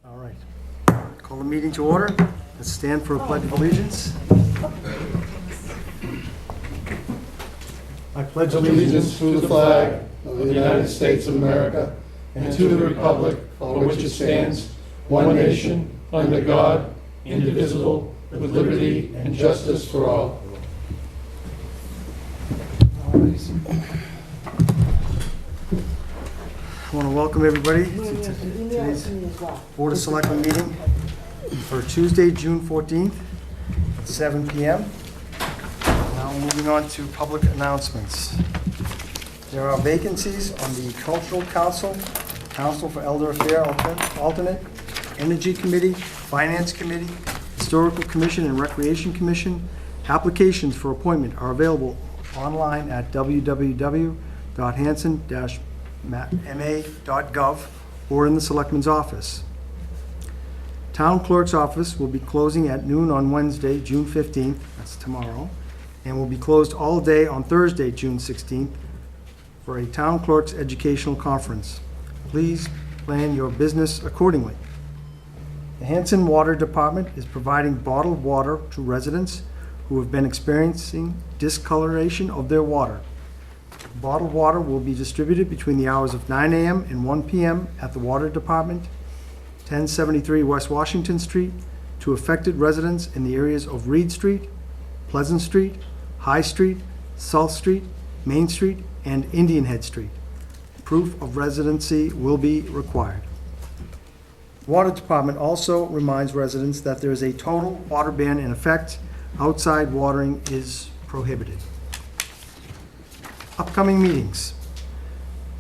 All right. Call the meeting to order. Let's stand for a pledge of allegiance. I pledge Allegiance to the flag of the United States of America and to the republic for which it stands, one nation, under God, indivisible, with liberty and justice for all. I want to welcome everybody to today's Board of Selectmen meeting for Tuesday, June 14th at 7 p.m. Now moving on to public announcements. There are vacancies on the Cultural Council, Council for Elder Affairs Alternate, Energy Committee, Finance Committee, Historical Commission, and Recreation Commission. Applications for appointment are available online at www.hanson-ma.gov or in the Selectman's office. Town Clerk's office will be closing at noon on Wednesday, June 15th, that's tomorrow, and will be closed all day on Thursday, June 16th, for a Town Clerk's Educational Conference. Please plan your business accordingly. The Hanson Water Department is providing bottled water to residents who have been experiencing discoloration of their water. Bottled water will be distributed between the hours of 9 a.m. and 1 p.m. at the Water Department, 1073 West Washington Street, to affected residents in the areas of Reed Street, Pleasant Street, High Street, South Street, Main Street, and Indian Head Street. Proof of residency will be required. Water Department also reminds residents that there is a total water ban in effect. Outside watering is prohibited. Upcoming meetings.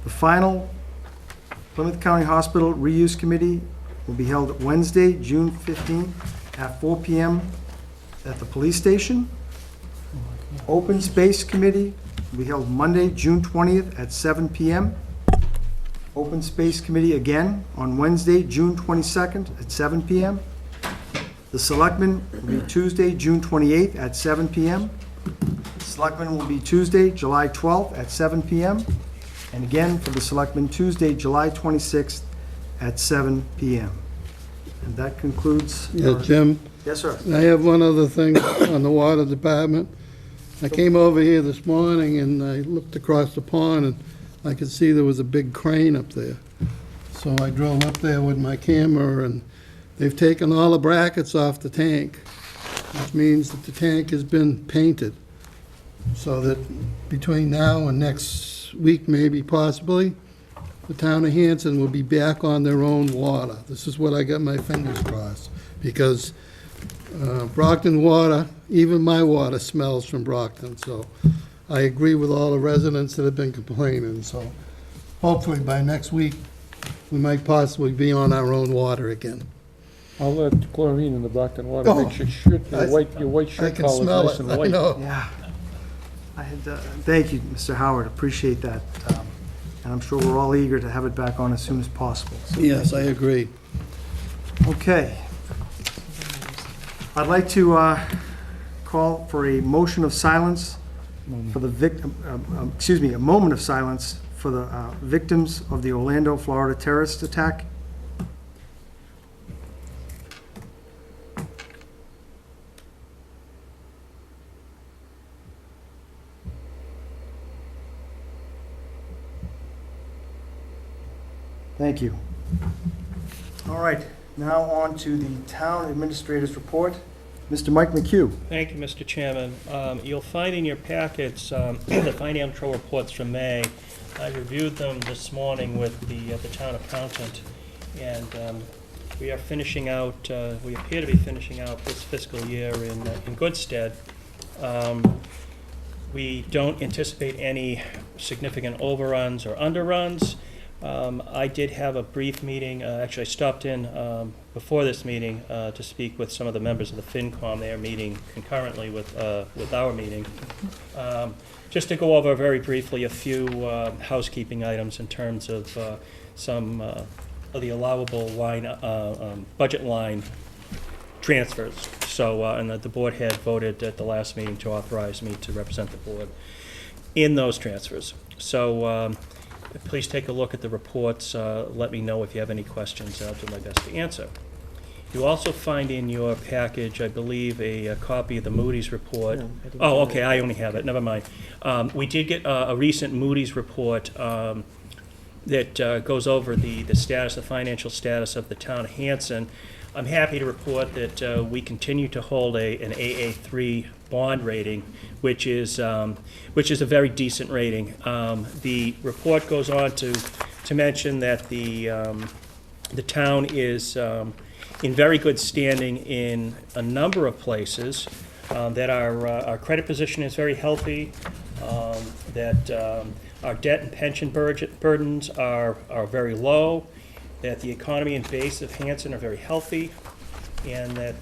The final Plymouth County Hospital Reuse Committee will be held Wednesday, June 15th at 4 p.m. at the police station. Open Space Committee will be held Monday, June 20th at 7 p.m. Open Space Committee again on Wednesday, June 22nd at 7 p.m. The Selectmen will be Tuesday, June 28th at 7 p.m. Selectmen will be Tuesday, July 12th at 7 p.m. And again for the Selectmen, Tuesday, July 26th at 7 p.m. And that concludes. Yeah, Jim? Yes, sir. I have one other thing on the water department. I came over here this morning and I looked across the pond and I could see there was a big crane up there. So I drove up there with my camera and they've taken all the brackets off the tank, which means that the tank has been painted. So that between now and next week, maybe possibly, the town of Hanson will be back on their own water. This is what I got my fingers crossed, because Brockton water, even my water smells from Brockton. So I agree with all the residents that have been complaining. So hopefully by next week, we might possibly be on our own water again. I'll let chlorine in the Brockton water Oh, makes your shirt, your white I shirt can collar smell nice it, and I white. know. Yeah. Thank you, Mr. Howard. Appreciate that. And I'm sure we're all eager to have it back on as soon as possible. So Yes, I agree. okay. I'd like to call for a motion of silence for the a moment of silence for the victims of the Orlando, Florida terrorist attack. Thank you. All right, now on to the town administrator's report. Mr. Mike McHugh. Thank you, Mr. Chairman. You'll find in your packets the financial reports from May. I reviewed them this morning with the town accountant, and we are finishing out, we appear to be finishing out this fiscal year in good stead. We don't anticipate any significant overruns or underruns. I did have a brief meeting, actually I stopped in before this meeting to speak with some of the members of the FinCom. They are meeting concurrently with our meeting. Just to go over very briefly a few housekeeping items in terms of some of the allowable line, budget line transfers. So, and that the board had voted at the last meeting to authorize me to represent the board in those transfers. So, Please take a look at the reports. Let me know if you have any questions. I'll do my best to answer. You also find in your package, I believe, a copy of the Moody's report. No, I didn't Oh, get okay, I only have it, never mind. We did get a recent Moody's report that goes over the status, the financial status of the town of Hanson. I'm happy to report that we continue to hold an AA3 bond rating, which is a very decent rating. The report goes on to mention that the town is in very good standing in a number of places, that our credit position is very healthy, that our debt and pension burdens are very low, that the economy and base of Hanson are very healthy, and that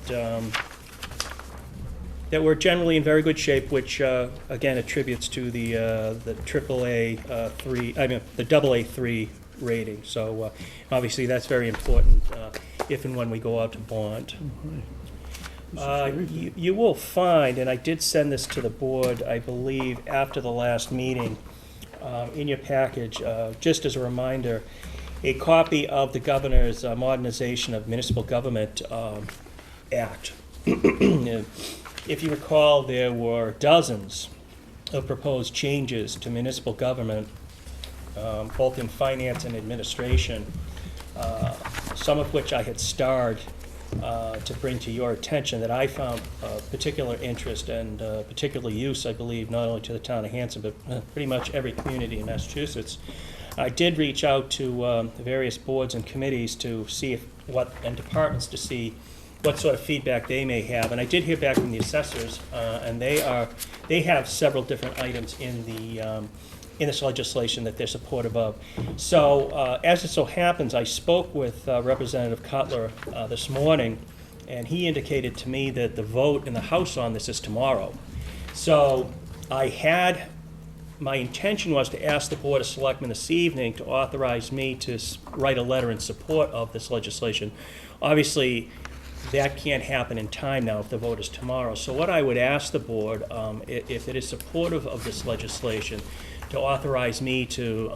we're generally in very good shape, which again attributes to the AA3 rating. So obviously that's very important if and when we go out to bond. You will find, and I did send this to the board, I believe, after the last meeting, in your package, just as a reminder, a copy of the Governor's Modernization of Municipal Government Act. If you recall, there were dozens of proposed changes to municipal government, both in finance and administration, some of which I had starred to bring to your attention, that I found particular interest and particular use, I believe, not only to the town of Hanson, but pretty much every community in Massachusetts. I did reach out to the various boards and committees to see and departments to see what sort of feedback they may have, and I did hear back from the assessors, and they have several different items in this legislation that they're supportive of. So, as it so happens, I spoke with Representative Cutler this morning, and he indicated to me that the vote in the House on this is tomorrow. So, my intention was to ask the Board of Selectmen this evening to authorize me to write a letter in support of this legislation. Obviously, that can't happen in time now if the vote is tomorrow. So what I would ask the board, if it is supportive of this legislation, to authorize me to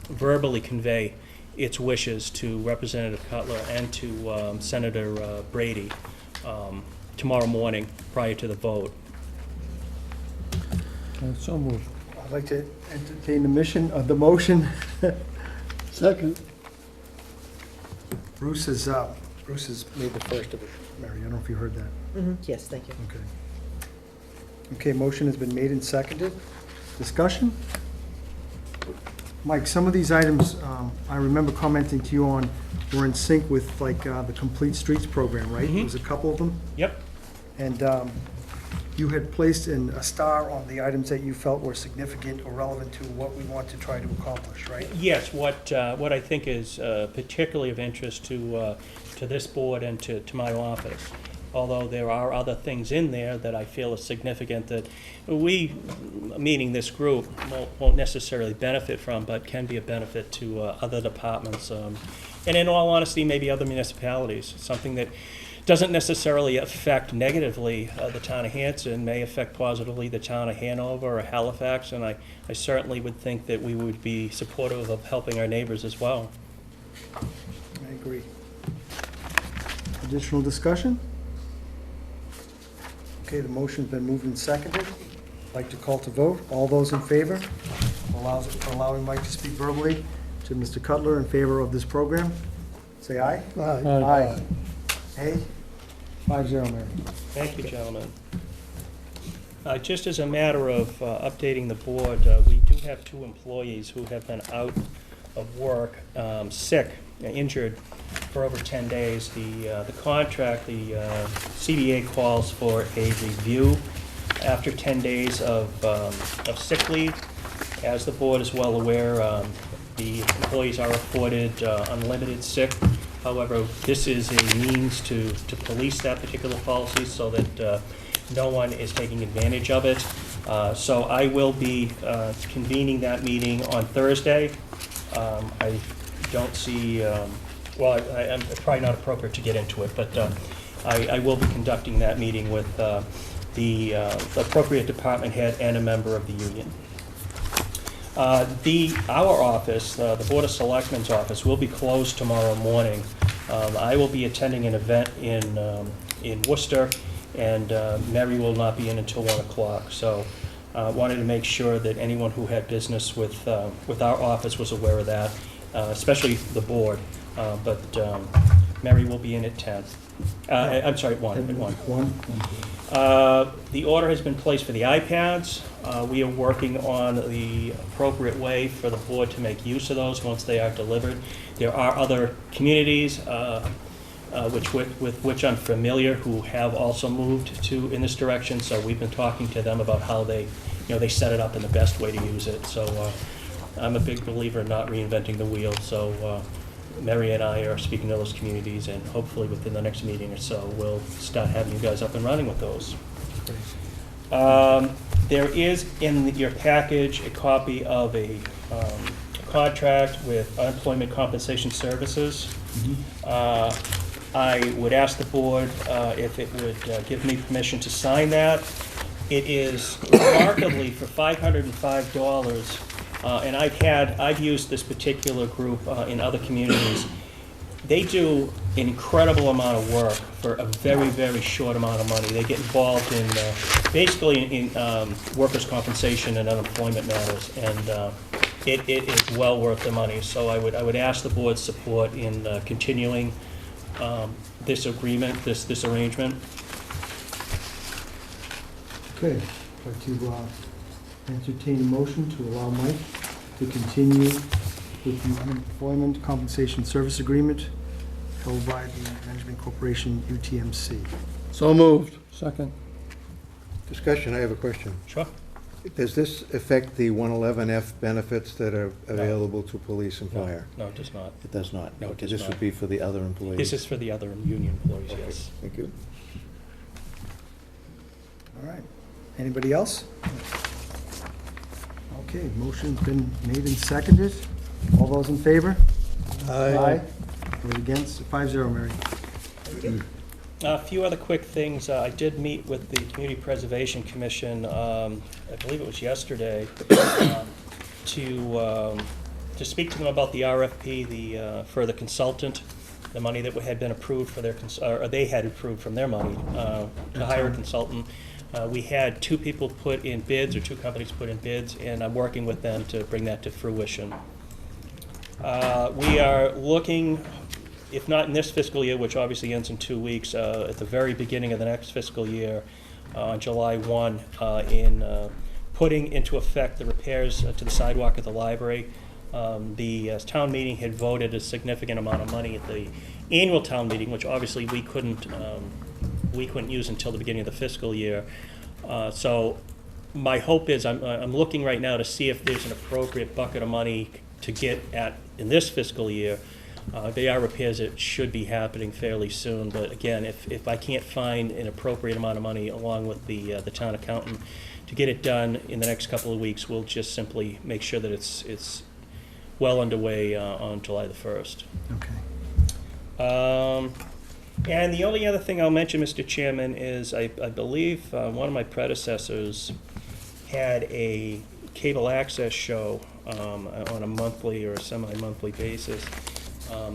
verbally convey its wishes to Representative Cutler and to Senator Brady tomorrow morning prior to the vote. So moved. I'd like to entertain the motion. Second. Bruce has made the first of it. Mary, I don't know if you heard that. Yes, thank you. Okay. Okay, motion has been made and seconded. Discussion? Mike, some of these items, I remember commenting to you on, were in sync with like the Complete Streets program, right? There was a couple of them, Yep. and you had placed in a star on the items that you felt were significant or relevant to what we want to try to accomplish, right? Yes, what I think is particularly of interest to this board and to my office, although there are other things in there that I feel is significant that we, meaning this group, won't necessarily benefit from, but can be a benefit to other departments, and in all honesty, maybe other municipalities. Something that doesn't necessarily affect negatively the town of Hanson, may affect positively the town of Hanover or Halifax, and I certainly would think that we would be supportive of helping our neighbors as well. I agree. Additional discussion? Okay, the motion's been moved and seconded. I'd like to call to vote. All those in favor? Allowing Mike to speak verbally to Mr. Cutler in favor of this program? Say aye. Aye. Aye. Hey? 5-0, Mary. Thank you, gentlemen. Just as a matter of updating the board, we do have 2 employees who have been out of work, sick, injured for over 10 days. The contract, the CBA calls for a review after 10 days of sick leave. As the board is well aware, the employees are afforded unlimited sick. However, this is a means to police that particular policy so that no one is taking advantage of it. So I will be convening that meeting on Thursday. I don't see, well, I'm probably not appropriate to get into it, but I will be conducting that meeting with the appropriate department head and a member of the union. Our office, the Board of Selectmen's office, will be closed tomorrow morning. I will be attending an event in Worcester, and Mary will not be in until 1 o'clock. So wanted to make sure that anyone who had business with our office was aware of that, especially the board. But Mary will be in at 10. I'm sorry, at 1. At 1. The order has been placed for the iPads. We are working on the appropriate way for the board to make use of those once they are delivered. There are other communities with which I'm familiar who have also moved to in this direction, so we've been talking to them about how they set it up and the best way to use it. So I'm a big believer in not reinventing the wheel, so Mary and I are speaking to those communities, and hopefully within the next meeting or so, we'll start having you guys up and running with those. There is in your package a copy of a contract with Unemployment Compensation Services. I would ask the board if it would give me permission to sign that. It is remarkably for $505. And I've used this particular group in other communities. They do an incredible amount of work for a very, very short amount of money. They get involved in basically in workers' compensation and unemployment matters, and it is well worth the money. So I would ask the board's support in continuing this agreement, this arrangement. Okay, I'd like to entertain a motion to allow Mike to continue with the Unemployment Compensation Service Agreement held by the Management Corporation, UTMC. So moved. Second. Discussion, I have a question. Sure. Does this affect the 111F benefits that are available to police and No, fire? no, it does not. It does not? No, it Okay, does this not. would be for the other employees? This is for the other union employees, Okay, yes. thank you. All right. Anybody else? Okay, motion's been made and seconded. All those in favor? Aye. Those against? 5-0, Mary. A few other quick things. I did meet with the Community Preservation Commission, I believe it was yesterday, to speak to them about the RFP, for the consultant, the money that had been approved for their, or they had approved from their money to hire a consultant. We had 2 people put in bids, or 2 companies put in bids, and I'm working with them to bring that to fruition. We are looking, if not in this fiscal year, which obviously ends in 2 weeks, at the very beginning of the next fiscal year, on July 1, in putting into effect the repairs to the sidewalk at the library. The town meeting had voted a significant amount of money at the annual town meeting, which obviously we couldn't use until the beginning of the fiscal year. So my hope is, I'm looking right now to see if there's an appropriate bucket of money to get at in this fiscal year. They are repairs that should be happening fairly soon, but again, if I can't find an appropriate amount of money along with the town accountant to get it done in the next couple of weeks, we'll just simply make sure that it's well underway on July the 1st. Okay. And the only other thing I'll mention, Mr. Chairman, is I believe one of my predecessors had a cable access show on a monthly or a semi-monthly basis.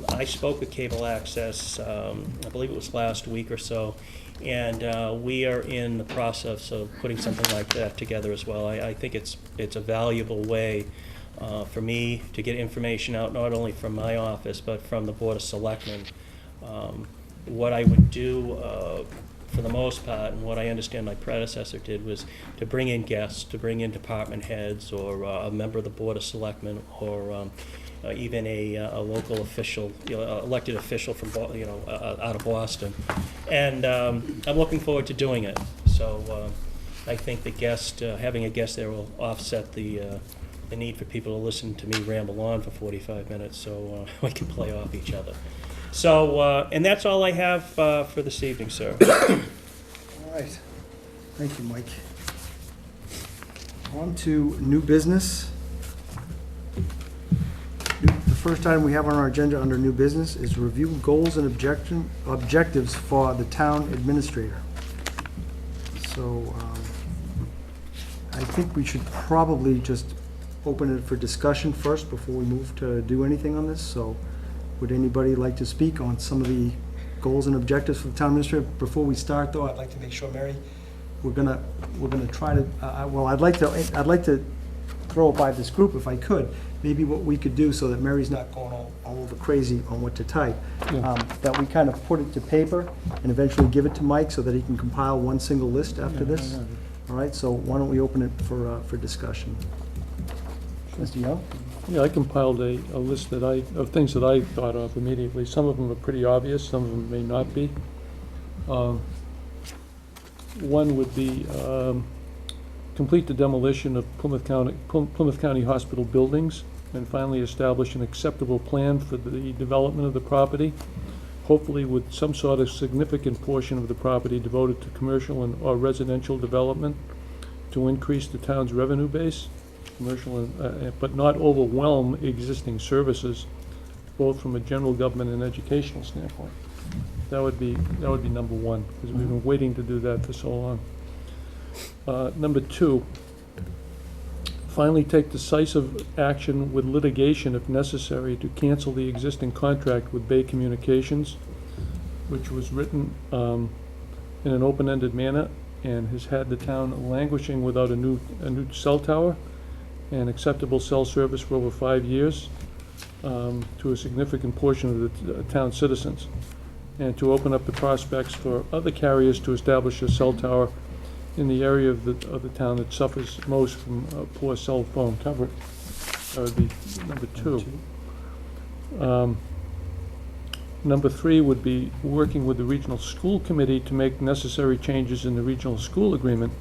I spoke with Cable Access, I believe it was last week or so, and we are in the process of putting something like that together as well. I think it's a valuable way for me to get information out, not only from my office, but from the Board of Selectmen. What I would do, for the most part, and what I understand my predecessor did, was to bring in guests, to bring in department heads, or a member of the Board of Selectmen, or even a local official, elected official from out of Boston. And I'm looking forward to doing it. So I think the having a guest there will offset the need for people to listen to me ramble on for 45 minutes, so we can play off each other. So, and that's all I have for this evening, sir. All right. Thank you, Mike. On to new business. The first item we have on our agenda under new business is review goals and objectives for the town administrator. So I think we should probably just open it for discussion first before we move to do anything on this. So would anybody like to speak on some of the goals and objectives for the town administrator? Before we start, though, I'd like to make sure, Mary, we're gonna try to, well, I'd like to throw it by this group if I could. Maybe what we could do so that Mary's not going all over crazy on what to type, that we kind of put it to paper and eventually give it to Mike so that he can compile one single list after this. All right, so why don't we open it for discussion? Mr. Young? Yeah, I compiled a list of things that I thought of immediately. Some of them are pretty obvious, some of them may not be. One would be complete the demolition of Plymouth County Hospital buildings and finally establish an acceptable plan for the development of the property, hopefully with some sort of significant portion of the property devoted to commercial or residential development to increase the town's revenue base, but not overwhelm existing services, both from a general government and educational standpoint. That would be number one, because we've been waiting to do that for so long. Number two, finally take decisive action with litigation if necessary to cancel the existing contract with Bay Communications, which was written in an open-ended manner and has had the town languishing without a new cell tower and acceptable cell service for over 5 years to a significant portion of the town's citizens, and to open up the prospects for other carriers to establish a cell tower in the area of the town that suffers most from poor cell phone coverage. That would be number two. Number three would be working with the regional school committee to make necessary changes in the regional school agreement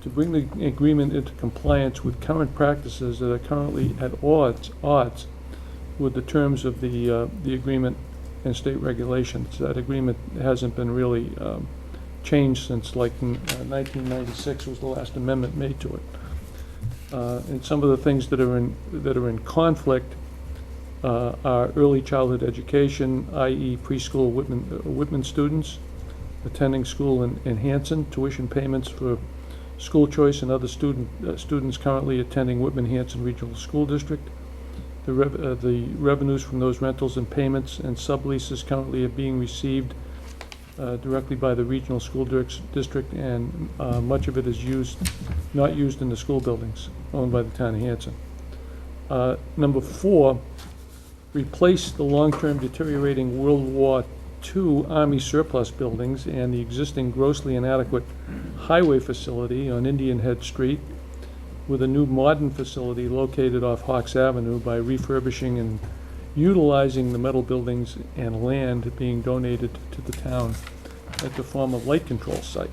to bring the agreement into compliance with current practices that are currently at odds with the terms of the agreement and state regulations. That agreement hasn't been really changed since like 1996 was the last amendment made to it. And some of the things that are in conflict are early childhood education, i.e. preschool Whitman students attending school in Hanson, tuition payments for school choice and other students currently attending Whitman-Hanson Regional School District. The revenues from those rentals and payments and subleases currently are being received directly by the regional school district, and much of it is not used in the school buildings owned by the town of Hanson. Number four, replace the long-term deteriorating World War II Army surplus buildings and the existing grossly inadequate highway facility on Indian Head Street with a new modern facility located off Hawks Avenue by refurbishing and utilizing the metal buildings and land being donated to the town at the former light control site.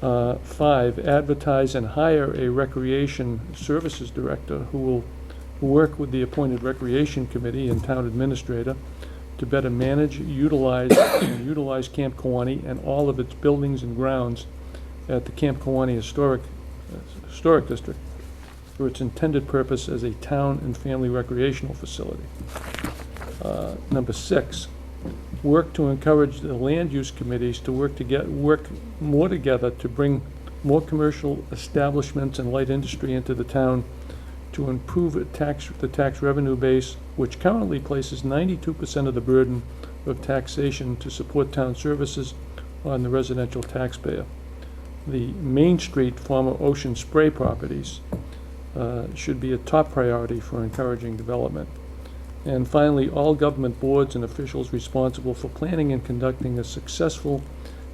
5, advertise and hire a recreation services director who will work with the appointed recreation committee and town administrator to better manage, utilize Camp Kewanee and all of its buildings and grounds at the Camp Kewanee Historic District for its intended purpose as a town and family recreational facility. Number 6, work to encourage the land use committees to work more together to bring more commercial establishments and light industry into the town to improve the tax revenue base, which currently places 92% of the burden of taxation to support town services on the residential taxpayer. The Main Street former Ocean Spray properties should be a top priority for encouraging development. And finally, all government boards and officials responsible for planning and conducting a successful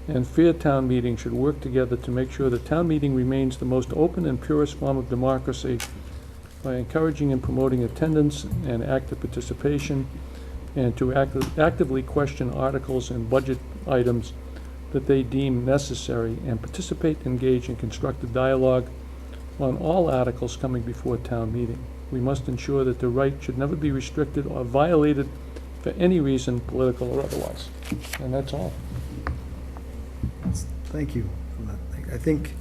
and fair town meeting should work together to make sure the town meeting remains the most open and purest form of democracy by encouraging and promoting attendance and active participation, and to actively question articles and budget items that they deem necessary, and participate and engage in constructive dialogue on all articles coming before town meeting. We must ensure that the right should never be restricted or violated for any reason, political or otherwise. And that's all. Thank you for that. I think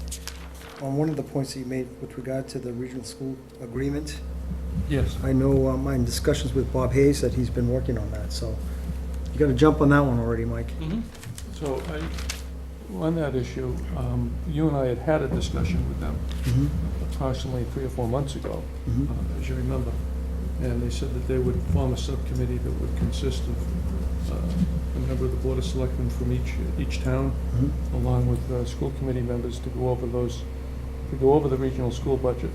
on one of the points that you made with regard to the regional school agreement, Yes. I know in discussions with Bob Hayes that he's been working on that, so you got to jump on that one already, Mike. So on that issue, you and I had a discussion with them approximately 3 or 4 months ago, as you remember. And they said that they would form a subcommittee that would consist of a member of the Board of Selectmen from each town, along with school committee members to go over the regional school budget.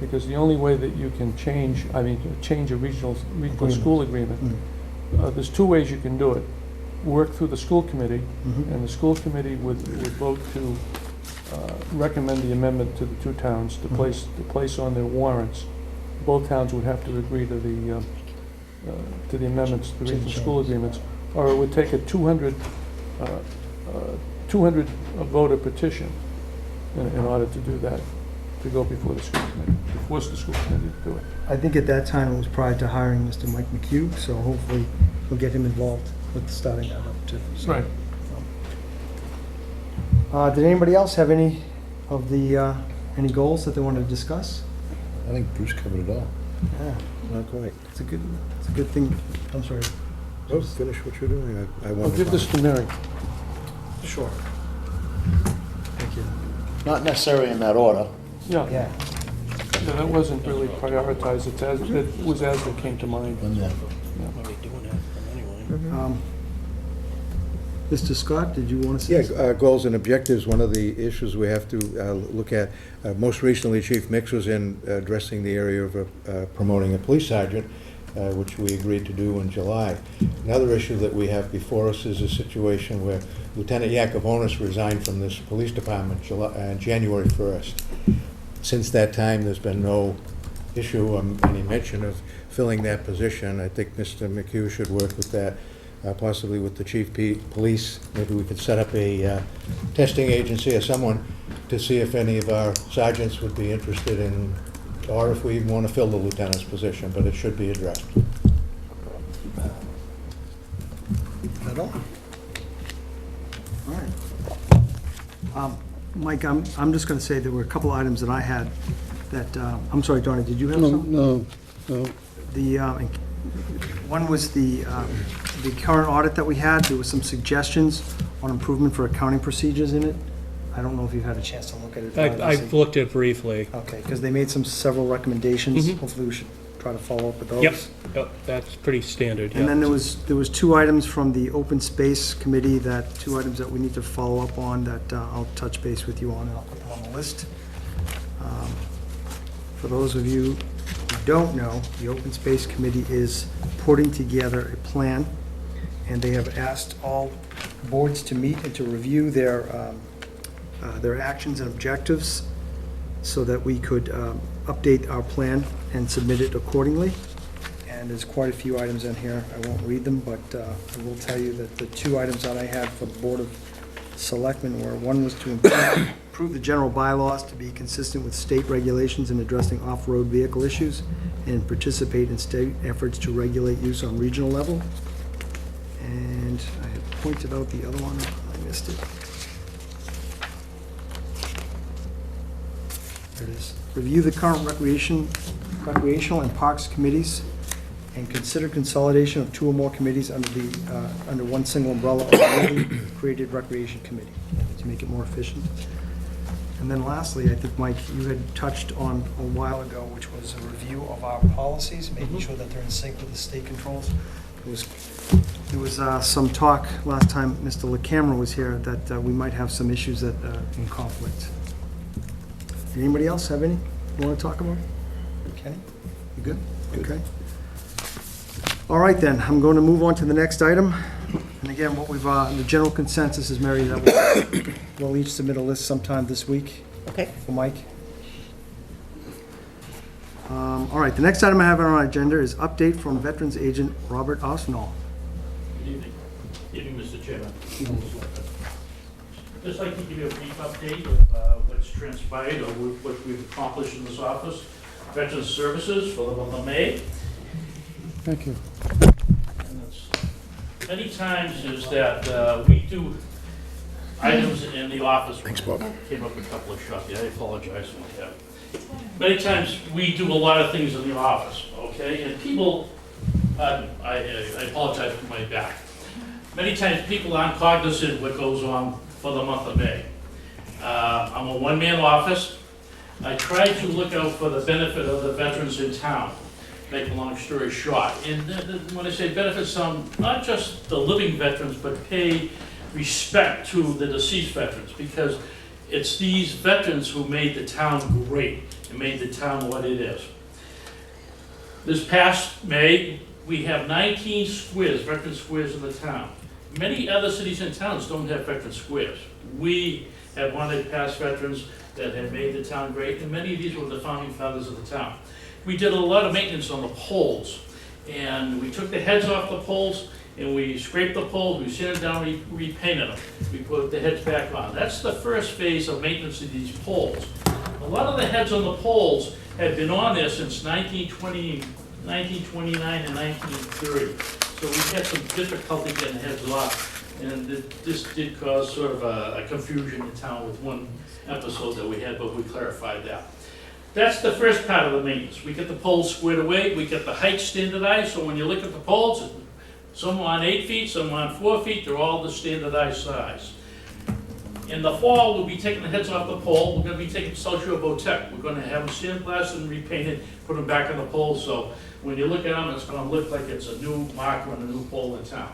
Because the only way that you can change a regional school agreement, there's 2 ways you can do it. Work through the school committee, and the school committee would vote to recommend the amendment to the 2 towns to place on their warrants. Both towns would have to agree to the amendments to the regional school agreements, or it would take a 200 voter petition in order to do that, to go before the school committee, to force the school committee to do it. I think at that time it was prior to hiring Mr. Mike McHugh, so hopefully we'll get him involved with starting that up too. So, Right. Did anybody else have any goals that they wanted to discuss? I think Bruce covered it all. Yeah, Not quite. it's a good thing. I'm sorry. Oh, finish what you're doing. I I'll want give this to Mary. Sure. Thank you. Not necessarily in that order. Yeah, Yeah. that wasn't really prioritized, it was as it came to mind. When the Already doing that anyway. Mr. Scott, did you want to say? Yeah, goals and objectives, one of the issues we have to look at. Most recently, Chief Mix was in addressing the area of promoting a police sergeant, which we agreed to do in July. Another issue that we have before us is a situation where Lieutenant Yakovonis resigned from this police department January 1st. Since that time, there's been no issue, any mention of filling that position. I think Mr. McHugh should work with that, possibly with the chief police. Maybe we could set up a testing agency or someone to see if any of our sergeants would be interested in, or if we even want to fill the lieutenant's position, but it should be addressed. At all? All right. Mike, I'm just going to say there were a couple items that I had that, I'm sorry, Donnie, did you have something? No. The, one was the current audit that we had. There was some suggestions on improvement for accounting procedures in it. I don't know if you've had a chance to look at it. I've looked at it briefly. Okay, because they made several recommendations. Hopefully we should try to follow up with those. Yep, that's pretty standard, And then there was 2 items from the Open Space Committee, 2 items that we need to follow up on that I'll touch base with you on, and I'll put them on the list. For those of you who don't know, the Open Space Committee is putting together a plan, and they have asked all boards to meet and to review their actions and objectives so that we could update our plan and submit it accordingly. And there's quite a few items in here. I won't read them, but I will tell you that the 2 items that I had for the Board of Selectmen were, one was to improve the general bylaws to be consistent with state regulations in addressing off-road vehicle issues and participate in state efforts to regulate use on regional level. And I had pointed out the other one, I missed it. There it is. Review the current recreational and parks committees and consider consolidation of 2 or more committees under one single umbrella of a newly created recreation committee to make it more efficient. And then lastly, I think, Mike, you had touched on a while ago, which was a review of our policies, making sure that they're in sync with the state controls. There was some talk last time Mr. LaCamera was here that we might have some issues that are in conflict. Anybody else have any you want to talk about? Kenny, you good? Okay. All right, then, I'm going to move on to the next item. And again, what we've, the general consensus is, Mary, that we'll each submit a list sometime this week. Okay. For Mike. All right, the next item I have on our agenda is update from Veterans Agent Robert Osnall. Good evening. Good evening, Mr. Chairman. Just like to give you a brief update of what's transpired or what we've accomplished in this office. Veterans Services for the month of May. Thank you. And it's, many times is that we do items in the office. Thanks, Bob. Came up a couple of shots. Yeah, I apologize for that. Many times we do a lot of things in the office, okay? And people, I apologize for my back. Many times people aren't cognizant of what goes on for the month of May. I'm a one-man office. I try to look out for the benefit of the veterans in town, make a long story short. And when I say benefit some, not just the living veterans, but pay respect to the deceased veterans, because it's these veterans who made the town great and made the town what it is. This past May, we have 19 squares, veteran squares in the town. Many other cities and towns don't have veteran squares. We have honored past veterans that have made the town great, and many of these were the founding fathers of the town. We did a lot of maintenance on the poles, and we took the heads off the poles, and we scraped the poles, we sanded down, repainted them. We put the heads back on. That's the first phase of maintenance of these poles. A lot of the heads on the poles had been on there since 1920, 1929 and 1930. So we had some difficulty getting the heads off. And this did cause sort of a confusion in town with one episode that we had, but we clarified that. That's the first part of the maintenance. We get the poles squared away, we get the height standardized, so when you look at the poles, some are on 8 feet, some are on 4 feet, they're all the standardized size. In the fall, we'll be taking the heads off the pole, we're gonna be taking Social Botec. We're gonna have them sandblasted and repainted, put them back on the pole, so when you look at them, it's gonna look like it's a new marker and a new pole in town.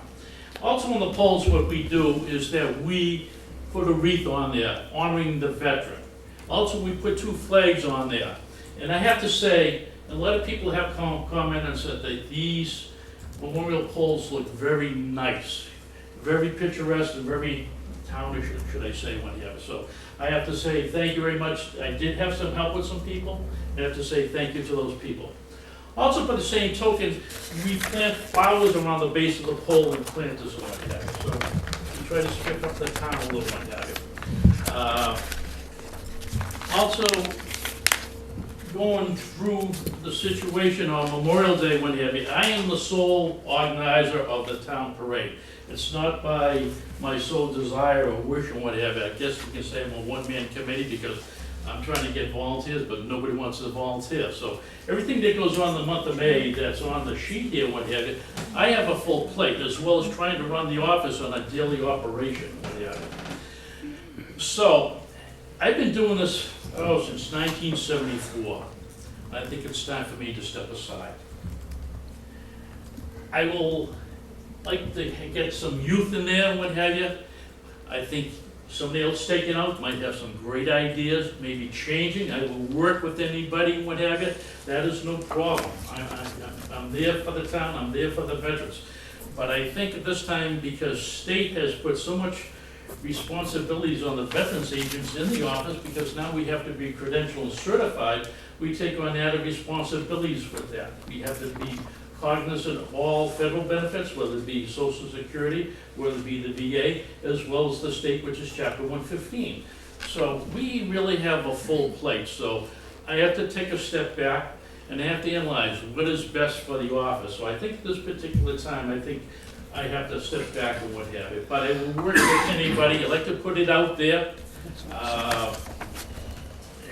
Also on the poles, what we do is that we put a wreath on there honoring the veteran. Also, we put 2 flags on there. And I have to say, a lot of people have commented and said that these memorial poles look very nice, very picturesque and very townish, should I say, when you have it. So I have to say thank you very much. I did have some help with some people. I have to say thank you to those people. Also, by the same token, we plant flowers around the base of the pole and planters and what have you. So we try to strip up the town a little what have you. Also, going through the situation on Memorial Day when have you, I am the sole organizer of the town parade. It's not by my sole desire or wish or what have you. I guess you can say I'm a one-man committee because I'm trying to get volunteers, but nobody wants to volunteer. So everything that goes on the month of May that's on the sheet here, what have you, I have a full plate, as well as trying to run the office on a daily operation, what have you. So I've been doing this, since 1974. I think it's time for me to step aside. I will like to get some youth in there and what have you. I think somebody else taking out might have some great ideas, maybe changing. I will work with anybody, what have you. That is no problem. I'm there for the town, I'm there for the veterans. But I think at this time, because state has put so much responsibilities on the veterans agents in the office, because now we have to be credentialed and certified, we take on added responsibilities with that. We have to be cognizant of all federal benefits, whether it be Social Security, whether it be the VA, as well as the state, which is Chapter 115. So we really have a full plate. So I have to take a step back and I have to analyze what is best for the office. So I think at this particular time, I think I have to step back and what have you. But I will work with anybody. I like to put it out there.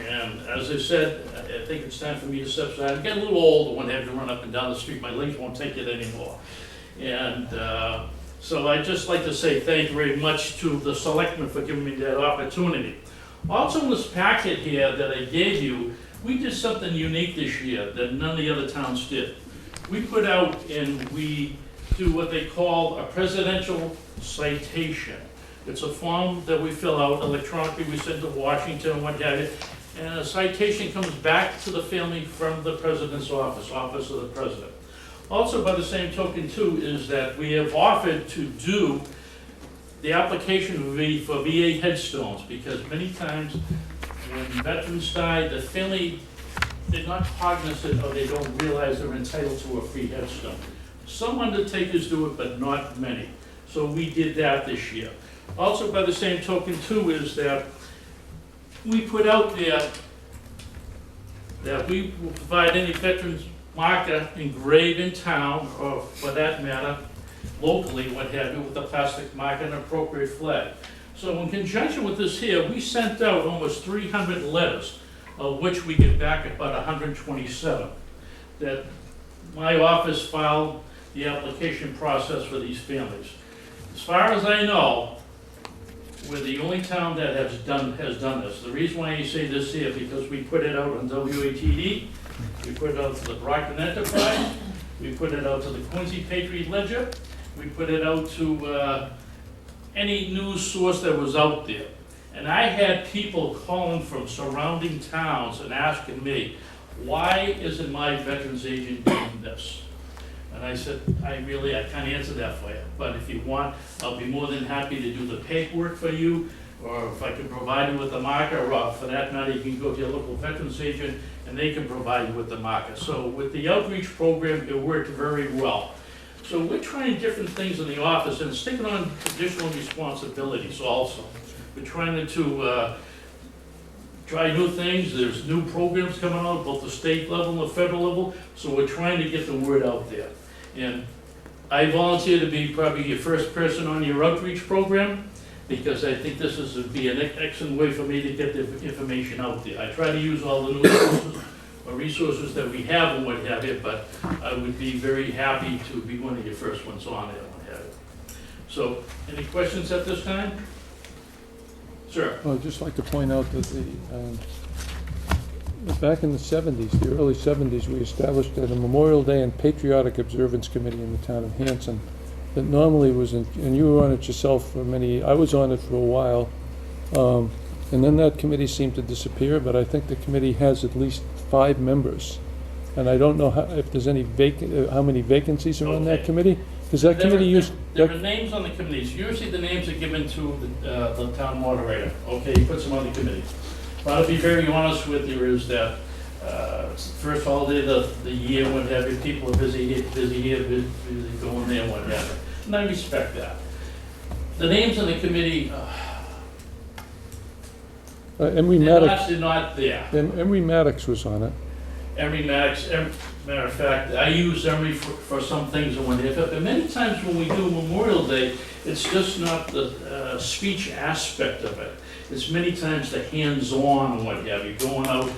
And as I said, I think it's time for me to step aside. I'm getting a little old, I won't have to run up and down the street. My legs won't take it anymore. And so I'd just like to say thank you very much to the selectmen for giving me that opportunity. Also in this packet here that I gave you, we did something unique this year that none of the other towns did. We put out and we do what they call a presidential citation. It's a form that we fill out electronically, we send to Washington and what have you. And a citation comes back to the family from the president's office of the president. Also, by the same token too, is that we have offered to do the application for VA headstones, because many times when veterans die, the family, they're not cognizant or they don't realize they're entitled to a free headstone. Some undertakers do it, but not many. So we did that this year. Also, by the same token too, is that we put out there that we will provide any veterans marker engraved in town, or for that matter, locally, what have you, with a plastic marker and appropriate flag. So in conjunction with this here, we sent out almost 300 letters, of which we get back about 127, that my office filed the application process for these families. As far as I know, we're the only town that has done this. The reason why I say this here, because we put it out on WATD, we put it out to the Brockton Enterprise, we put it out to the Quincy Patriot Ledger, we put it out to any news source that was out there. And I had people calling from surrounding towns and asking me, why isn't my veterans agent doing this? And I said, I can't answer that for you, but if you want, I'll be more than happy to do the paperwork for you, or if I can provide you with the marker, or for that matter, you can go to your local veterans agent and they can provide you with the marker. So with the outreach program, it worked very well. So we're trying different things in the office and it's taking on additional responsibilities also. We're trying to try new things. There's new programs coming out, both the state level and the federal level, so we're trying to get the word out there. And I volunteer to be probably your first person on your outreach program, because I think this would be an excellent way for me to get the information out there. I try to use all the new resources that we have and what have you, but I would be very happy to be one of your first ones on there and what have you. So, any questions at this time? Sir? Well, I'd just like to point out that back in the 70s, the early 70s, we established a Memorial Day and Patriotic Observance Committee in the town of Hanson that normally was, and you were on it yourself for I was on it for a while, and then that committee seemed to disappear, but I think the committee has at least 5 members. And I don't know if there's any how many vacancies are on that Okay. committee? Because that committee used... There are names on the committees. Usually the names are given to the town moderator. Okay, he puts them on the committee. But I'll be very honest with you is that first holiday of the year, what have you, people are busy here, busy going there, what have you. And I respect that. The names on the committee, Emery Maddox, they're not there. Emery Maddox was on it. Emery Maddox, matter of fact, I use Emery for some things and what have you, but many times when we do Memorial Day, it's just not the speech aspect of it. It's many times the hands-on and what have you, going out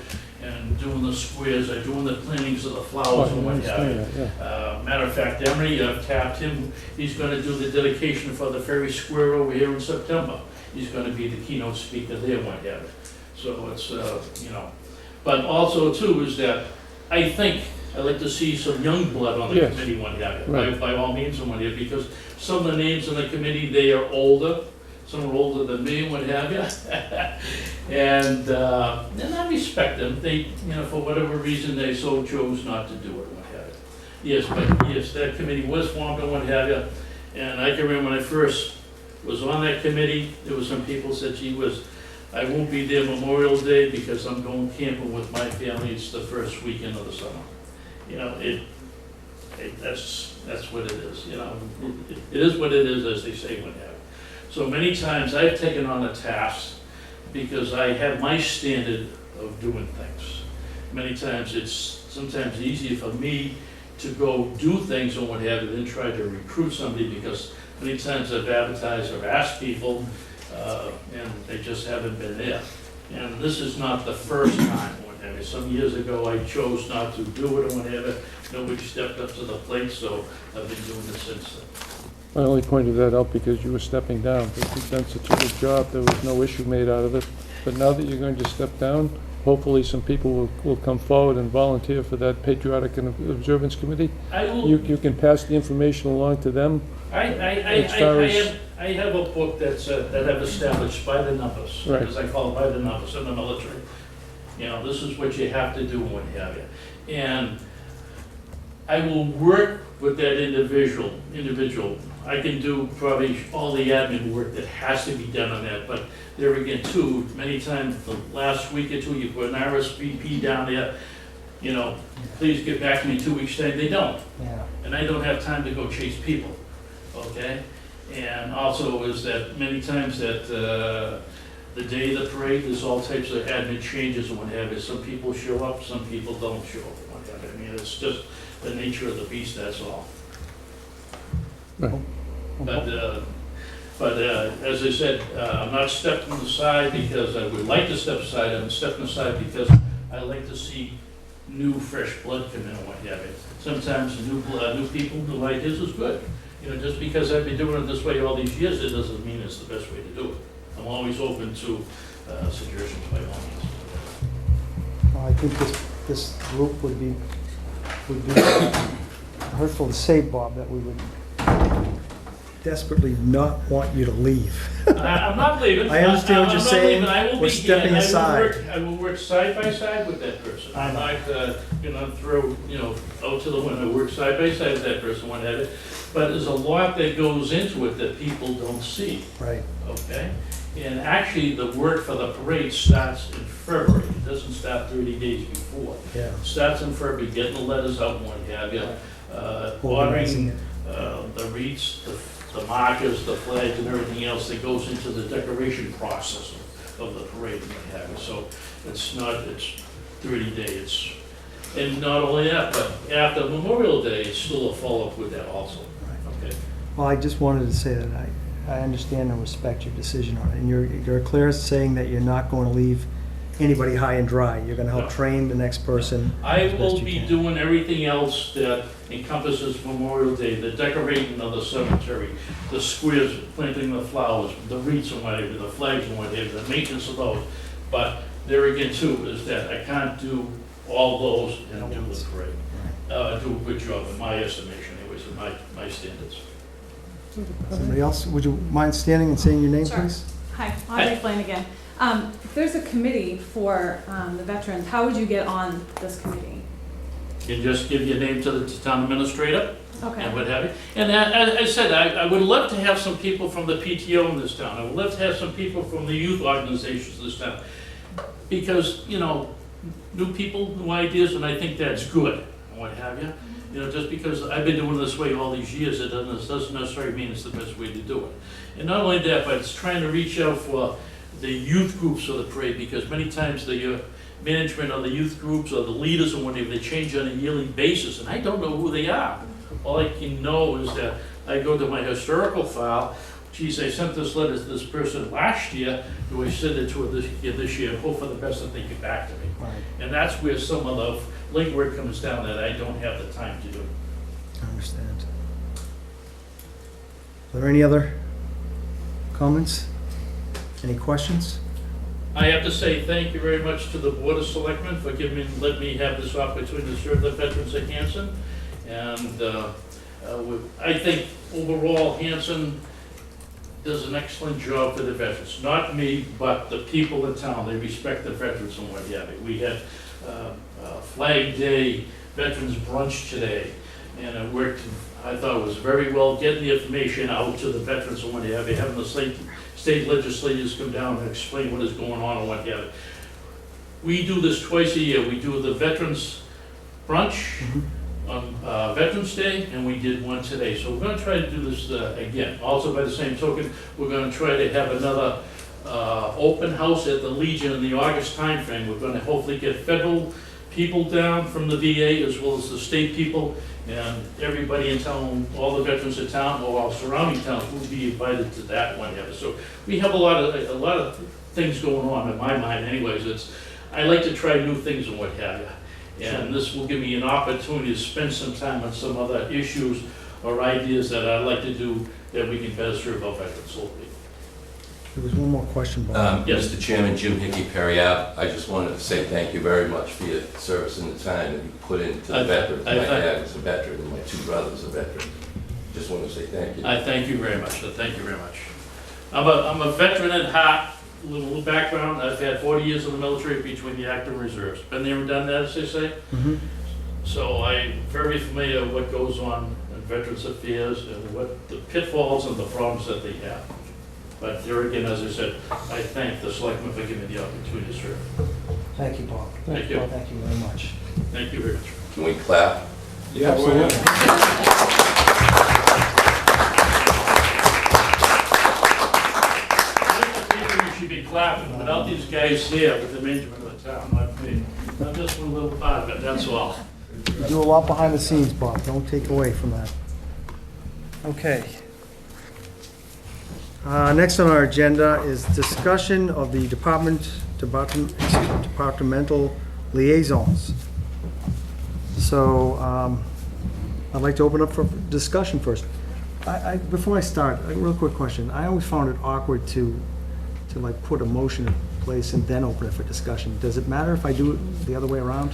and doing the squares, or doing the plantings of the flowers and what have you. Matter of fact, Emery, I've tapped him, he's gonna do the dedication for the Ferry Square over here in September. He's gonna be the keynote speaker there, what have you. So it's, you know, but also too is that I think I'd like to see some young blood on the Yes. committee, what have you, Right. by all means and what have you, because some of the names on the committee, they are older, some are older than me and what have you. And I respect them, they, you know, for whatever reason, they so chose not to do it, what have you. Yes, but yes, that committee was formed and what have you, and I can remember when I first was on that committee, there was some people said, gee whiz, I won't be there Memorial Day because I'm going camping with my family, it's the first weekend of the summer. You know, that's what it is, you know, it is what it is, as they say, what have you. So many times I've taken on a task because I have my standard of doing things. Many times it's sometimes easier for me to go do things or what have you than try to recruit somebody, because many times I've advertised or asked people and they just haven't been there. And this is not the first time, what have you. Some years ago I chose not to do it or whatever. Nobody stepped up to the plate, so I've been doing this since then. I only pointed that out because you were stepping down, but you've done such a good job, there was no issue made out of it. But now that you're going to step down, hopefully some people will come forward and volunteer for that Patriotic and Observance Committee. I will. You can pass the information along to them. I have a book that's that I've established by the numbers, Right. as I call it, by the numbers in the military. You know, this is what you have to do and what have you. And I will work with that individual. I can do probably all the admin work that has to be done on that, but there again too, many times the last week or two, you put an RSVP down there, you know, please get back to me 2 weeks time, they don't. Yeah. And I don't have time to go chase people, okay? And also is that many times that the day of the parade, there's all types of admin changes and what have you. Some people show up, some people don't show up, and what have you. I mean, it's just the nature of the beast, that's all. Right. But as I said, I'm not stepping aside because I would like to step aside. I'm stepping aside because I like to see new, fresh blood come in and what have you. Sometimes new blood, new people, new ideas is good. You know, just because I've been doing it this way all these years, it doesn't mean it's the best way to do it. I'm always open to suggestions by all means. Well, I think this group would be hurtful to say, Bob, that we would desperately not want you to leave. I'm not leaving. I understand what you're I'm not saying. leaving. I will We're be here, stepping and aside. I will work side by side with that person. I I'm know. not gonna throw, out to the window, work side by side with that person, one at it. But there's a lot that goes into it that people don't see, Right. okay? And actually, the work for the parade starts in February. It doesn't start 30 days before. Yeah. It starts in February, getting the letters out and what have you, Organizing ordering it. the wreaths, the markers, the flags, and everything else that goes into the decoration process of the parade and what have you. So it's 30 days. And not only that, but after Memorial Day, it's still a follow-up with that also. Okay. Well, I just wanted to say that I understand and respect your decision on it. And you're clear saying that you're not going to leave anybody high and dry. You're going to help No. train the next person. I as best will you be can. doing everything else that encompasses Memorial Day, the decorating of the cemetery, the squares, planting the flowers, the wreaths and whatever, the flags and whatever, the maintenance of those. But there again too, is that I can't do all those and do the parade. Do a good job in my estimation anyways, in my standards. Somebody else, would you mind standing and saying your name, Sure. please? Hi, Audrey Flynn again. If there's a committee for the veterans, how would you get on this committee? You just give your name to the town administrator and Okay, what have you. And as I said, I would love to have some people from the PTO in this town. I would love to have some people from the youth organizations in this town. Because, new people, new ideas, and I think that's good, and what have you. Just because I've been doing it this way all these years, it doesn't necessarily mean it's the best way to do it. And not only that, but it's trying to reach out for the youth groups of the parade, because many times the management of the youth groups or the leaders or whatever, they change on a yearly basis, and I don't know who they are. All I can know is that I go to my historical file, geez, I sent this letter to this person last year, do I send it to her this year, and hope for the best that they get back to me. Right. And that's where some of the legwork comes down that I don't have the time to do. I understand. Are there any other comments? Any questions? I have to say thank you very much to the Board of Selectmen for letting me have this opportunity to serve the veterans of Hanson. And I think overall Hanson does an excellent job for the veterans. Not me, but the people in town. They respect the veterans and what have you. We had Flag Day, Veterans Brunch today, and it worked. I thought it was very well getting the information out to the veterans and what have you. Having the state legislators come down and explain what is going on and what have you. We do this twice a year. We do the Veterans Brunch on Veterans Day, and we did one today. So we're going to try to do this again. Also, by the same token, we're going to try to have another open house at the Legion in the August timeframe. We're going to hopefully get federal people down from the VA as well as the state people, and everybody in town, all the veterans in town or our surrounding towns will be invited to that one. So we have a lot of things going on in my mind. Anyways, I like to try new things and what have you. And this will give me an opportunity to spend some time on some other issues or ideas that I'd like to do that we can better serve our veterans locally. There was one more question, Bob. Yes. Mr. Chairman, Jim Hickey, Perry Ave. I just wanted to say thank you very much for your service and the time that you put into the veterans. My dad was a veteran and my two brothers are veterans. Just want to say thank you. I thank you very much. Thank you very much. I'm a veteran at heart. A little background. I've had 40 years in the military between the active and reserves. Been there and done that, as they say. Mhm. So I'm very familiar with what goes on in Veterans Affairs and what the pitfalls and the problems that they have. But there again, as I said, I thank the selectmen for giving me the opportunity to serve. Thank you, Bob. Thank you. Thank you very much. Thank you very much. Can we clap? Yeah, absolutely. You should be clapping. Without these guys here with the management of the town, I'm just one little part of it, that's all. You do a lot behind the scenes, Bob. Don't take away from that. Okay. Next on our agenda is discussion of the departmental liaisons. So I'd like to open up for discussion first. Before I start, a real quick question. I always found it awkward to to like put a motion in place and then open it for discussion. Does it matter if I do it the other way around?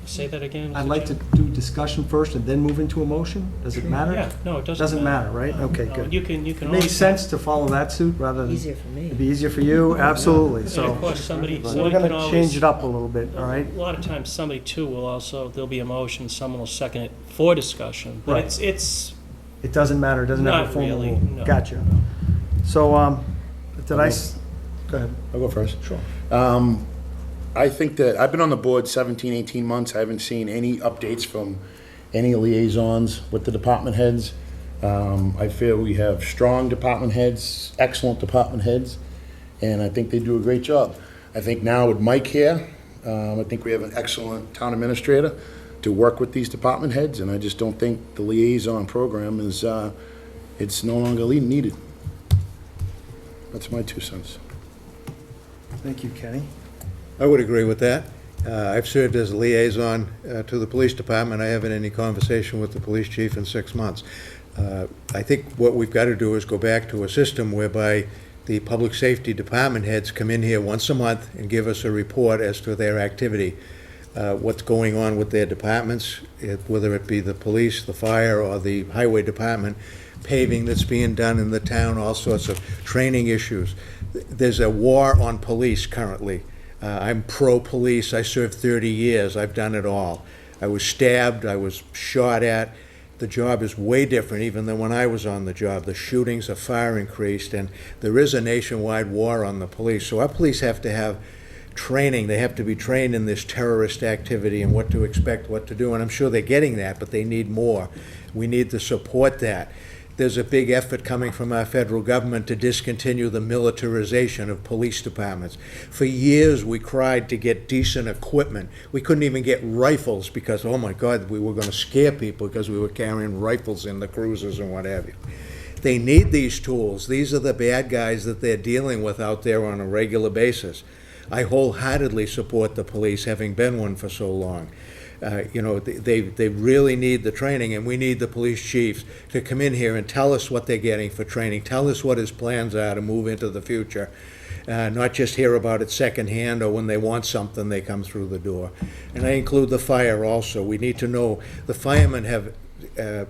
Say that again? I'd Mr. like to Chairman? do discussion first and then move into a motion? Does it matter? Yeah, no, it doesn't. Doesn't matter, right? No, Okay, no, good. You can It always. makes sense to follow that suit rather than, Easier for me. it'd be easier for you, absolutely, And so. of course, somebody So we're can gonna always. change it up a little bit, all right? A lot of times, somebody too will also, there'll be a motion, someone will second it for discussion. But Right. it's It doesn't matter, it doesn't have a not formal really, rule. no. Gotcha. So, did I, go ahead. I'll go first. Sure. I think that, I've been on the board 17, 18 months. I haven't seen any updates from any liaisons with the department heads. I feel we have strong department heads, excellent department heads, and I think they do a great job. I think now with Mike here, I think we have an excellent town administrator to work with these department heads, and I just don't think the liaison program is, it's no longer needed. That's my 2 cents. Thank you, Kenny. I would agree with that. I've served as a liaison to the police department. I haven't had any conversation with the police chief in 6 months. I think what we've got to do is go back to a system whereby the public safety department heads come in here once a month and give us a report as to their activity, what's going on with their departments, whether it be the police, the fire, or the highway department, paving that's being done in the town, all sorts of training issues. There's a war on police currently. I'm pro-police. I served 30 years. I've done it all. I was stabbed. I was shot at. The job is way different even than when I was on the job. The shootings are far increased, and there is a nationwide war on the police. So our police have to have training. They have to be trained in this terrorist activity and what to expect, what to do. And I'm sure they're getting that, but they need more. We need to support that. There's a big effort coming from our federal government to discontinue the militarization of police departments. For years, we cried to get decent equipment. We couldn't even get rifles because, oh my God, we were going to scare people because we were carrying rifles in the cruisers and what have you. They need these tools. These are the bad guys that they're dealing with out there on a regular basis. I wholeheartedly support the police, having been one for so long. They really need the training, and we need the police chiefs to come in here and tell us what they're getting for training, tell us what his plans are to move into the future, not just hear about it secondhand or when they want something, they come through the door. And I include the fire also. We need to know the firemen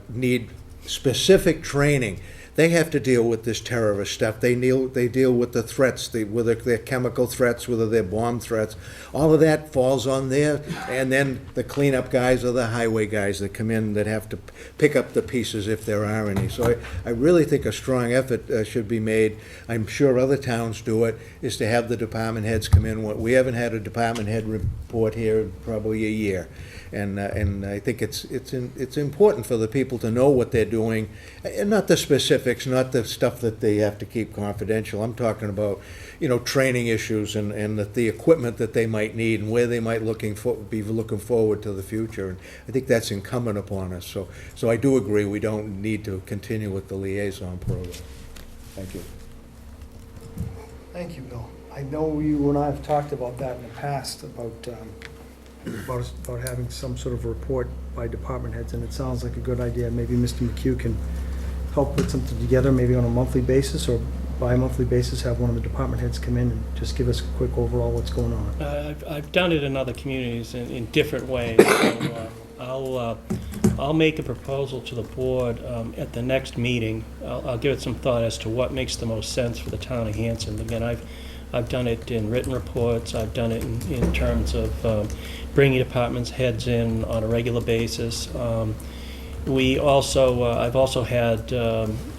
need specific training. They have to deal with this terrorist stuff. They deal with the threats, whether they're chemical threats, whether they're bomb threats. All of that falls on there. And then the cleanup guys are the highway guys that come in that have to pick up the pieces if there are any. So I really think a strong effort should be made. I'm sure other towns do it, is to have the department heads come in. We haven't had a department head report here in probably a year. And I think it's important for the people to know what they're doing, and not the specifics, not the stuff that they have to keep confidential. I'm talking about, training issues and the equipment that they might need and where they might be looking forward to the future. And I think that's incumbent upon us. So I do agree we don't need to continue with the liaison program. Thank you. Thank you, Bill. I know you and I have talked about that in the past, about having some sort of report by department heads, and it sounds like a good idea. Maybe Mr. McHugh can help put something together, maybe on a monthly basis or bi-monthly basis, have one of the department heads come in and just give us a quick overall what's going on. I've done it in other communities in different ways. So, I'll make a proposal to the board at the next meeting. I'll give it some thought as to what makes the most sense for the town of Hanson. Again, I've done it in written reports. I've done it in terms of bringing departments heads in on a regular basis. I've also had,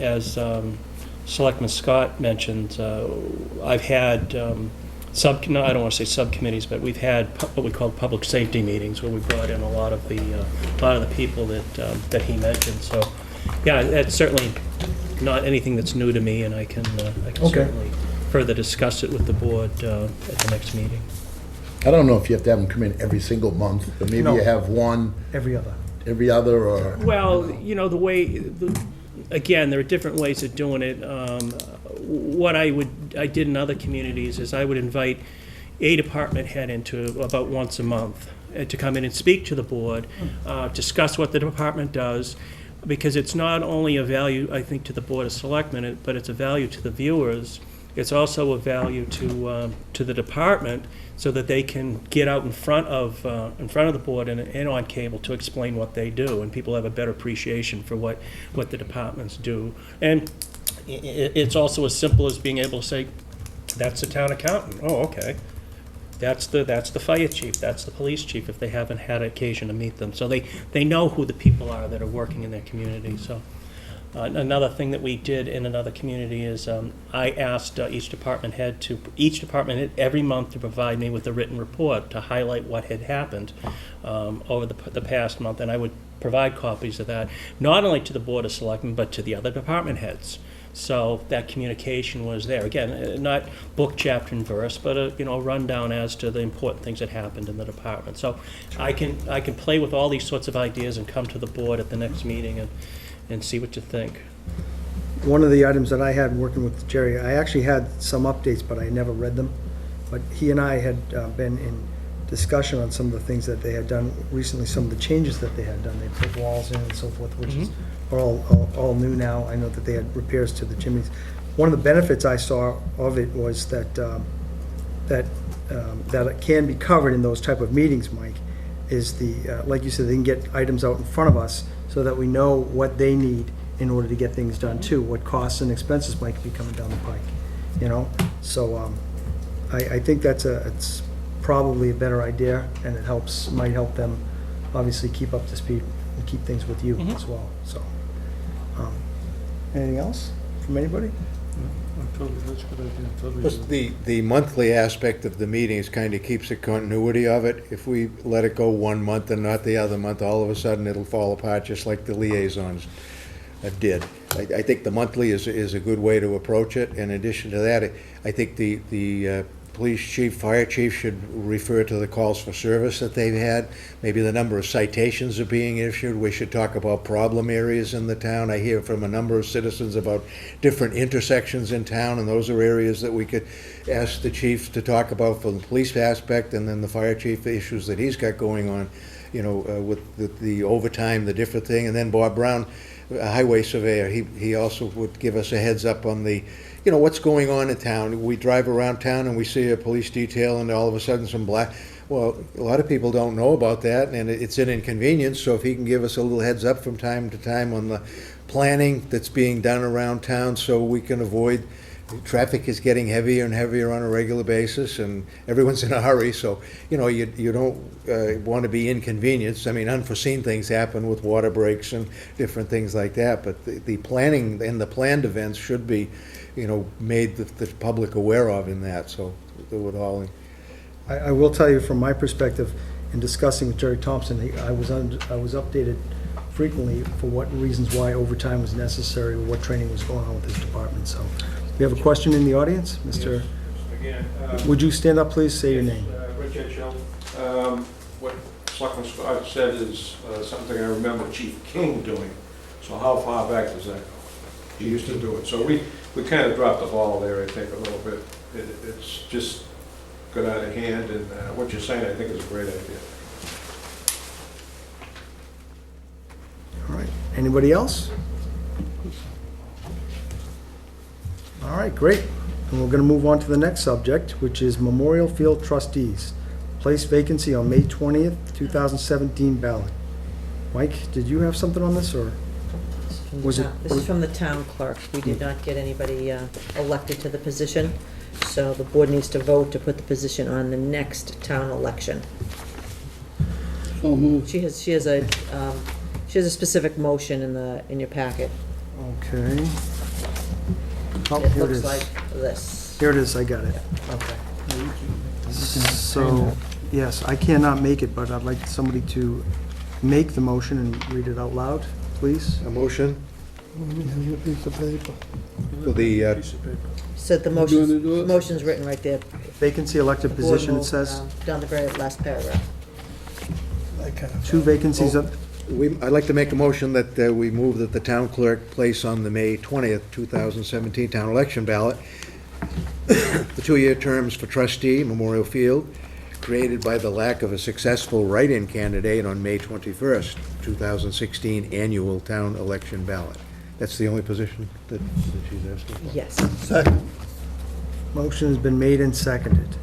as Selectman Scott mentioned, I've had I don't want to say subcommittees, but we've had what we call public safety meetings where we brought in a lot of the people that he mentioned. So, yeah, that's certainly not anything that's new to me, and I can certainly further discuss it with the board at the next meeting. I don't know if you have to have them come in every single month, but maybe No. you have one Every other. or... Well, again, there are different ways of doing it. What I did in other communities is I would invite a department head into about once a month to come in and speak to the board, discuss what the department does, because it's not only a value, I think, to the Board of Selectmen, but it's a value to the viewers it's also of value to the department so that they can get out in front of the board and on cable to explain what they do, and people have a better appreciation for what the departments do. And it's also as simple as being able to say, that's the town accountant. Oh, okay. That's the fire chief, that's the police chief, if they haven't had occasion to meet them. So they know who the people are that are working in their community. So another thing that we did in another community is I asked each department head every month to provide me with a written report to highlight what had happened over the past month, and I would provide copies of that, not only to the Board of Selectmen, but to the other department heads. So that communication was there. Again, not book, chapter, and verse, but a rundown as to the important things that happened in the department. So I can play with all these sorts of ideas and come to the board at the next meeting and see what you think. One of the items that I had working with Jerry, I actually had some updates, but I never read them. But he and I had been in discussion on some of the things that they had done recently, some of the changes that they had done. They put walls in and so forth, which is all new now. I know that they had repairs to the chimneys. One of the benefits I saw of it was that it can be covered in those type of meetings, Mike, is like you said, they can get items out in front of us so that we know what they need in order to get things done too, what costs and expenses might be coming down the pike, So I think it's probably a better idea, and it might help them obviously keep up to speed and keep things with you as well, so. Anything else from anybody? That's a good idea. Totally. Just the monthly aspect of the meetings kind of keeps the continuity of it. If we let it go one month and not the other month, all of a sudden it'll fall apart, just like the liaisons did. I think the monthly is a good way to approach it. In addition to that, I think the police chief, fire chief should refer to the calls for service that they've had. Maybe the number of citations are being issued. We should talk about problem areas in the town. I hear from a number of citizens about different intersections in town, and those are areas that we could ask the chief to talk about from the police aspect, and then the fire chief, the issues that he's got going on, with the overtime, the different thing. And then Bob Brown, a highway surveyor, he also would give us a heads up on the what's going on in town. We drive around town and we see a police detail and all of a sudden some black. Well, a lot of people don't know about that, and it's an inconvenience. So if he can give us a little heads up from time to time on the planning that's being done around town, so we can avoid, traffic is getting heavier and heavier on a regular basis, and everyone's in a hurry. So you don't want to be inconvenienced. I mean, unforeseen things happen with water breaks and different things like that. But the planning and the planned events should be made the public aware of in that, so they would all. I will tell you from my perspective, in discussing with Jerry Thompson, I was updated frequently for what reasons why overtime was necessary, or what training was going on with this department. So we have a question in the audience, Mr. Again, Would you stand up, please? Say your name. Richard Hill. What Selectman Scott said is something I remember Chief King doing. So how far back does that go? He used to do it. So we kind of dropped the ball there, I think, a little bit. It's just got out of hand, and what you're saying, I think, is a great idea. All right. Anybody else? All right, great. And we're going to move on to the next subject, which is Memorial Field Trustees. Place vacancy on May 20th, 2017 ballot. Mike, did you have something on this, or? This is from the town clerk. We did not get anybody elected to the position, so the board needs to vote to put the position on the next town election. So moved. She has a specific motion in your packet. Okay. Oh, It here it looks is. like this. Here it is, I got it. Okay. So, yes, I cannot make it, but I'd like somebody to make the motion and read it out loud, please. A motion Here's a piece of paper. for the, Piece of paper. So the You wanna do it? motion's written right there. Vacancy elected The board position, it will, says. down the very last paragraph. Two vacancies up. I'd like to make a motion that we move that the town clerk place on the May 20th, 2017 town election ballot the 2-year terms for trustee, Memorial Field, created by the lack of a successful write-in candidate on May 21st, 2016 annual town election ballot. That's the only position that she's asking for. Yes. Second. Motion has been made and seconded.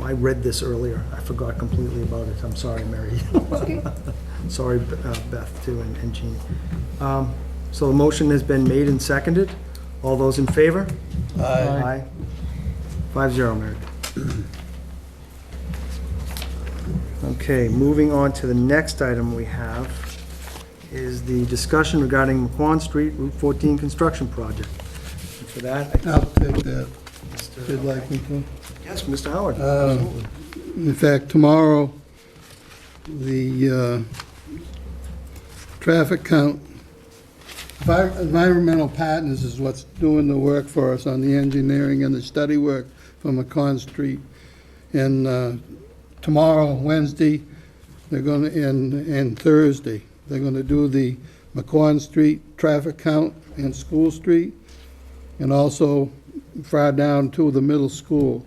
I read this earlier. I forgot completely about it. I'm sorry, Mary. Sorry, Beth, too, and Jean. So the motion has been made and seconded. All those in favor? Aye. 5-0, Mary. Okay, moving on to the next item we have is the discussion regarding McQuon Street Route 14 construction project. And for that, I'll take that, if you'd like me to. yes, Mr. Howard. Absolutely. In fact, tomorrow, the traffic count, Environmental Partners is what's doing the work for us on the engineering and the study work for McCon Street. And tomorrow, Wednesday, they're going to, and Thursday, they're going to do the McCon Street traffic count and School Street, and also far down to the middle school,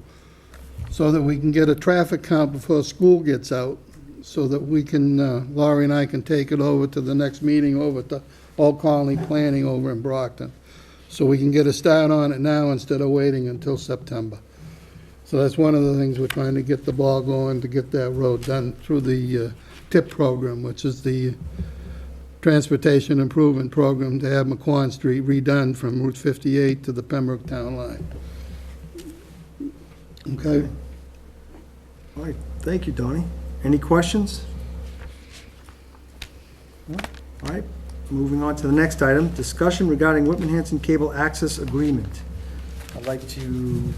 so that we can get a traffic count before school gets out, so that we can, Laurie and I can take it over to the next meeting over to Old Colony Planning over in Brockton. So we can get a start on it now instead of waiting until September. So that's one of the things we're trying to get the ball going, to get that road done through the TIP program, which is the Transportation Improvement Program, to have McQuon Street redone from Route 58 to the Pembroke Town line. Okay? All right, thank you, Donnie. Any questions? No? All right, moving on to the next item, discussion regarding Whitman Hanson Cable Access Agreement. I'd like to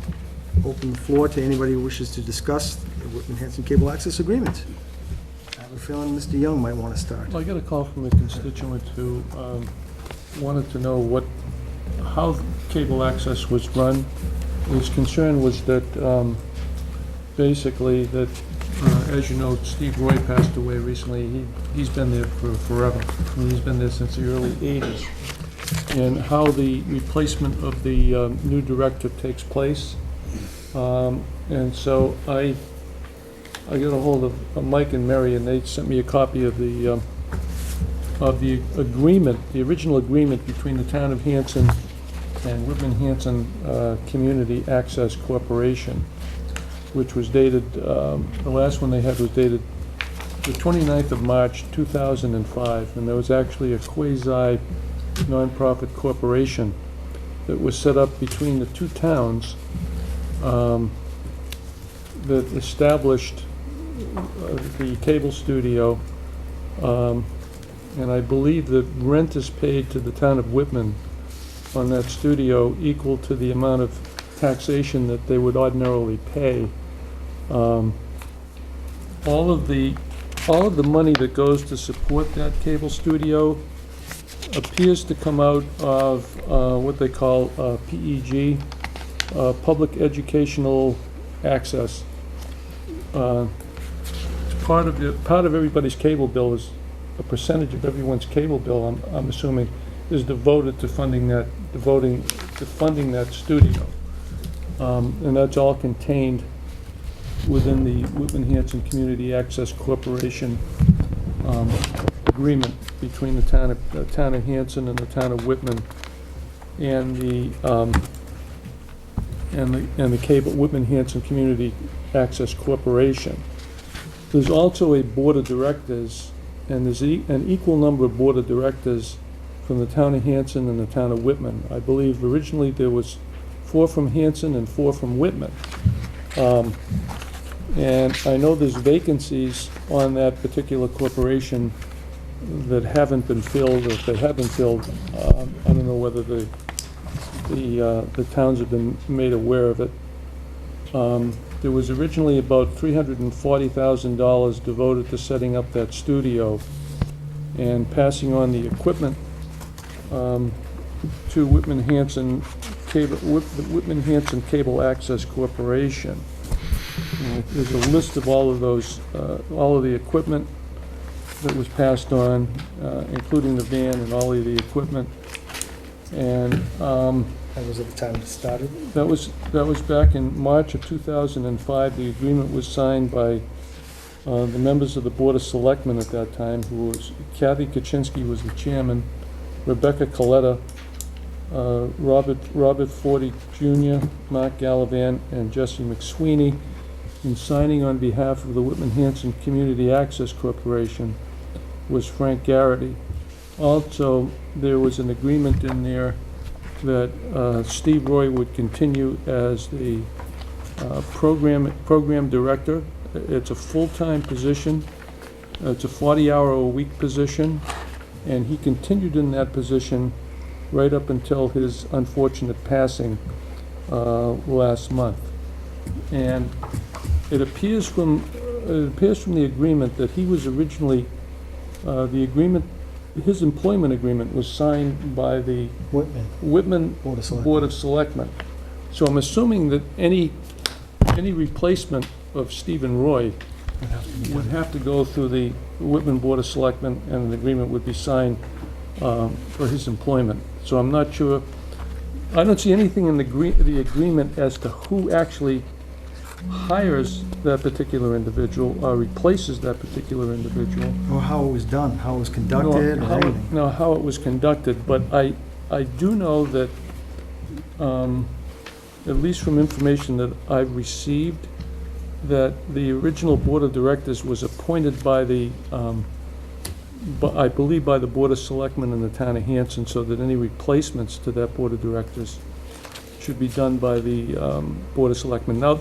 open the floor to anybody who wishes to discuss the Whitman Hanson Cable Access Agreement. I have a feeling Mr. Young might want to start. I got a call from a constituent who wanted to know how cable access was run. His concern was that basically that, as you know, Steve Roy passed away recently. He's been there for forever. I mean, he's been there since the early 80s. And how the replacement of the new director takes place. And so I got a hold of Mike and Mary, and they sent me a copy of the agreement, the original agreement between the town of Hanson and Whitman Hanson Community Access Corporation, which was dated, the last one they had was dated the 29th of March, 2005, and there was actually a quasi nonprofit corporation that was set up between the two towns that established the cable studio, and I believe that rent is paid to the town of Whitman on that studio equal to the amount of taxation that they would ordinarily pay. All of the money that goes to support that cable studio appears to come out of what they call PEG, Public Educational Access. Part of everybody's cable bill is a percentage of everyone's cable bill. I'm assuming is devoted to funding that studio, and that's all contained within the Whitman Hanson Community Access Corporation agreement between the town of Hanson and the town of Whitman, and the cable Whitman Hanson Community Access Corporation. There's also a board of directors, and there's an equal number of board of directors from the town of Hanson and the town of Whitman. I believe originally there was 4 from Hanson and 4 from Whitman. And I know there's vacancies on that particular corporation that haven't been filled, or if they have been filled, I don't know whether the towns have been made aware of it. There was originally about $340,000 devoted to setting up that studio and passing on the equipment to Whitman Hanson Cable Access Corporation. There's a list of all of those, all of the equipment that was passed on, including the van and all of the equipment. And That was at the time it started. that was back in March of 2005. The agreement was signed by the members of the Board of Selectmen at that time, who was Kathy Kaczynski was the chairman, Rebecca Coletta, Robert Forty Jr., Mark Gallivan, and Jesse McSweeney. In signing on behalf of the Whitman-Hanson Community Access Corporation was Frank Garrity. Also, there was an agreement in there that Steve Roy would continue as the program director. It's a full-time position. It's a 40-hour-a-week position, and he continued in that position right up until his unfortunate passing last month. And it appears from the agreement that he was originally, his employment agreement was signed by the Whitman Board of Selectmen. So I'm assuming that any replacement of Stephen Roy would have to go through the Whitman Board of Selectmen, and an agreement would be signed for his employment. So I'm not sure, I don't see anything in the agreement as to who actually hires that particular individual or replaces that particular individual. Or how it was done, how it was conducted, or anything. No, how it was conducted, but I do know that, at least from information that I've received, that the original Board of Directors was appointed by the, I believe by the Board of Selectmen in the town of Hanson, so that any replacements to that Board of Directors should be done by the Board of Selectmen. Now,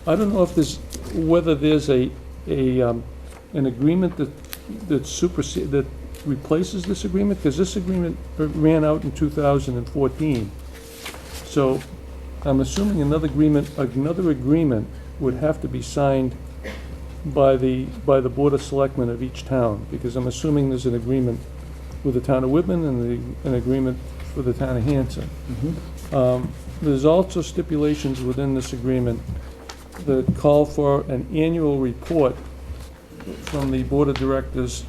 I don't know if there's, whether there's an agreement that replaces this agreement, because this agreement ran out in 2014. So I'm assuming another agreement would have to be signed by the Board of Selectmen of each town, because I'm assuming there's an agreement with the town of Whitman and an agreement for the town of Hanson. There's also stipulations within this agreement that call for an annual report from the Board of Directors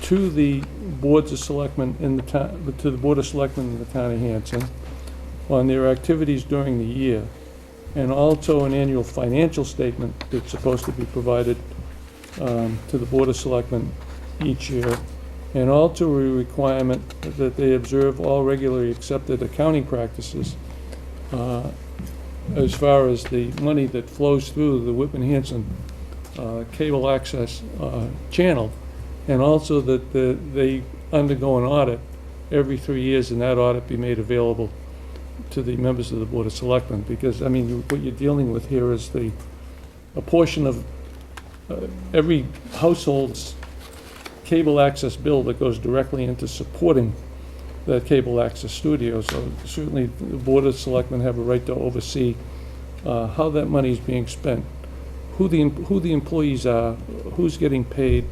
to the Boards of Selectmen in the town, to the Board of Selectmen in the town of Hanson on their activities during the year, and also an annual financial statement that's supposed to be provided to the Board of Selectmen each year, and also a requirement that they observe all regularly accepted accounting practices as far as the money that flows through the Whitman-Hanson cable access channel, and also that they undergo an audit every 3 years, and that audit be made available to the members of the Board of Selectmen. Because, I mean, what you're dealing with here is a portion of every household's cable access bill that goes directly into supporting that cable access studio. So certainly the Board of Selectmen have a right to oversee how that money is being spent, who the employees are, who's getting paid,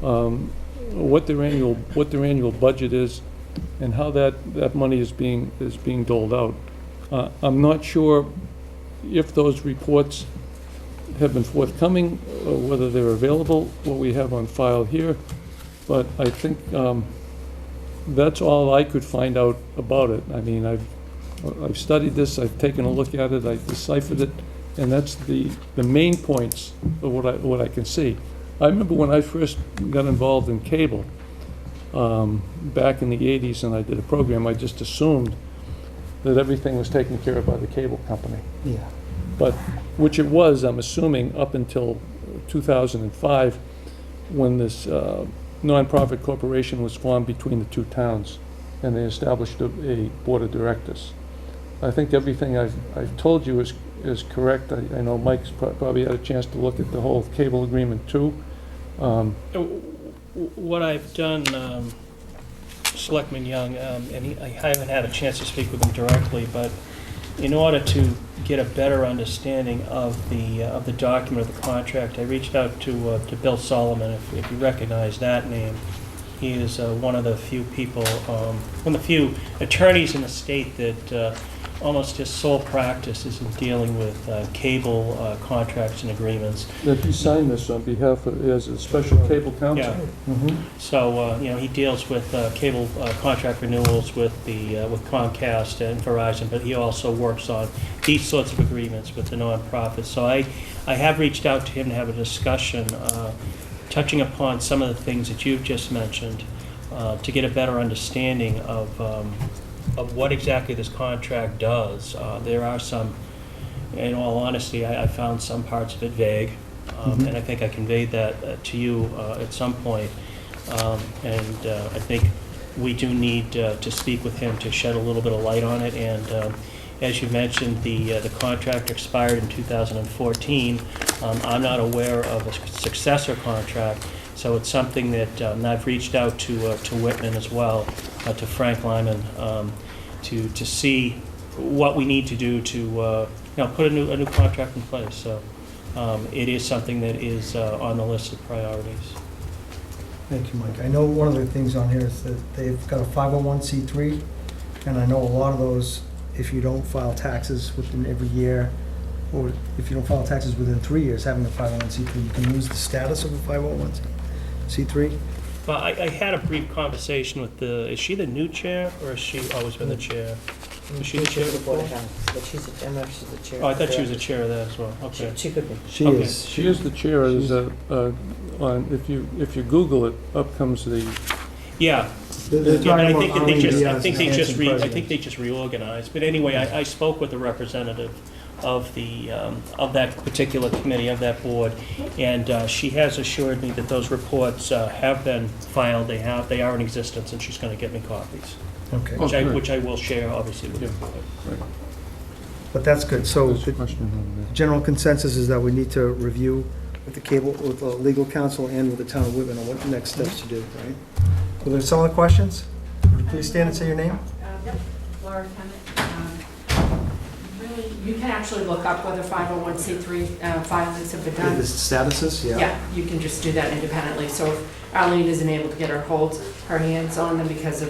what their annual budget is, and how that money is being doled out. I'm not sure if those reports have been forthcoming, or whether they're available, what we have on file here, but I think that's all I could find out about it. I mean, I've studied this, I've taken a look at it, I've deciphered it, and that's the main points of what I can see. I remember when I first got involved in cable, back in the 80s, and I did a program, I just assumed that everything was taken care of by the cable company. Yeah. But, which it was, I'm assuming, up until 2005, when this nonprofit corporation was formed between the two towns, and they established a board of directors. I think everything I've told you is correct. I know Mike's probably had a chance to look at the whole cable agreement too. What I've done, Selectman Young, and I haven't had a chance to speak with him directly, but in order to get a better understanding of the document of the contract, I reached out to Bill Solomon, if you recognize that name. He is one of the few people, one of the few attorneys in the state that almost his sole practice is in dealing with cable contracts and agreements. That he signed this on behalf of, as a special cable counsel? Yeah. So, he deals with cable contract renewals with Comcast and Verizon, but he also works on these sorts of agreements with the nonprofits. So I have reached out to him to have a discussion touching upon some of the things that you've just mentioned to get a better understanding of of what exactly this contract does. There are some, in all honesty, I found some parts of it vague, and I think I conveyed that to you at some point. And I think we do need to speak with him to shed a little bit of light on it. And as you mentioned, the contract expired in 2014. I'm not aware of a successor contract, so it's something that and I've reached out to Whitman as well, to Frank Lyman, to see what we need to do to put a new contract in place. So it is something that is on the list of priorities. Thank you, Mike. I know one of the things on here is that they've got a 501c3, and I know a lot of those, if you don't file taxes within every year, or if you don't file taxes within 3 years, having a 501c3, you can lose the status of a 501c3. Well, I had a brief conversation with is she the new chair, or has she always been the chair? Was she the chair of the Board before? of Health, but she's the, I'm not sure she's the chair. Oh, I thought she was the chair of that as well, okay. She could be. She Okay. is. She is the chair, if you Google it, up comes the, Yeah. They're Yeah, but I talking think about that they just, Arlene I Diaz think they as just, acting I president. think they just reorganized. But anyway, I spoke with a representative of of that particular committee, of that board, and she has assured me that those reports have been filed, they are in existence, and she's gonna get me copies, Okay, Oh, good. which I will share, obviously, with you. but that's good. So there's a the question over there. general consensus is that we need to review with with the legal counsel and with the town of Whitman on what the next steps to do, right? Well, there's some other questions? Would you please stand and say your name? Yep, Laura Tennant. Really, you can actually look up whether 501c3 filings have been The done. statuses, yeah. Yeah, you can just do that independently. So if Arlene isn't able to get her hands on them because of,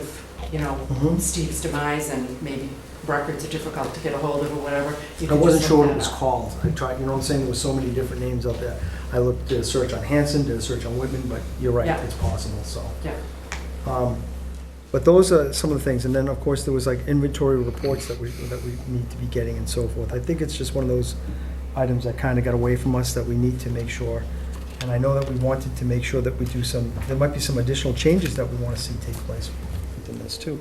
Mhm. Steve's demise and maybe records are difficult to get a hold of or whatever. you I can wasn't just sure look what it was that up. called. I tried, you know what I'm saying, there was so many different names out there. I looked, did a search on Hanson, did a search on Whitman, but you're right, Yeah. it's possible, so. Yeah. But those are some of the things, and then, of course, there was like inventory reports that we need to be getting and so forth. I think it's just one of those items that kind of got away from us that we need to make sure. And I know that we wanted to make sure that we do there might be some additional changes that we want to see take place within this too.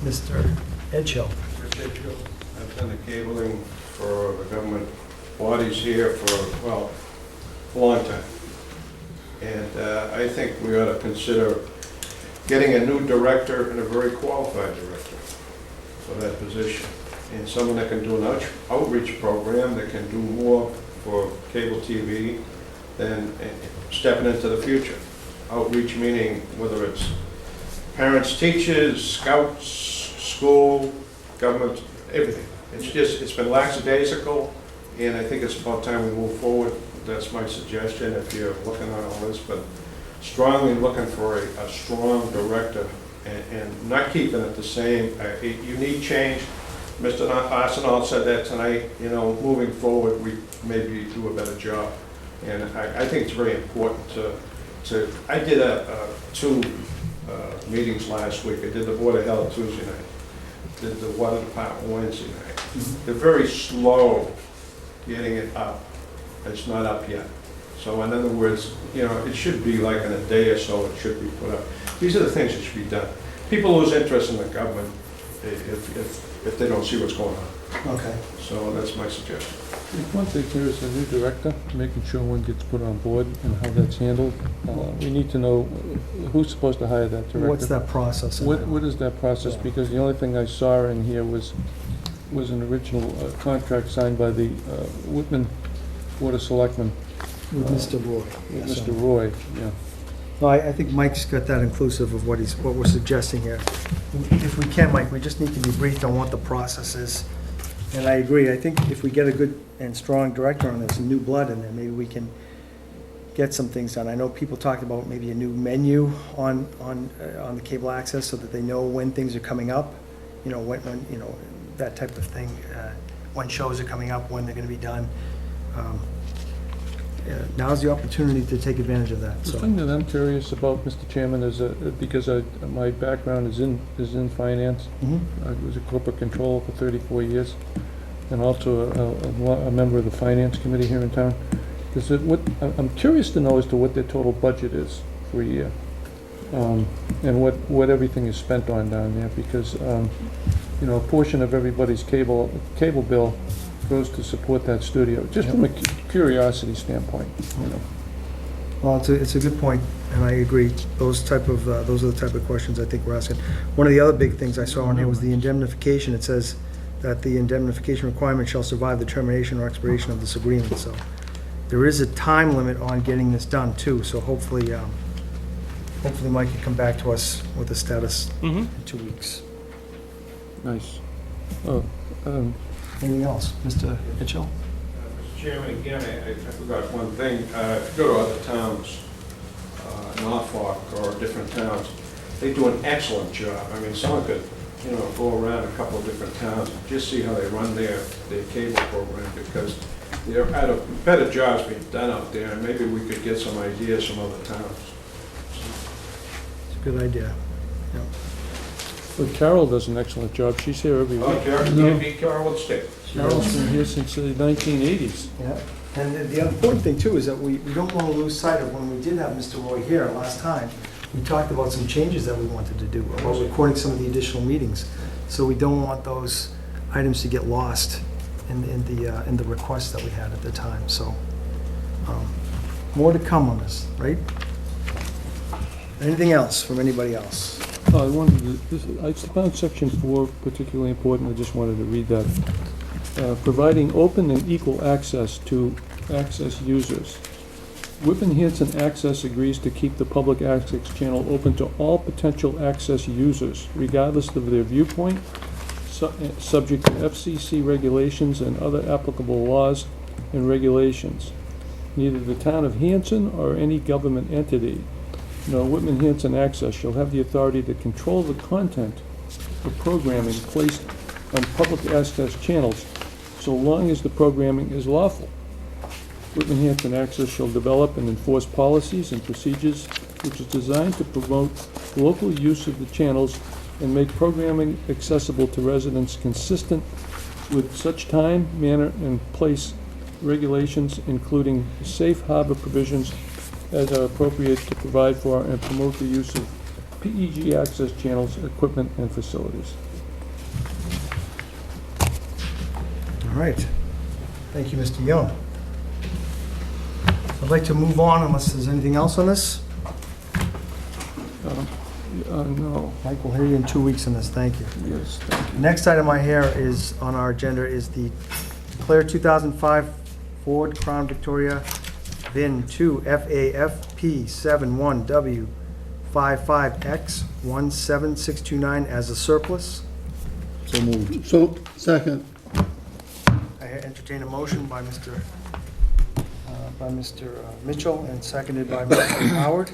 Mr. Edgehill. I've done the cabling for the government bodies here for, well, a long time. And I think we ought to consider getting a new director and a very qualified director for that position. And someone that can do an outreach program, that can do more for cable TV than stepping into the future. Outreach meaning whether it's parents, teachers, scouts, school, government, everything. It's been lackadaisical, and I think it's about time we move forward. That's my suggestion if you're looking at all this, but strongly looking for a strong director and not keeping it the same. You need change. Mr. Arsenault said that tonight, moving forward, we maybe do a better job. And I think it's very important to I did two meetings last week. I did the Board of Health Tuesday night, did the Water Department Wednesday night. They're very slow getting it up. It's not up yet. So in other words, it should be like in a day or so, it should be put up. These are the things that should be done. People lose interest in the government if they don't see what's going on. Okay. So that's my suggestion. One thing here is a new director, making sure one gets put on board and how that's handled. We need to know who's supposed to hire that director. What's that process? What is that process? Because the only thing I saw in here was an original contract signed by the Whitman Board of Selectmen. With Mr. Roy. With Yes, Mr. Roy, yeah. No, I think Mike's got that inclusive of what we're suggesting here. If we can, Mike, we just need to be briefed on what the process is. And I agree, I think if we get a good and strong director on this, new blood in there, maybe we can get some things done. I know people talked about maybe a new menu on the cable access so that they know when things are coming up, when that type of thing, when shows are coming up, when they're gonna be done. Now's the opportunity to take advantage of that, The so. thing that I'm curious about, Mr. Chairman, is because my background is in finance. Mhm. I was a corporate controller for 34 years, and also a member of the finance committee here in town. I'm curious to know as to what their total budget is for a year. and what everything is spent on down there, because, you know, a portion of everybody's cable bill goes to support that studio, just from a curiosity standpoint, you know. Well, it's a good point, and I agree. Those are the type of questions I think we're asking. One of the other big things I saw on here was the indemnification. It says that the indemnification requirement shall survive the termination or expiration of this agreement, so there is a time limit on getting this done too, so hopefully Mike can come back to us with the status in 2 weeks. Nice. Oh, Anything else, Mr. Mitchell? Mr. Chairman, again, I forgot one thing. If you go to other towns, Norfolk or different towns, they do an excellent job. I mean, someone could, you know, go around a couple of different towns and just see how they run their cable program, because there are better jobs being done out there, and maybe we could get some ideas from other towns. It's a good idea. Yeah. but Carol does an excellent job. She's here every Oh, week. Carol, you can't beat Carol with stick. Carol's been here since the 1980s. Yeah, and the important thing too is that we don't want to lose sight of when we did have Mr. Roy here last time. We talked about some changes that we wanted to do, about recording some of the additional meetings. So we don't want those items to get lost in the requests that we had at the time. So more to come on this, right? Anything else from anybody else? I wanted to, I found section 4 particularly important. I just wanted to read that. Providing open and equal access to access users. Whitman Hanson Access agrees to keep the public access channel open to all potential access users, regardless of their viewpoint, subject to FCC regulations and other applicable laws and regulations. Neither the town of Hanson or any government entity, nor Whitman Hanson Access, shall have the authority to control the content of programming placed on public access channels, so long as the programming is lawful. Whitman Hanson Access shall develop and enforce policies and procedures which is designed to promote local use of the channels and make programming accessible to residents consistent with such time, manner, and place regulations, including safe harbor provisions as are appropriate to provide for and promote the use of PEG access channels, equipment, and facilities. All right. Thank you, Mr. Young. I'd like to move on unless there's anything else on this. No. Mike, we'll hear you in 2 weeks on this. Thank you. Yes, thank you. Next item I hear is on our agenda is the declare 2005 Ford Crown Victoria VIN 2 FAFP71W55X17629 as a surplus. So moved. So, second. I entertain a motion by Mr. Mitchell and seconded by Mr. Howard.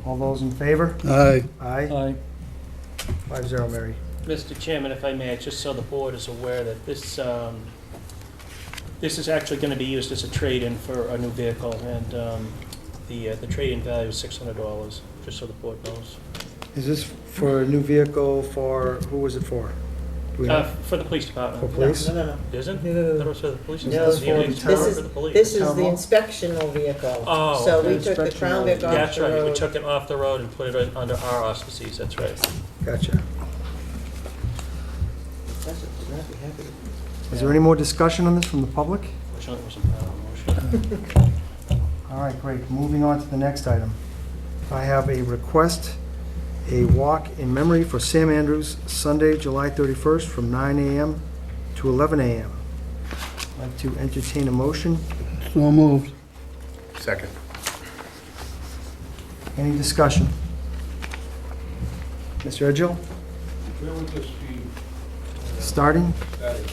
All those in favor? Aye. Aye. Aye. 5-0, Mary. Mr. Chairman, if I may, just so the board is aware that this is actually going to be used as a trade-in for a new vehicle, and the trade-in value is $600, just so the board knows. Is this for a new vehicle for, who was it for? Do we know? For the police department. For police? No. Isn't? No. That was for the police. No, This is for the It's town? for the police. This is Town the hall? inspectional vehicle. Oh, So okay. we took the Inspection Crown only. Vic off That's the right, we road. took it off the road and put it under our auspices, that's right. Gotcha. That's what I'd be happy with. Is there any more discussion on this from the public? Fortunately, it wasn't part of the motion. All right, great. Moving on to the next item. I have a request, a walk in memory for Sam Andrews, Sunday, July 31st, from 9 a.m. to 11 a.m. I'd like to entertain a motion. So moved. Second. Any discussion? Mr. Edgell, Where would this be starting? started?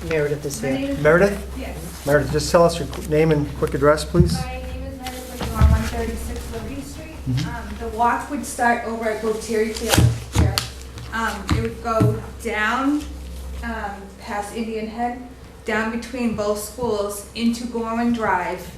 Meredith is here. Meredith? Yes. Meredith, just tell us your name and quick address, please. My name is Meredith, I live on 136 Liberty Street. The walk would start over at Terry Field here. It would go down past Indian Head, down between both schools into Gorman Drive,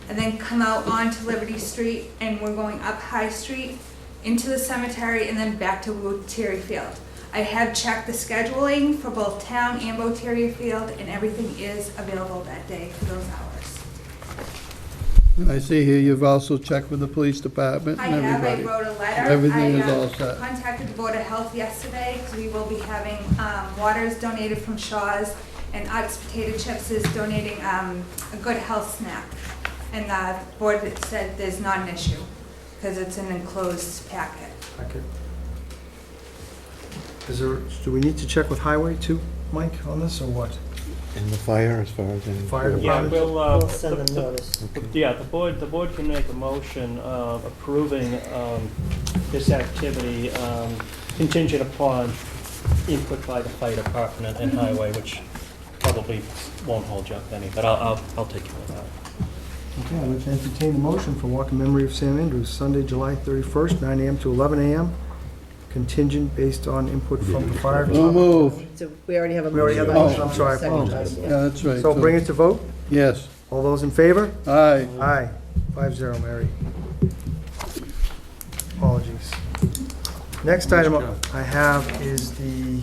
and then come out onto Liberty Street, and we're going up High Street into the cemetery and then back to Terry Field. I have checked the scheduling for both town and Boteria Field, and everything is available that day for those hours. And I see here you've also checked with the police department I and have, I everybody. wrote a letter. Everything is I, all set. contacted the Board of Health yesterday, because we will be having, waters donated from Shaw's, and Art's Potato Chips is donating, a good health snack. And the board said there's not an issue, because it's an enclosed packet. Okay. Do we need to check with Highway too, Mike, on this, or what? And the fire, as far as any... Fire Yeah, department? We'll send them notice. Yeah, the board can make a motion approving this activity contingent upon input by the fire department and highway, which probably won't hold you up any, but I'll take care of that. Okay, I'd like to entertain the motion for Walk in Memory of Sam Andrews, Sunday, July 31st, 9 a.m. to 11 a.m., contingent based on input from the fire So department. move. So we already have a We already have a motion. motion, I'm sorry, I Second apologize. time, Yeah, that's right. So bring it to vote? Yes. All those in favor? Aye. Aye. 5-0, Mary. Apologies. Next item I have is the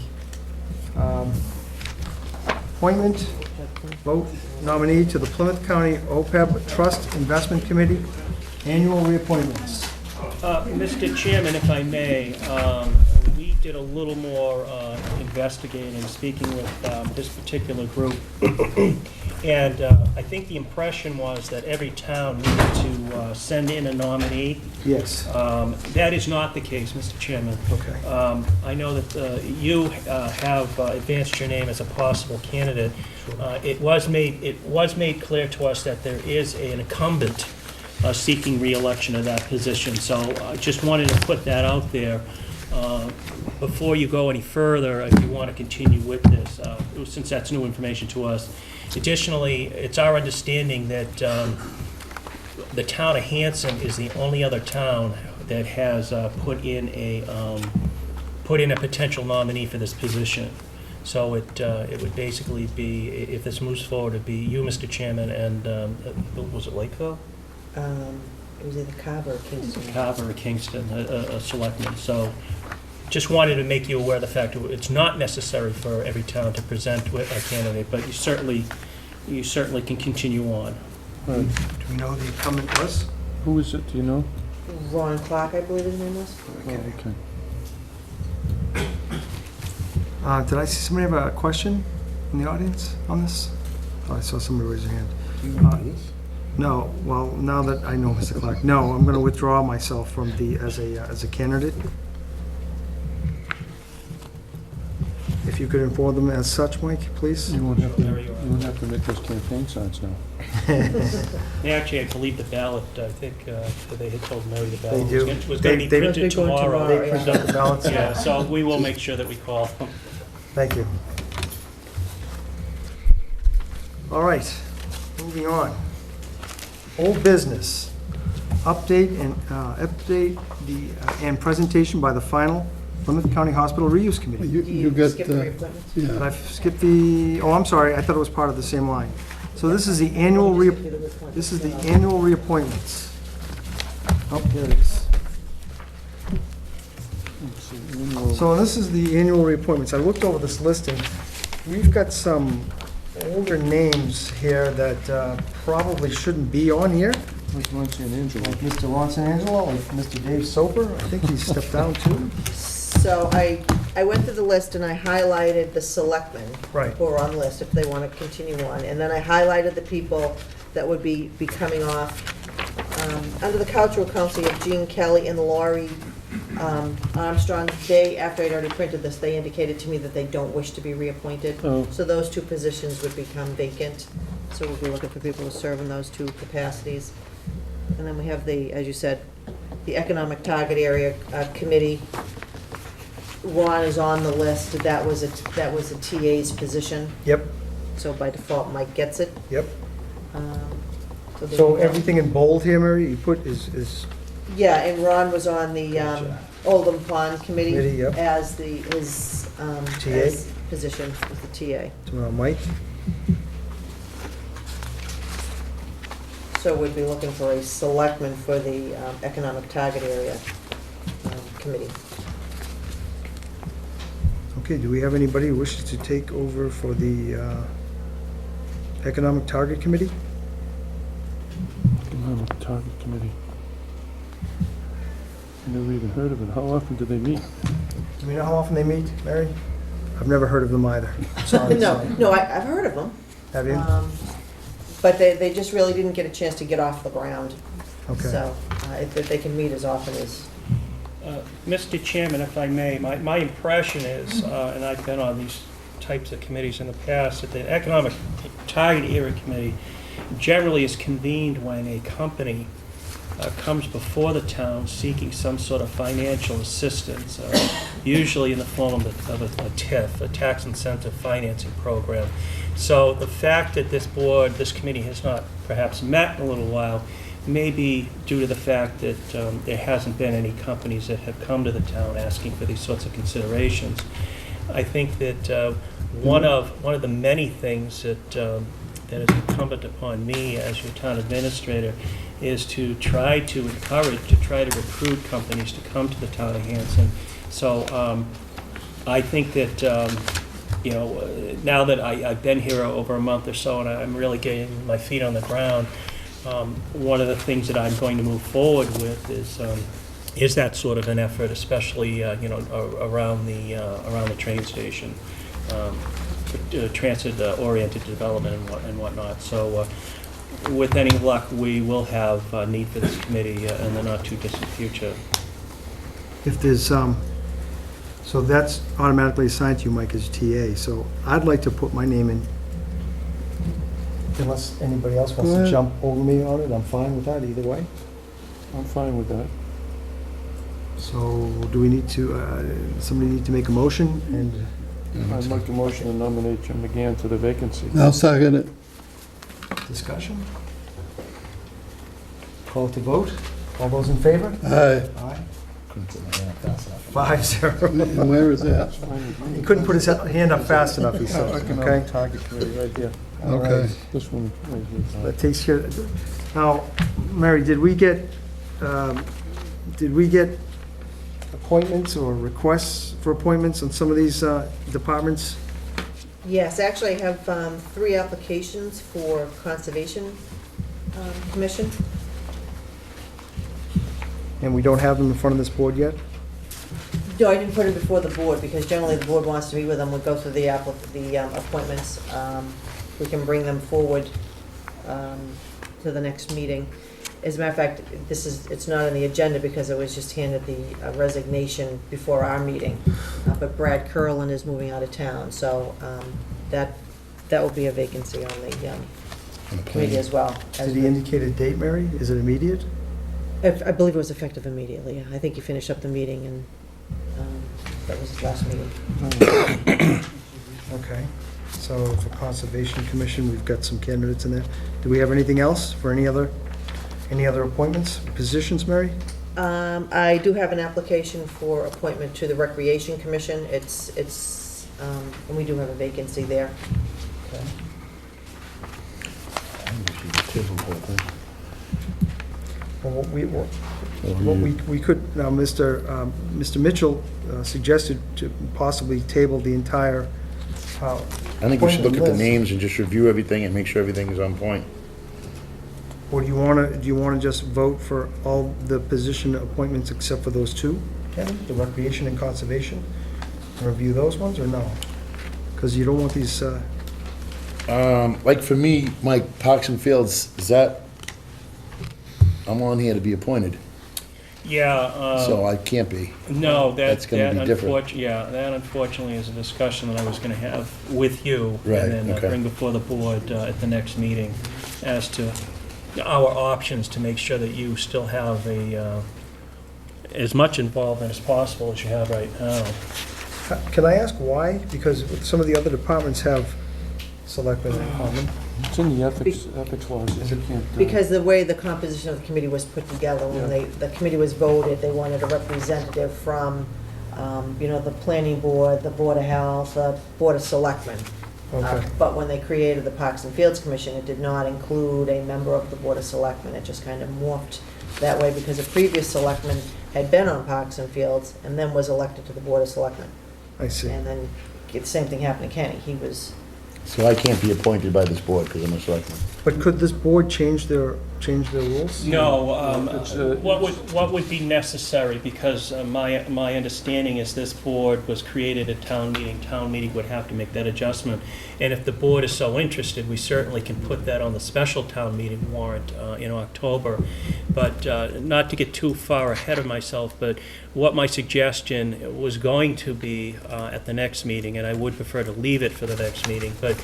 appointment, vote nominee to the Plymouth County OPEB Trust Investment Committee, annual reappointments. Mr. Chairman, if I may, we did a little more investigating, speaking with this particular group. And I think the impression was that every town needed to send in a nominee. Yes. That is not the case, Mr. Chairman. Okay. I know that you have advanced your name as a possible candidate. It was made clear to us that there is an incumbent seeking re-election of that position. So I just wanted to put that out there before you go any further, if you want to continue with this, since that's new information to us. Additionally, it's our understanding that the town of Hanson is the only other town that has put in a potential nominee for this position. So it would basically be, if this moves forward, it'd be you, Mr. Chairman, and was it Lakeville? It was either Carver or Kingston. Carver or Kingston, a selectman. So just wanted to make you aware of the fact that it's not necessary for every town to present with a candidate, but you certainly can continue on. Do we know who the incumbent was? Who is it, do you know? Ron Clark, I believe his name was. Oh, okay. Did I see somebody have a question in the audience on this? Oh, I saw somebody raise their hand. No, well, now that I know Mr. Clark, no, I'm going to withdraw myself from as a candidate. If you could inform them as such, Mike, please. You won't have to make those campaign signs now. Actually, I believe the ballot, I think they had told Mary the ballot They do. was going to be They- printed tomorrow. They print out the ballots. Yeah, so we will make sure that we call them. Thank you. All right, moving on. Old business, update and presentation by the final Plymouth County Hospital Reuse Committee. You got, Skip the reappointments? Did yeah. I skip oh, I'm sorry, I thought it was part of the same line. So this is the annual reappointments. Oh, there it is. Let's see, annual- So this is the annual reappointments. I looked over this listing. We've got some older names here that probably shouldn't be on here. Like Muncie and Angelo. Like Mr. Ronson Angelo, like Mr. Dave Soper. I think he's stepped down too. So I went through the list and I highlighted the selectmen Right. who are on the list if they want to continue on. And then I highlighted the people that would be coming off. Under the Cultural Council, you have Gene Kelly and Laurie Armstrong. After I'd already printed this, they indicated to me that they don't wish to be reappointed. Oh. So those two positions would become vacant. So we'll be looking for people to serve in those two capacities. And then we have as you said, the Economic Target Area Committee. Ron is on the list. That was a TA's position. Yep, So by default, Mike gets it. yep. There So you go. everything in bold here, Mary, you put is Yeah, and Ron was on the Gotcha. Oldham Pond Committee Committee, yep. as his TA? as position as the TA. Mike. So we'd be looking for a selectman for the Economic Target Area Committee. Okay, do we have anybody who wishes to take over for the Economic Target Committee? Can have a Target Committee. Never even heard of it. How often do they meet? Do we know how often they meet, Mary? I've never heard of them either. Sorry. No, I've heard of them. Have you? But they just really didn't get a chance to get off the ground. Okay. So if they can meet as often as, Mr. Chairman, if I may, my impression is, and I've been on these types of committees in the past, that the Economic Target Area Committee generally is convened when a company comes before the town seeking some sort of financial assistance, usually in the form of a TIF, a tax incentive financing program. So the fact that this committee has not perhaps met in a little while may be due to the fact that there hasn't been any companies that have come to the town asking for these sorts of considerations. I think that one of the many things that is incumbent upon me as your town administrator is to try to recruit companies to come to the town of Hanson. So I think that now that I've been here over a month or so and I'm really getting my feet on the ground, one of the things that I'm going to move forward with is that sort of an effort, especially around the train station, transit-oriented development and whatnot. So with any luck, we will have need for this committee in the not too distant future. If there's, so that's automatically assigned to you, Mike, as TA. So I'd like to put my name in, unless anybody else wants Go to ahead. jump over me on it. I'm fine with that either way. I'm fine with that. So do we need to, somebody need to make a motion and I'd make a motion to nominate Jim McGann to the vacancy. I'll second it. discussion? Call it to vote. All those in favor? Aye. Aye. Couldn't put my hand up fast enough. 5-0. And where is that? Fine with me. He couldn't put his hand up fast enough, he said, Economic okay? Target Committee, right there. All right. Okay. This one, right here. That takes care, now, Mary, did we get appointments or requests for appointments on some of these departments? yes, actually, I have 3 applications for Conservation Commission. And we don't have them in front of this board yet? No, I didn't put it before the board, because generally the board wants to meet with them, we'll go through the appointments. We can bring them forward to the next meeting. As a matter of fact, it's not on the agenda because it was just handed the resignation before our meeting. But Brad Curlin is moving out of town, so that will be a vacancy on the committee as well. Did he indicate a date, Mary? Is it immediate? I believe it was effective immediately, yeah. I think he finished up the meeting and that was his last meeting. Okay, so for Conservation Commission, we've got some candidates in there. Do we have anything else for any other appointments, positions, Mary? I do have an application for appointment to the Recreation Commission. And we do have a vacancy there. Okay. Well, we could, now, Mr. Mitchell suggested to possibly table the entire I think we should look at the appointment list. names and just review everything and make sure everything is on point. Or do you want to just vote for all the position appointments except for those 2, Ken, the Recreation and Conservation? And review those ones, or no? Because you don't want these, Like for me, Mike, Parks and Fields, I'm on here to be appointed, Yeah. so I can't be. No, That's gonna be different. that unfortunately is a discussion that I was gonna have with you. Right, And then okay. bring before the board at the next meeting as to our options to make sure that you still have as much involvement as possible as you have right now. can I ask why? Because some of the other departments have selectmen in common. It's in the ethics laws. You can't, Because the way the composition of the committee was put together, when the committee was voted, they wanted a representative from, the planning board, the Board of Health, the Board of Selectmen. Okay. But when they created the Parks and Fields Commission, it did not include a member of the Board of Selectmen. It just kind of morphed that way because a previous selectman had been on Parks and Fields and then was elected to the Board of Selectmen. I see. And then the same thing happened to Kenny. He was, So I can't be appointed by this board because I'm a selectman. But could this board change their rules? No, It's, what would be necessary, because my understanding is this board was created at town meeting would have to make that adjustment. And if the board is so interested, we certainly can put that on the special town meeting warrant in October. But not to get too far ahead of myself, but what my suggestion was going to be at the next meeting, and I would prefer to leave it for the next meeting, but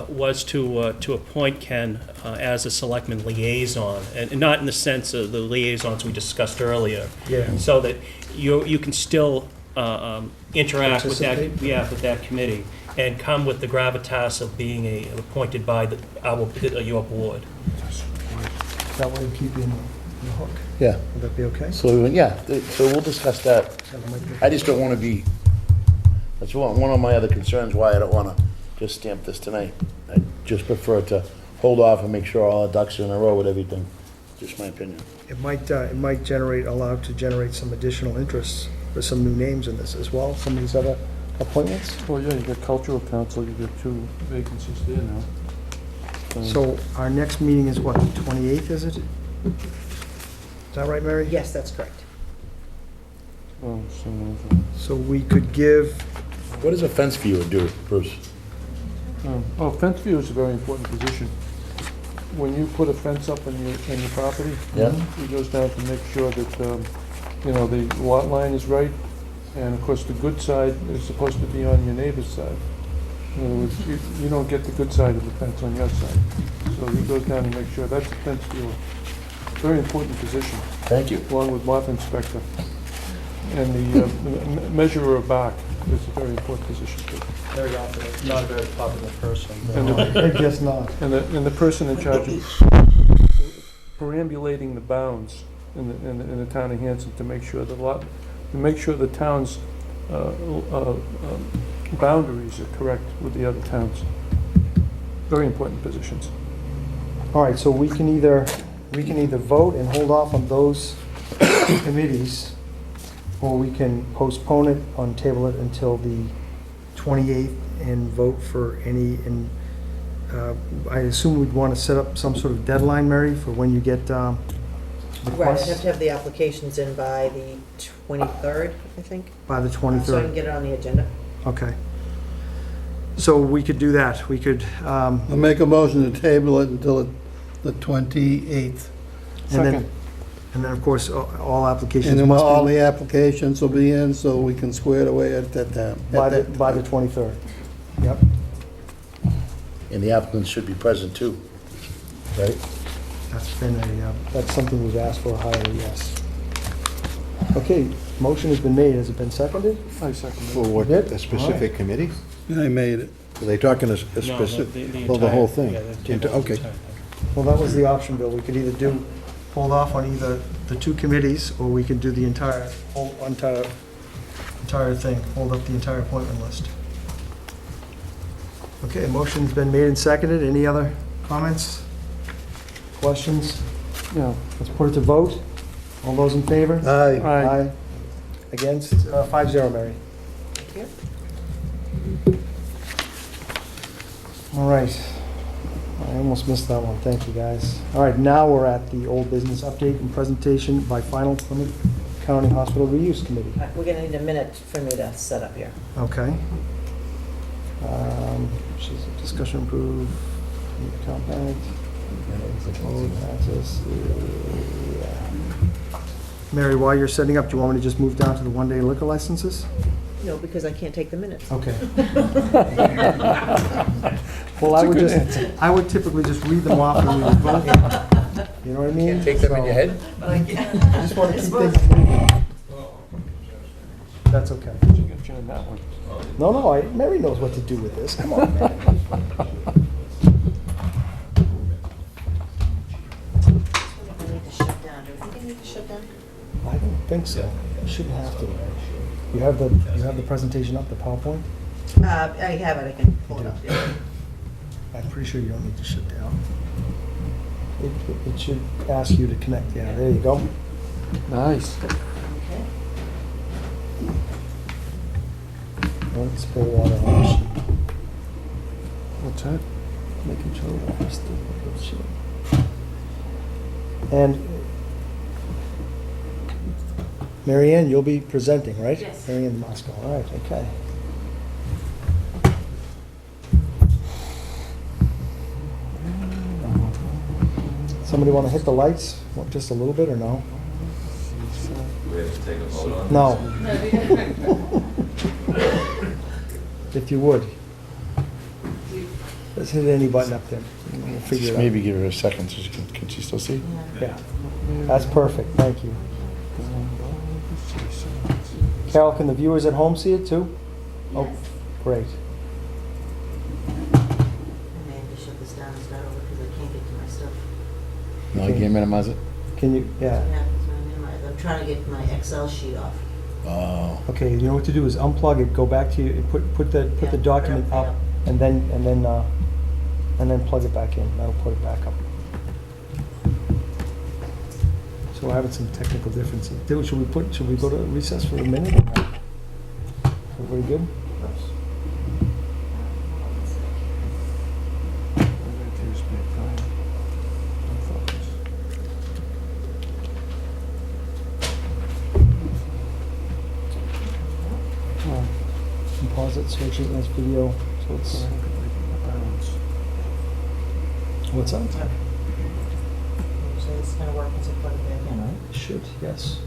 was to appoint Ken as a selectman liaison, and not in the sense of the liaisons we discussed earlier. Yeah. So that you can still interact with that, Participate? with that committee, and come with the gravitas of being appointed by your board. That way we keep you in the hook. Yeah, Would that be okay? so, yeah, so we'll discuss that. That might be- I just don't want to be, that's one of my other concerns, why I don't want to just stamp this tonight. I just prefer to hold off and make sure all our ducks are in a row with everything. Just my opinion. It might allow to generate some additional interest for some new names in this as well, some of these other appointments. Well, yeah, you got cultural council, you got 2 vacancies there now. So our next meeting is what, the 28th, is it? Is that right, Mary? Yes, that's correct. Oh, so, So we could give, What does a fence viewer do, Bruce? oh, fence viewer is a very important position. When you put a fence up in your property, Yeah? it goes down to make sure that, the lot line is right, and of course, the good side is supposed to be on your neighbor's side. In other words, you don't get the good side of the fence on your side. So he goes down and makes sure, that's a fence viewer. Very important position, Thank you. along with moth inspector. And the measurer of bark is a very important position too. Very often, not a very popular person. And I guess not. the person in charge of perambulating the bounds in the town of Hanson to make sure the town's boundaries are correct with the other towns. Very important positions. All right, so we can either vote and hold off on those committees, or we can postpone it and table it until the 28th and vote for any, and I assume we'd want to set up some sort of deadline, Mary, for when you get Right, I requests have to have the applications in by the 23rd, I think, by the so I can 23rd. get it on the agenda. Okay. So we could do that. We could, I'll make a motion to table it until the 28th. and then, of course, all applications And then must all be the applications will be in, so we can square it away at that time. by the 23rd. Yep. And the applicants should be present too, right? That's something we've asked for highly, yes. Okay, motion has been made. Has it been seconded? I second For that. what, Did? a specific committee? I made it. Are they talking a No, specific, the oh, the whole entire- thing? yeah, the Into- whole Okay. entire thing. Well, that was the option, Bill. We could either hold off on either the 2 committees, or we could do the entire thing, hold up the entire appointment list. Okay, motion's been made and seconded. Any other comments? Questions? Yeah. Let's put it to vote. All those in favor? Aye. Aye. Against, 5-0, Mary. Thank you. All right. I almost missed that one. Thank you, guys. All right, now we're at the old business update and presentation by final Plymouth County Hospital Reuse Committee. We're gonna need a minute for me to set up here. Okay. She's discussion approved, compact, proposed access, yeah. Mary, while you're setting up, do you want me to just move down to the one-day liquor licenses? No, because I can't take the minutes. Okay. Well, I would typically just read them off and we would vote. You know what I mean? Take them in your head? I just want to keep things moving. That's okay. You got you on that one. No, Mary knows what to do with this. Come on, Mary. I need to shut down. Do you think I need to shut down? I don't think so. You shouldn't have to. You have the presentation up, the PowerPoint? I have it, I can pull it up. I'm pretty sure you don't need to shut down. It should ask you to connect. Yeah, there you go. Nice. Okay. Let's pull water on the sheet. What's that? Making sure that I still have those here. And Mary Ann, you'll be presenting, right? Yes. Mary Ann Moscow, all right, okay. Somebody want to hit the lights, just a little bit, or no? We have to take a vote on this. No. If you would. Let's hit any button up there. We'll figure Just it out. maybe give her a second so can she still see? Yeah, that's perfect, thank you. Carol, can the viewers at home see it too? Oh, great. I may have to shut this down and start over because I can't get to my stuff. No, you can't minimize it? Can you, What yeah. happens when I minimize? I'm trying to get my Excel sheet off. Oh. Okay, you know what to do is unplug it, go back to you, put the Yeah, document put it up, and then plug it back in. That'll put it back up. So we're having some technical differences. Should we go to recess for a minute? Everybody good? Pause it, switch it, nice video. So it's. What's that? Usually it's gonna work once I plug it back in, right? Should, yes.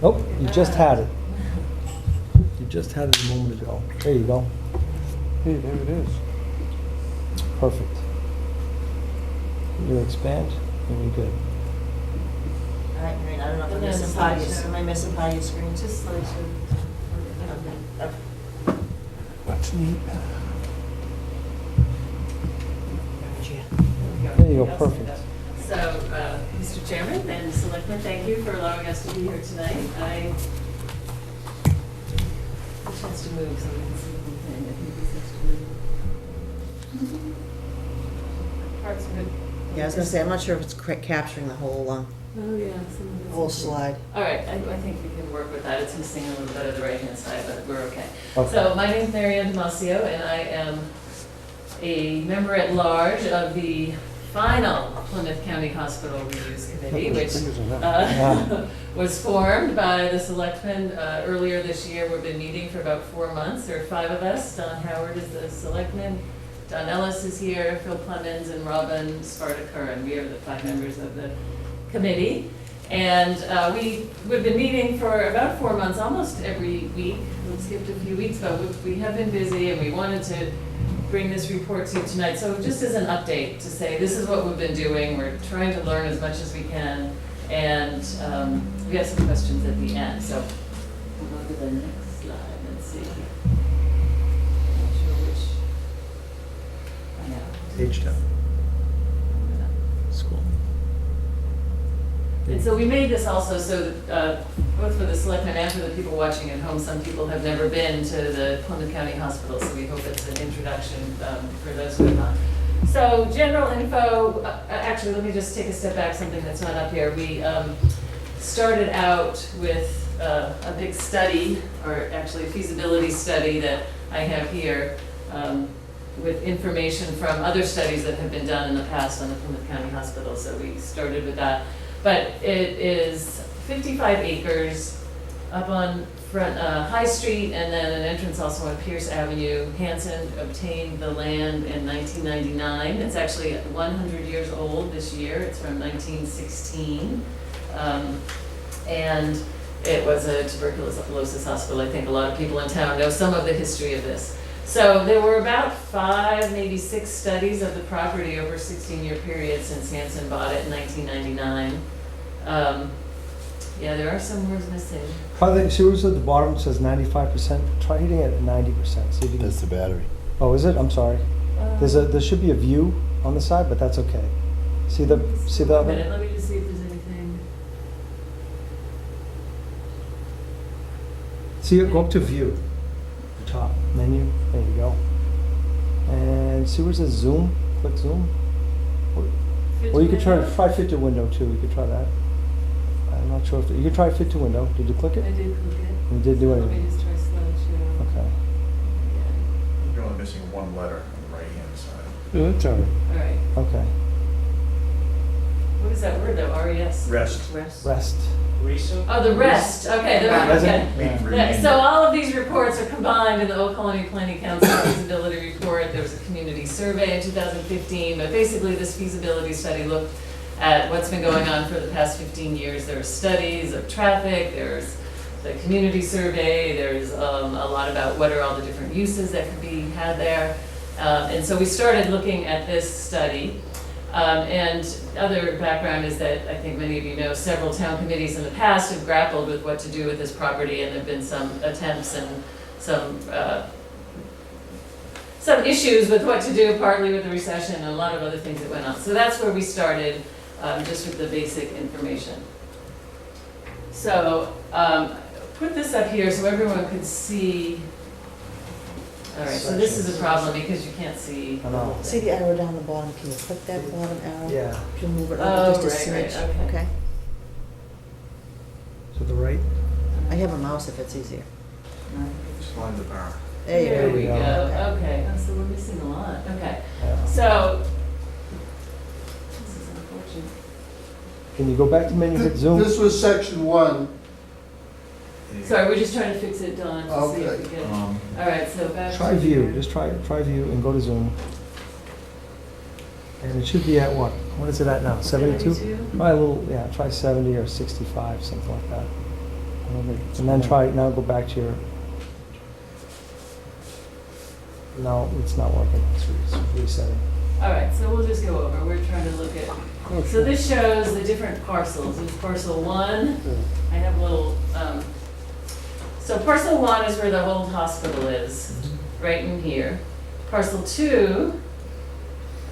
Oh, you just had it. You just had it a moment ago. There you go. Hey, there it is. Perfect. You expand, and you're good. All right, Maureen, I don't know if I'm And then missing part of your, slideshow. am I missing part of your screen? Just slideshow. Okay. That's neat. There you go, perfect. So, Mr. Chairman and Selectmen, thank you for allowing us to be here tonight. I have a chance to move so we can see the whole thing. I think this has to move. Parts of it. Yeah, I was gonna say, I'm not sure if it's capturing the whole, Oh, yeah. Some of it's whole missing. slide. All right, I think we can work with that. It's missing a little bit of the right-hand side, but we're okay. Okay. So my name's Mary Ann Damasio, and I am a member at large of the final Plymouth County Hospital Reviews Committee, which was formed by the selectmen earlier this year. We've been meeting for about 4 months. There are 5 of us. Don Howard is the selectman. Don Ellis is here, Phil Clemens, and Robin Spartaker, and we are the 5 members of the committee. And we've been meeting for about 4 months, almost every week. We've skipped a few weeks, but we have been busy, and we wanted to bring this report to you tonight. So just as an update to say, this is what we've been doing. We're trying to learn as much as we can, and we have some questions at the end. So we'll go to the next slide. Let's see. Not sure which. I know. Page down. School. And so we made this also so that, both for the selectmen and for the people watching at home, some people have never been to the Plymouth County Hospital, so we hope it's an introduction for those who have not. So general info, actually, let me just take a step back, something that's not up here. We started out with a big study, or actually a feasibility study that I have here, with information from other studies that have been done in the past on the Plymouth County Hospital. So we started with that. But it is 55 acres up on front High Street, and then an entrance also on Pierce Avenue. Hanson obtained the land in 1999. It's actually 100 years old this year. It's from 1916. And it was a tuberculosis hospital. I think a lot of people in town know some of the history of this. So there were about 5, maybe 6 studies of the property over a 16-year period since Hanson bought it in 1999. Yeah, there are some words missing. See what's at the bottom, it says 95%, try hitting it at 90%, see if you can. That's the battery. Oh, is it? I'm sorry. There should be a view on the side, but that's okay. See the Wait a other? minute, let me just see if there's anything. See it, go up to view, the top menu, there you go. And see where it says zoom, click zoom. Or you could try fit to window too, you could try that. I'm not sure if, you could try fit to window, did you click I it? did click it. You did do Let me anything? just try slideshow. Okay. missing one letter on the right-hand side. Yeah, that's all right. All right. Okay. What is that word though? RES? Rest. Rest. Recent? Oh, the rest. Okay, the rest. Okay. Yeah. Yeah, so all of these reports are combined in the Old Colony Planning Council feasibility report. There was a community survey in 2015, but basically this feasibility study looked at what's been going on for the past 15 years. There are studies of traffic, there's the community survey, there's a lot about what are all the different uses that could be had there. And so we started looking at this study. And other background is that I think many of you know several town committees in the past have grappled with what to do with this property, and there have been some attempts and some issues with what to do, partly with the recession and a lot of other things that went on. So that's where we started, just with the basic information. So put this up here so everyone could see. All right, so this is a problem because you can't see. I know. See the arrow down the bottom, can you click that bottom arrow? Yeah. To move it Oh, over just a right, smidge? right, okay. To the right? I have a mouse if it's easier. Slide the bar. There you we go. go. Okay. Okay, oh, so we're missing a lot. Okay, Yeah. so this is unfortunate. Can you go back to menu, hit zoom? This was section 1. Sorry, we're just trying to fix it, Don, to see if Okay. we get. All right, so back Try to view, here. just try view and go to zoom. And it should be at what? What is it at now, 72? 72? Try a little, yeah, try 70 or 65, something like that. And then try, now go back to your, no, it's not working, it's resetting. All right, so we'll just go over. We're trying to look at. So this shows the different parcels. There's parcel 1. I have a little. So parcel 1 is where the old hospital is, right in here. Parcel 2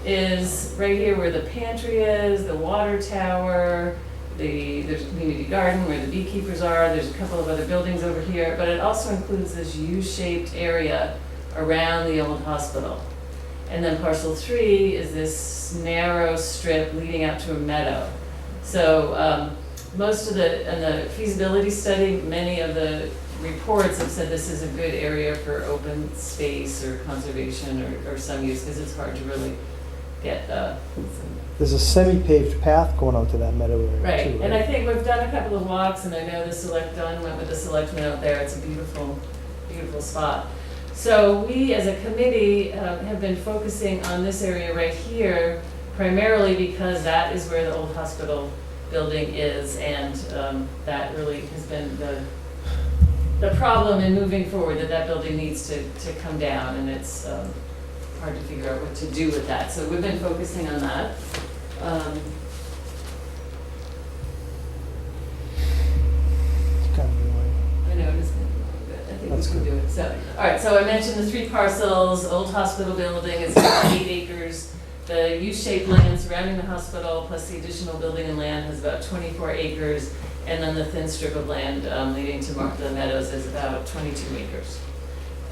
is right here where the pantry is, the water tower, there's a community garden where the beekeepers are. There's a couple of other buildings over here, but it also includes this U-shaped area around the old hospital. And then parcel 3 is this narrow strip leading out to a meadow. So most of the feasibility study, many of the reports have said this is a good area for open space or conservation or some use, because it's hard to really get There's a semi-paved path going out to that meadow area right. too, And I think we've done a couple of walks, and I know Don went with the selectmen out there. It's a beautiful, beautiful spot. So we, as a committee, have been focusing on this area right here, primarily because that is where the old hospital building is, and that really has been the problem in moving forward, that building needs to come down, and it's hard to figure out what to do with that. So we've been focusing on that. It's kind of annoying. I know it is going to be long, but I think That's we can good. do it. So, all right, so I mentioned the 3 parcels. Old hospital building is about 8 acres. The U-shaped land surrounding the hospital, plus the additional building and land, has about 24 acres. And then the thin strip of land leading to the meadows is about 22 acres.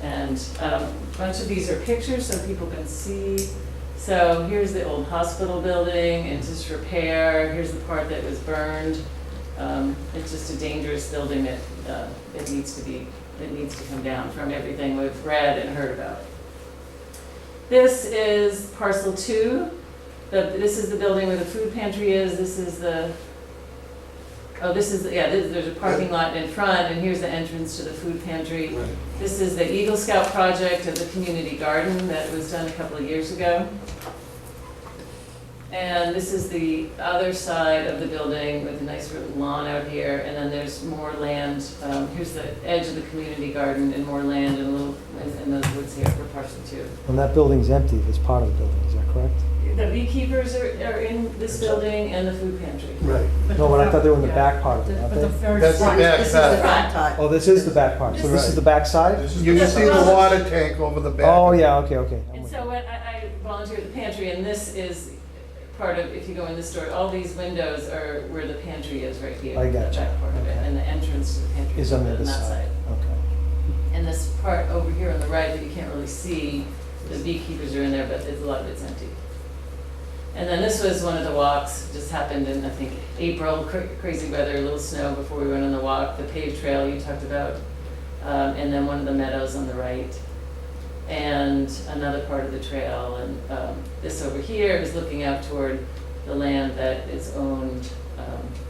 And a bunch of these are pictures so people can see. So here's the old hospital building in disrepair. Here's the part that was burned. It's just a dangerous building that it needs to come down from everything we've read and heard about. This is parcel 2. This is the building where the food pantry is. This is the there's a parking lot in front, and here's the entrance to the food pantry. Right. This is the Eagle Scout project of the community garden that was done a couple of years ago. And this is the other side of the building with a nice lawn out here, and then there's more land. Here's the edge of the community garden and more land and a little in those woods here for parcel 2. When that building's empty, this part of the building, is that correct? The beekeepers are in this building and the food pantry. Right. No, but I thought they were in the back part of it, aren't they? That's the back This is the side. front part. Oh, this is the back part, so this is the back side? You can see the water tank over the back. Oh, yeah, okay, okay. I'm And with so when I volunteer at the pantry, and this is part of, if you go in this door, all these windows are where the pantry is right here. I gotcha. The back part of it, Okay. and the entrance to the pantry Is on the other that side. Okay. And this part over here on the right that you can't really see, the beekeepers are in there, but a lot of it's empty. And then this was one of the walks, just happened in, I think, April, crazy weather, a little snow before we went on the walk, the paved trail you talked about, and then one of the meadows on the right. and another part of the trail. And this over here is looking out toward the land that is owned,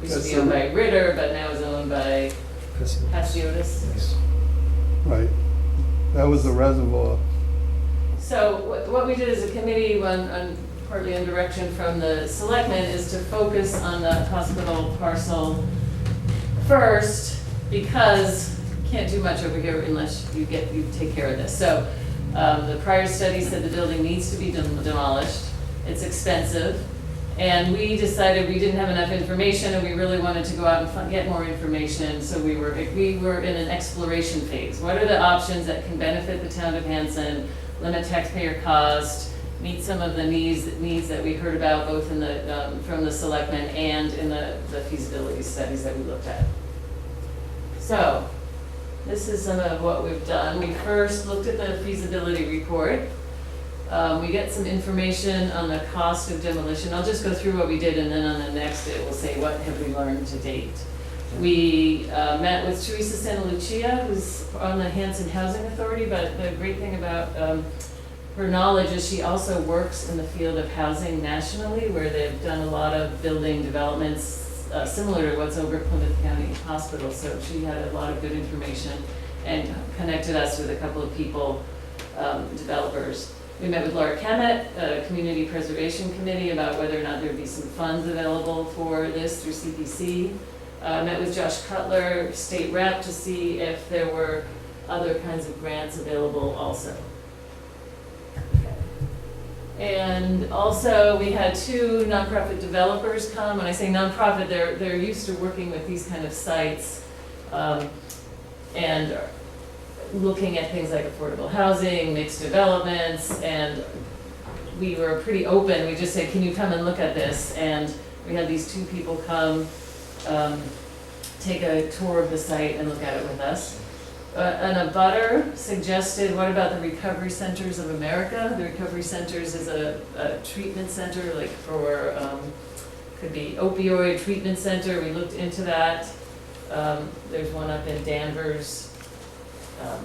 used to be owned by Ritter, but now is owned by Hasiotis. Right. That was the reservoir. So what we did as a committee, partly on direction from the selectmen, is to focus on the hospital parcel first, because you can't do much over here unless you take care of this. So the prior study said the building needs to be demolished. It's expensive. And we decided we didn't have enough information, and we really wanted to go out and get more information. So we were in an exploration phase. What are the options that can benefit the town of Hanson, limit taxpayer cost, meet some of the needs that we heard about, both in the from the selectmen and in the feasibility studies that we looked at. So this is some of what we've done. We first looked at the feasibility report. We get some information on the cost of demolition. I'll just go through what we did, and then on the next it will say what have we learned to date. We met with Teresa Santa Lucia, who's on the Hanson Housing Authority, but the great thing about her knowledge is she also works in the field of housing nationally, where they've done a lot of building developments similar to what's over at Plymouth County Hospital. So she had a lot of good information and connected us with a couple of people, developers. We met with Laura Kemet, Community Preservation Committee, about whether or not there would be some funds available for this through CPC. Met with Josh Cutler, State Rep, to see if there were other kinds of grants available also. And also, we had two nonprofit developers come. When I say nonprofit, they're used to working with these kind of sites and looking at things like affordable housing, mixed developments, and we were pretty open. We just said, can you come and look at this? And we had these two people come, take a tour of the site and look at it with us. An abutter suggested, what about the Recovery Centers of America? The Recovery Centers is a treatment center, like for, could be opioid treatment center. We looked into that. There's one up in Danvers.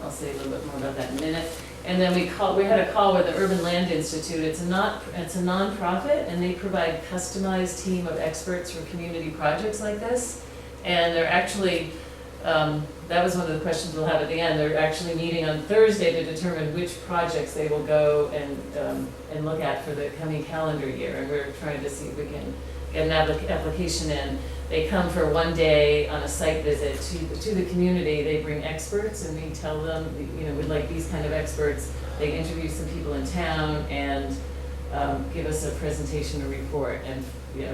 I'll say a little bit more about that in a minute. And then we had a call with the Urban Land Institute. It's a nonprofit, and they provide customized team of experts for community projects like this. And they're actually, that was one of the questions we'll have at the end. They're actually meeting on Thursday to determine which projects they will go and look at for the coming calendar year. And we're trying to see if we can get an application in. They come for one day on a site visit to the community. They bring experts, and we tell them, we'd like these kind of experts. They interview some people in town and give us a presentation or report. And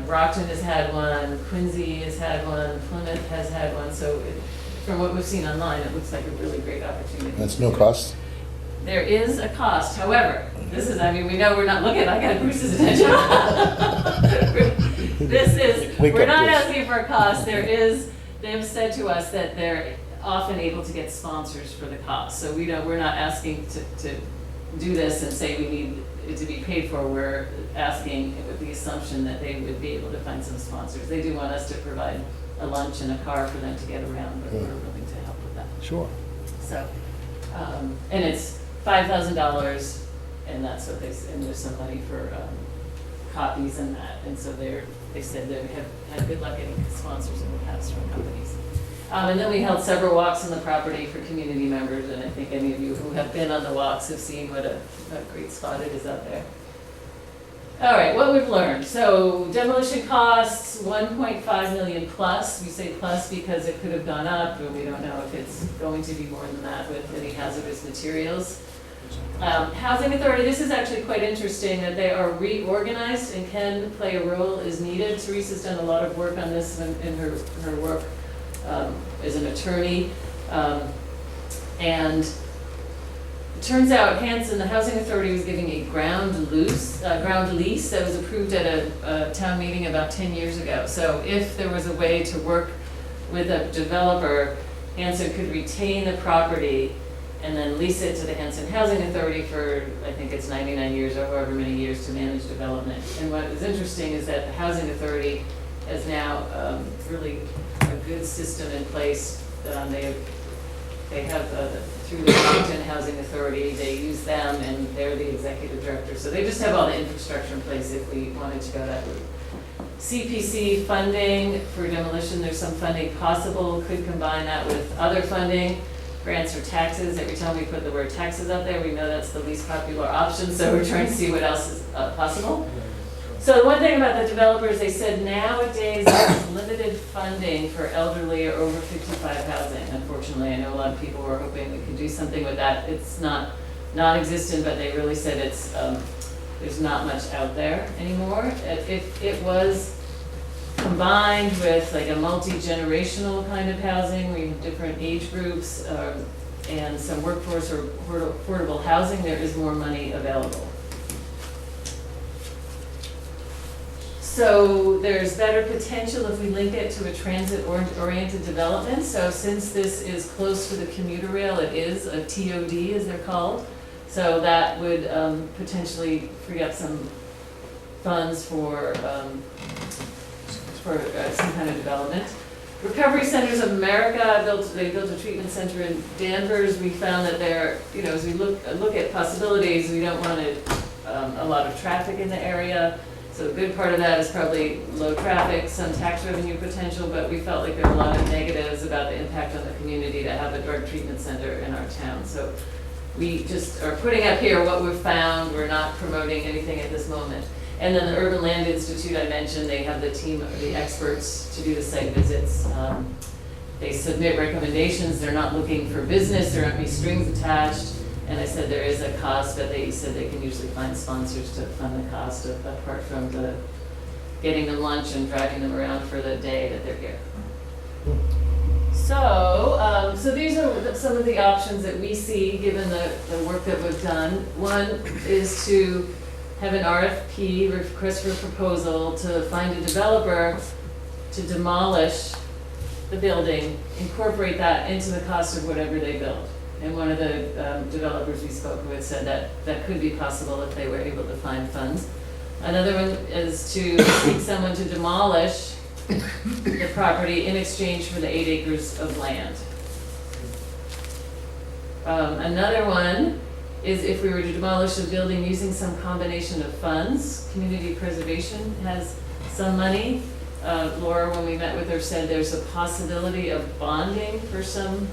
Brockton has had one, Quincy has had one, Plymouth has had one. So from what we've seen online, it looks like a really great opportunity. That's no cost? There is a cost. However, we know we're not looking. I got Bruce's attention. We're not asking for a cost. They've said to us that they're often able to get sponsors for the cost. So we're not asking to do this and say we need it to be paid for. We're asking with the assumption that they would be able to find some sponsors. They do want us to provide a lunch and a car for them to get around, but we're willing to help with that. Sure. So, and it's $5,000, and that's what and there's some money for copies and that. And so they said they have had good luck getting sponsors in the past from companies. And then we held several walks on the property for community members, and I think any of you who have been on the walks have seen what a great spot it is out there. All right, what we've learned. So demolition costs, 1.5 million plus. We say plus because it could have gone up, but we don't know if it's going to be more than that with any hazardous materials. Housing Authority, this is actually quite interesting that they are reorganized and can play a role as needed. Teresa's done a lot of work on this in her work as an attorney. And it turns out Hanson, the Housing Authority, was giving a ground lease that was approved at a town meeting about 10 years ago. So if there was a way to work with a developer, Hanson could retain the property and then lease it to the Hanson Housing Authority for, I think it's 99 years or however many years to manage development. And what is interesting is that the Housing Authority has now really a good system in place. They have through the Washington Housing Authority. They use them, and they're the executive director. So they just have all the infrastructure in place if we wanted to go that route. CPC funding for demolition, there's some funding possible, could combine that with other funding, grants or taxes. Every time we put the word taxes up there, we know that's the least popular option, so we're trying to see what else is possible. So the one thing about the developers, they said nowadays there's limited funding for elderly or over 55 housing. Unfortunately, I know a lot of people were hoping we could do something with that. It's not non-existent, but they really said it's there's not much out there anymore. If it was combined with like a multi-generational kind of housing, where you have different age groups and some workforce or affordable housing, there is more money available. So there's better potential if we link it to a transit-oriented development. So since this is close to the commuter rail, it is a TOD as they're called. So that would potentially free up some funds for some kind of development. Recovery Centers of America they built a treatment center in Danvers. We found that there, as we look at possibilities, we don't want a lot of traffic in the area. So a good part of that is probably low traffic, some tax revenue potential, but we felt like there were a lot of negatives about the impact on the community to have a drug treatment center in our town. So we just are putting up here what we've found. We're not promoting anything at this moment. And then the Urban Land Institute I mentioned, they have the team of the experts to do the site visits. They submit recommendations. They're not looking for business. There aren't any strings attached. And I said there is a cost, but they said they can usually find sponsors to fund the cost apart from the getting them lunch and driving them around for the day that they're here. So these are some of the options that we see given the work that we've done. One is to have an RFP, request for proposal, to find a developer to demolish the building, incorporate that into the cost of whatever they build. And one of the developers we spoke with said that could be possible if they were able to find funds. Another one is to seek someone to demolish the property in exchange for the 8 acres of land. Another one is if we were to demolish a building using some combination of funds. Community preservation has some money. Laura, when we met with her, said there's a possibility of bonding for some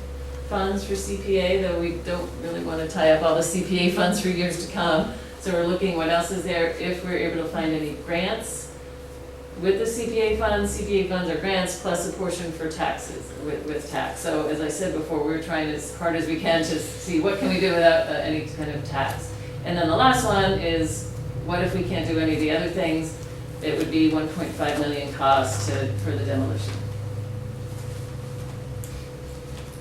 funds for CPA, though we don't really want to tie up all the CPA funds for years to come. So we're looking what else is there if we're able to find any grants with the CPA funds or grants plus a portion for taxes with tax. So as I said before, we're trying as hard as we can to see what can we do without any kind of tax. And then the last one is what if we can't do any of the other things? It would be 1.5 million cost for the demolition.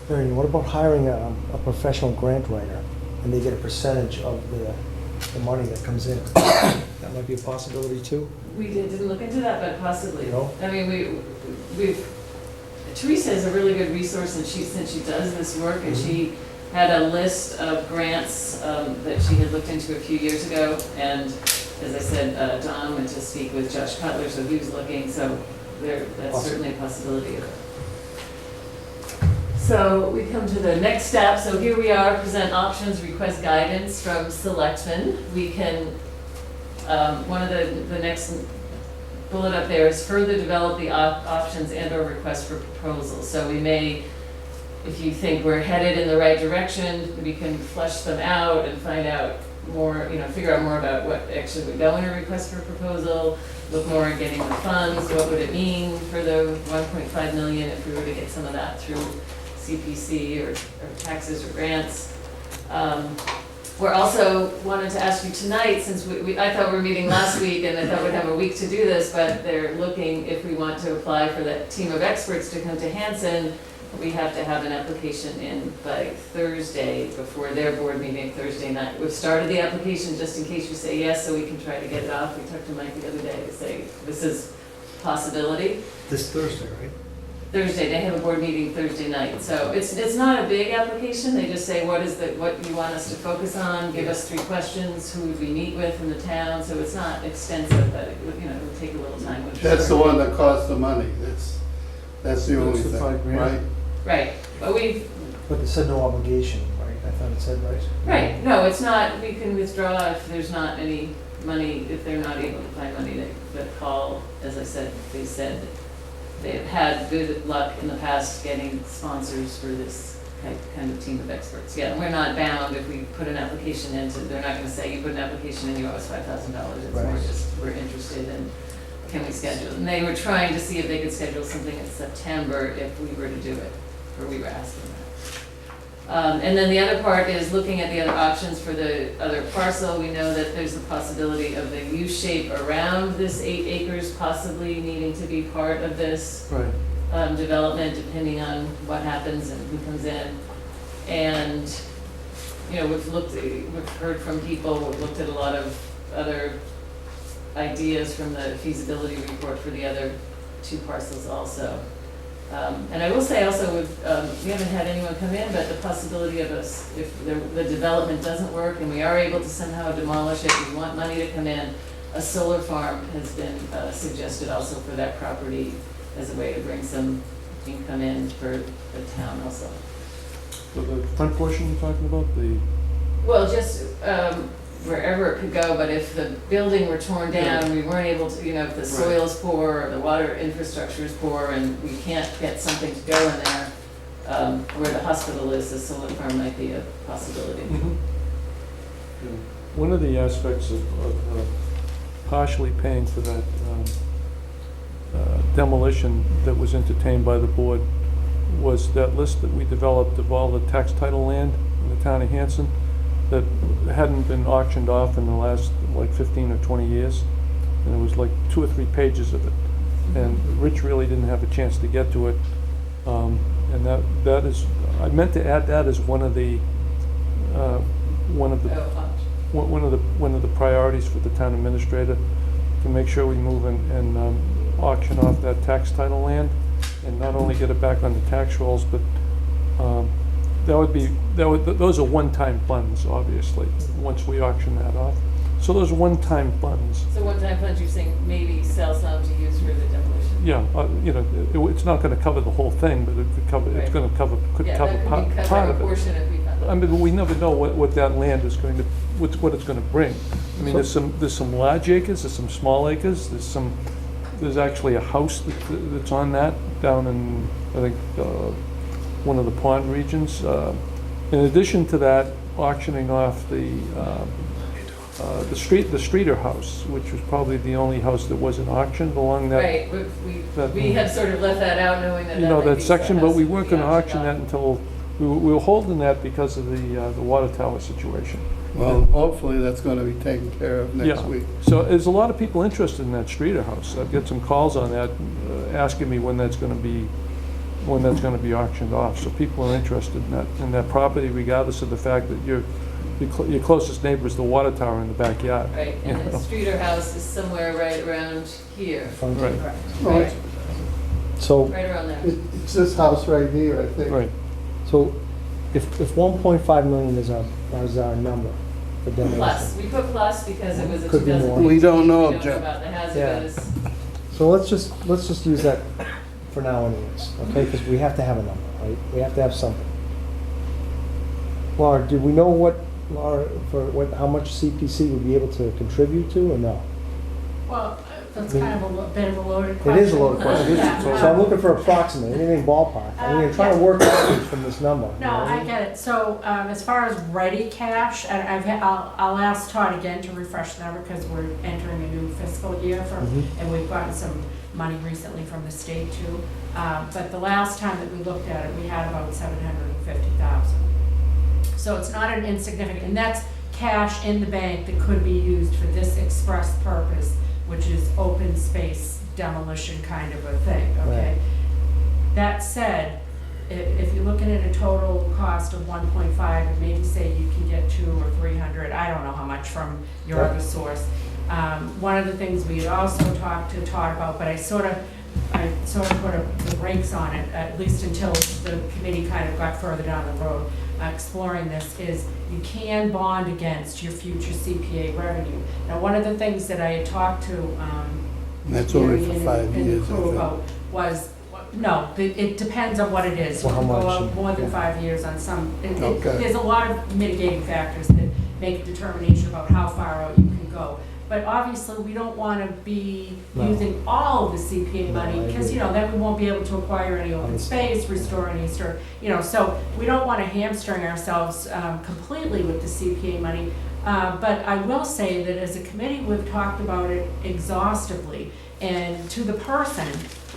Ernie, what about hiring a professional grant writer, and they get a percentage of the money that comes in? That might be a possibility too. We didn't look into that, but possibly. No? I mean, Teresa is a really good resource, and since she does this work, and she had a list of grants that she had looked into a few years ago, and as I said, Don went to speak with Josh Cutler, so he was looking, so that's awesome. Certainly a possibility of it. So we come to the next step. So here we are, present options, request guidance from selectmen. We can, one of the next bullet up there is further develop the options and or request for proposals. So we may, if you think we're headed in the right direction, we can flesh them out and find out more, figure out more about what actually would go in a request for proposal, look more at getting the funds, what would it mean for the 1.5 million if we were to get some of that through CPC or taxes or grants. We're also wanted to ask you tonight, since I thought we were meeting last week and I thought we'd have a week to do this, but they're looking if we want to apply for that team of experts to come to Hanson, we have to have an application in by Thursday before their board meeting Thursday night. We've started the application just in case you say yes, so we can try to get it off. We talked to Mike the other day to say this is a possibility. This Thursday, right? Thursday, they have a board meeting Thursday night. So it's not a big application. They just say what you want us to focus on, give us 3 questions, who would we meet with in the town. So it's not extensive, but it would take a little time. That's the one that costs the money. That's the only thing, right? Right, but But it said no obligation, right? thought it said, right? Right, no, it's not, we can withdraw if there's not any money, if they're not able to find money, but call, as I said, they said they have had good luck in the past getting sponsors for this kind of team of experts. Yeah, we're not bound if we put an application into, they're not gonna say, you put an application in, you owe us $5,000. It's more Right. just, we're interested in, can we schedule? And they were trying to see if they could schedule something in September if we were to do it, or we were asking that. And then the other part is looking at the other options for the other parcel. We know that there's the possibility of the U-shape around this 8 acres possibly needing to be part of this Right. development, depending on what happens and who comes in. And, you know, we've heard from people, we've looked at a lot of other ideas from the feasibility report for the other 2 parcels also. And I will say also, we haven't had anyone come in, but the possibility of us, if the development doesn't work and we are able to somehow demolish it, we want money to come in, a solar farm has been suggested also for that property as a way to bring some income in for the town also. So the front portion you're talking about, the, Well, just wherever it could go, but if the building were torn down, we weren't able to, you know, if the soil's poor, or the water infrastructure is poor, and we can't get something to go in there, where the hospital is, the solar farm might be a possibility. yeah. One of the aspects of partially paying for that demolition that was entertained by the board was that list that we developed of all the tax title land in the town of Hanson that hadn't been auctioned off in the last like 15 or 20 years. And it was like 2 or 3 pages of it. And Rich really didn't have a chance to get to it. And that is, I meant to add that as one of the priorities for the town administrator, to make sure we move and auction off that tax title land, and not only get it back on the tax rolls, but those are one-time funds, obviously, once we auction that off. So those one-time funds. So one-time funds, you're saying maybe sell some to use for the demolition? Yeah, you know, it's not going to cover the whole thing, but it could cover. It's going to cover. Could cover part of it. Portion if we found it. I mean, we never know what that land is going to, what it's going to bring. I mean, there's some large acres, there's some small acres, there's actually a house that's on that down in, I think, one of the pond regions. In addition to that, auctioning off the Streeter house, which was probably the only house that wasn't auctioned along that. Right, we have sort of left that out, knowing that you know, might that be section, the but we house weren't to be going to auction auctioned that until we were holding that because of the water tower situation. Well, hopefully that's going to be taken care of next week. So there's a lot of people interested in that Streeter house. I've got some calls on that, asking me when that's going to be auctioned off. So people are interested in that property, regardless of the fact that your closest neighbor is the water tower in the backyard. Right, and the Streeter house is somewhere right around here. Right. Right, So, right around there. It's this house right here, I think. Right. so if 1.5 million is our number for demolition. Plus, we put plus because it was a Could be more. 2015. We don't know, We don't Jim. know about the hazardous. So let's just use that for now anyways, okay? Because we have to have a number, right? We have to have something. Laura, do we know how much CPC would be able to contribute to, or no? Well, that's kind of a bit of a loaded question. It is a loaded question. Yeah. So I'm looking for approximate, anything ballpark. I mean, I'm trying to work backwards from this number. you No, know what I mean? get it. So as far as ready cash, and I'll ask Todd again to refresh the number because we're entering a new fiscal year and we've gotten some money recently from the state too. But the last time that we looked at it, we had about 750,000. So it's not an insignificant, and that's cash in the bank that could be used for this express purpose, which is open space demolition kind of a thing, okay? That said, if you're looking at a total cost of 1.5, and maybe say you can get 200 or 300, I don't know how much from your other source. One of the things we had also talked to Todd about, but I sort of put the brakes on it, at least until the committee kind of got further down the road, exploring this, is you can bond against your future CPA revenue. Now, one of the things that I had talked to That's only for Gary 5 and years, the I crew think. about was No, it depends on what it is. You Well, how can go much? out more than 5 years on some, Okay. there's a lot of mitigating factors that make a determination about how far out you can go. But obviously, we don't want to be No. using all of the CPA money, I because, agree. then we won't be able to acquire any open space, restore any, so we don't want to hamstring ourselves completely with the CPA money. But I will say that as a committee, we've talked about it exhaustively, and to the person,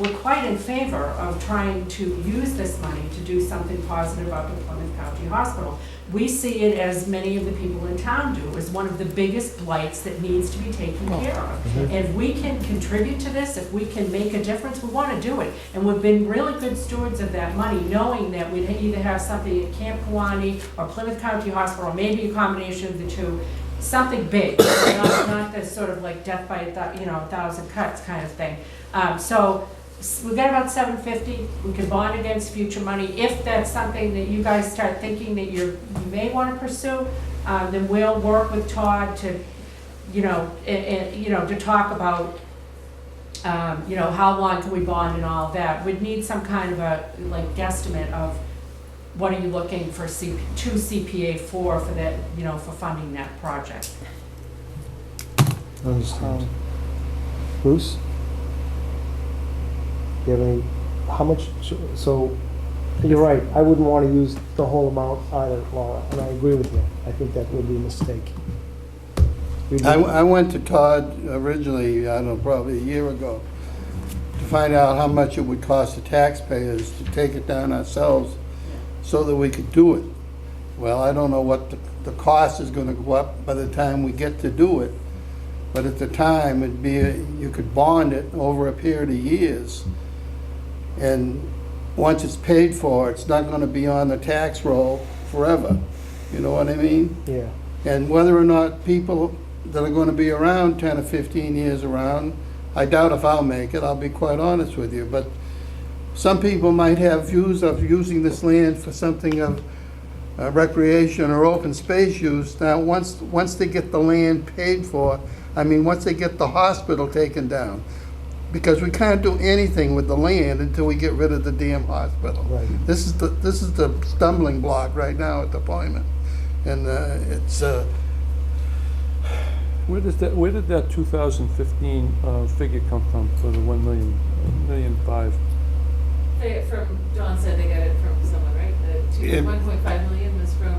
we're quite in favor of trying to use this money to do something positive out of Plymouth County Hospital. We see it, as many of the people in town do, as one of the biggest blights that needs to be taken care of. And if we can contribute to this, if we can make a difference, we want to do it. And we've been really good stewards of that money, knowing that we'd either have something at Camp Kawani or Plymouth County Hospital, or maybe a combination of the two, something big, not this sort of like death by a thousand cuts kind of thing. So we've got about $750. We can bond against future money. If that's something that you guys start thinking that you may want to pursue, then we'll work with Todd to, to talk about, how long can we bond and all of that. We'd need some kind of a guesstimate of what are you looking for to CPA for that, for funding that project. Understand. Bruce? Do you have any, how much, so, you're right, I wouldn't want to use the whole amount either, Laura, and I agree with you. I think that would be a mistake. I went to Todd originally, I don't know, probably a year ago, to find out how much it would cost the taxpayers to take it down ourselves so that we could do it. Well, I don't know what the cost is gonna go up by the time we get to do it, but at the time, you could bond it over a period of years. And once it's paid for, it's not gonna be on the tax roll forever. You know what I mean? Yeah. And whether or not people that are gonna be around 10 or 15 years around, I doubt if I'll make it, I'll be quite honest with you. But some people might have views of using this land for something of recreation or open space use. Now, once they get the land paid for, once they get the hospital taken down, because we can't do anything with the land until we get rid of the damn hospital. Right. This is the stumbling block right now at deployment, and it's. Where did that 2015 figure come from for the 1,500,000? From, Don said they got it from someone, right? The 1.5 million was from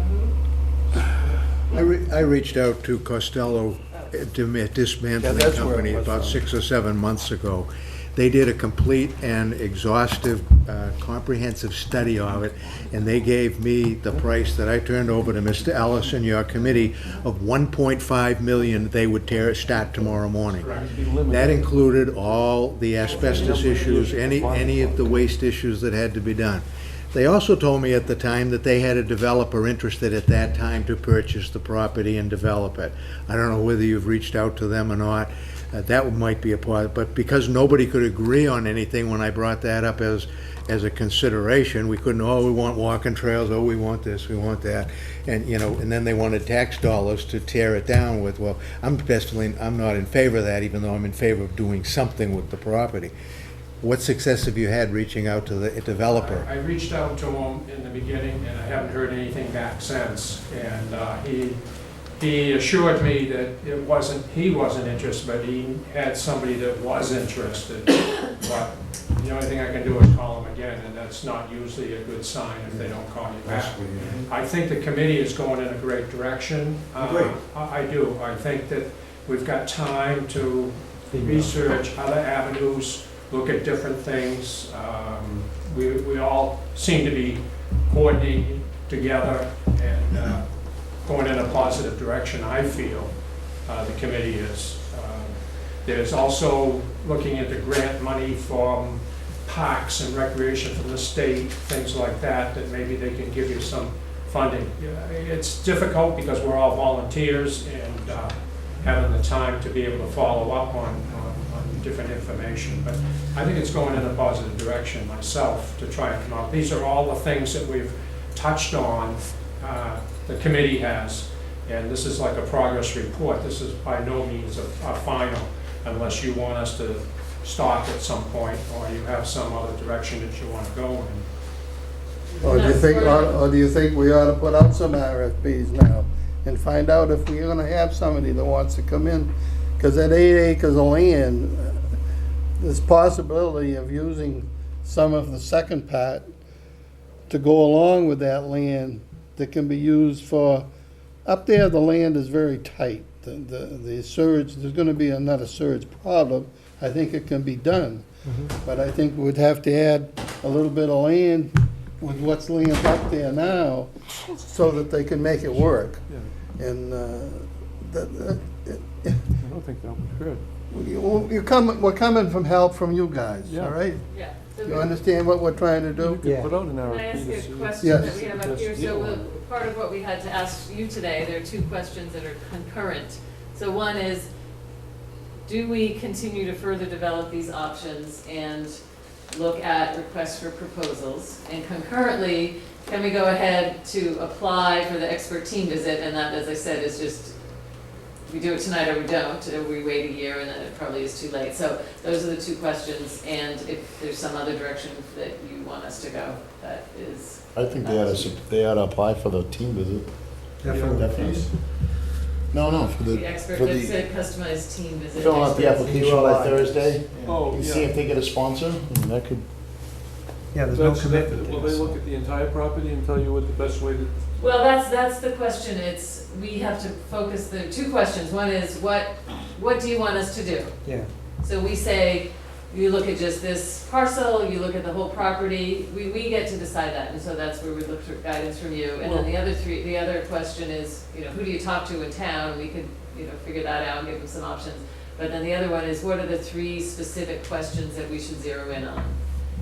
who? I reached out to Costello Dismantling that's where it Company was about from. 6 or 7 months ago. They did a complete and exhaustive, comprehensive study of it, and they gave me the price that I turned over to Mr. Ellis and your committee of $1.5 million they would start tomorrow morning. That included all the asbestos issues, any of the waste issues that had to be done. They also told me at the time that they had a developer interested at that time to purchase the property and develop it. I don't know whether you've reached out to them or not. That might be a part, but because nobody could agree on anything when I brought that up as a consideration, we couldn't, we want walking trails, we want this, we want that. And, and then they wanted tax dollars to tear it down with. Well, I'm not in favor of that, even though I'm in favor of doing something with the property. What success have you had reaching out to the developer? I reached out to him in the beginning, and I haven't heard anything back since. And he assured me that he wasn't interested, but he had somebody that was interested. But the only thing I can do is call him again, and that's not usually a good sign if they don't call you back. I think the committee is going in a great direction. I do. I think that we've got time to research other avenues, look at different things. We all seem to be coordinating together and going in a positive direction, I feel. The committee is. There's also looking into grant money from parks and recreation from the state, things like that, that maybe they can give you some funding. It's difficult because we're all volunteers and having the time to be able to follow up on different information. But I think it's going in a positive direction myself to try and come out. These are all the things that we've touched on, the committee has, and this is like a progress report. This is by no means a final, unless you want us to stop at some point, or you have some other direction that you want to go in. Or do you think we ought to put out some RFPs now and find out if we're gonna have somebody that wants to come in? Because at 8 acres of land, there's possibility of using some of the second part to go along with that land that can be used for, up there, the land is very tight. The sewage, there's gonna be another sewage problem. I think it can be done. But I think we'd have to add a little bit of land with what's laying up there now so that they can make it work. Yeah. And I don't think that would hurt. we're coming from help from you guys, Yeah. all right? Yeah. So You understand what we're trying to You do? could Yeah. put out an Can I RFP ask to a see. question Yes. that we have up here? So part of what we had to ask you today, there are two questions that are concurrent. So one is, do we continue to further develop these options and look at requests for proposals? And concurrently, can we go ahead to apply for the expert team visit? And that, as I said, is just, we do it tonight or we don't, or we wait a year and then it probably is too late. So those are the two questions, and if there's some other direction that you want us to go, that is. I think they ought to apply for the team visit. Definitely. No, for The expert, for that's the, a customized team visit. fill out the experts. application by Thursday, Oh, and yeah. see if they get a sponsor, and that could, Yeah, there's no That's- commitment. Will there, they so- look at the entire property and tell you what the best way to? Well, that's the question. It's, we have to focus, the two questions. One is, what do you want us to do? Yeah. So we say, you look at just this parcel, you look at the whole property, we get to decide that, and so that's where we look for guidance from you. And then the other question is, who do you talk to in town? And we could, figure that out and give them some options. But then the other one is, what are the three specific questions that we should zero in on?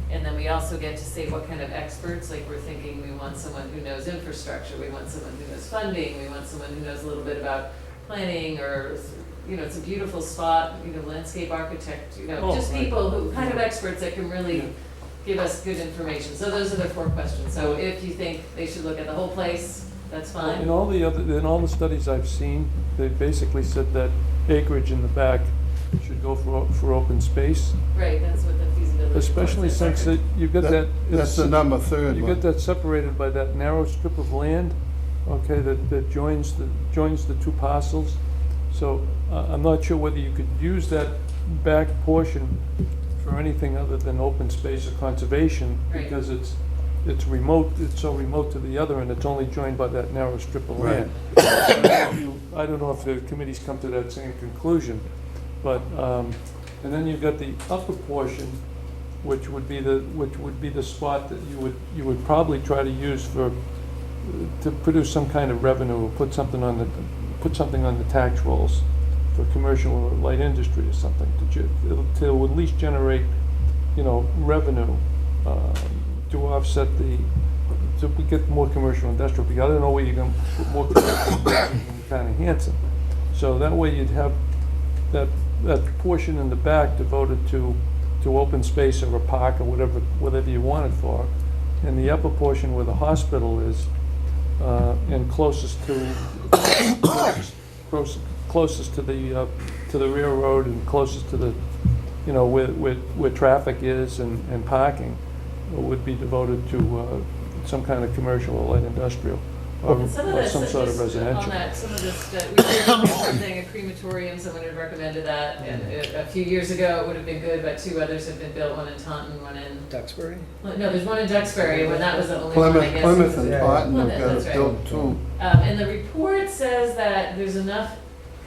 And then we also get to say what kind of experts, like we're thinking we want someone who knows infrastructure, we want someone who knows funding, we want someone who knows a little bit about planning, or, it's a beautiful spot, landscape architect, Oh, just right. people who, kind of experts that can really Yeah. give us good information. So those are the four questions. So if you think they should look at the whole place, that's In fine. all the studies I've seen, they basically said that acreage in the back should go for open space, Right, that's what the feasibility. report especially says. since you've got that. That's the number third You one. got that separated by that narrow strip of land, okay, that joins the two parcels. So I'm not sure whether you could use that back portion for anything other than open space or conservation, Right. because it's remote, it's so remote to the other, and it's only joined by that narrow strip of land. I don't know if the committee's come to that same conclusion, but, and then you've got the upper portion, which would be the spot that you would probably try to use to produce some kind of revenue, or put something on the tax rolls for commercial or light industry or something, to at least generate, revenue, to offset to get more commercial industrial, because I don't know where you're gonna put more commercial industrial in the town of Hanson. So that way you'd have that portion in the back devoted to open space or a park or whatever you want it for. And the upper portion where the hospital is, and closest to the railroad and closest to the, where traffic is and parking, would be devoted to some kind of commercial or light industrial, or Some of this, some sort of just on residential. that, some of this, we did look at something, a crematorium, someone had recommended that, and a few years ago it would have been good, but two others have been built, one in Taunton, one in, Duxbury? no, there's one in Duxbury, when that was the only one, I guess. Plymouth and Yeah. Taunton have Plymouth, got that's it right. built too. And the report says that there's enough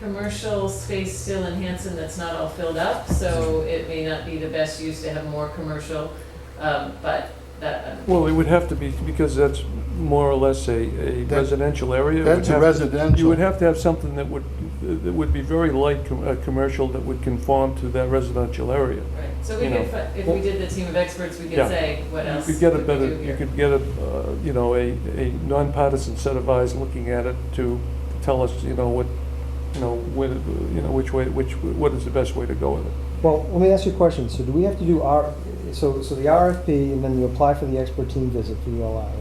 commercial space still in Hanson that's not all filled up, so it may not be the best use to have more commercial, but that. Well, it would have to be, because that's more or less a residential area. It would That's a have- residential. You would have to have something that would be very light commercial, that would conform to that residential area. Right, so we You could, if we did the team of experts, we could Yeah. say, what else You could get a could we better, do you here? could get a nonpartisan set of eyes looking at it to tell us, what is the best way to go with it. Well, let me ask you a question. So do we have to do so the RFP, and then you apply for the expert team visit for ULI, right?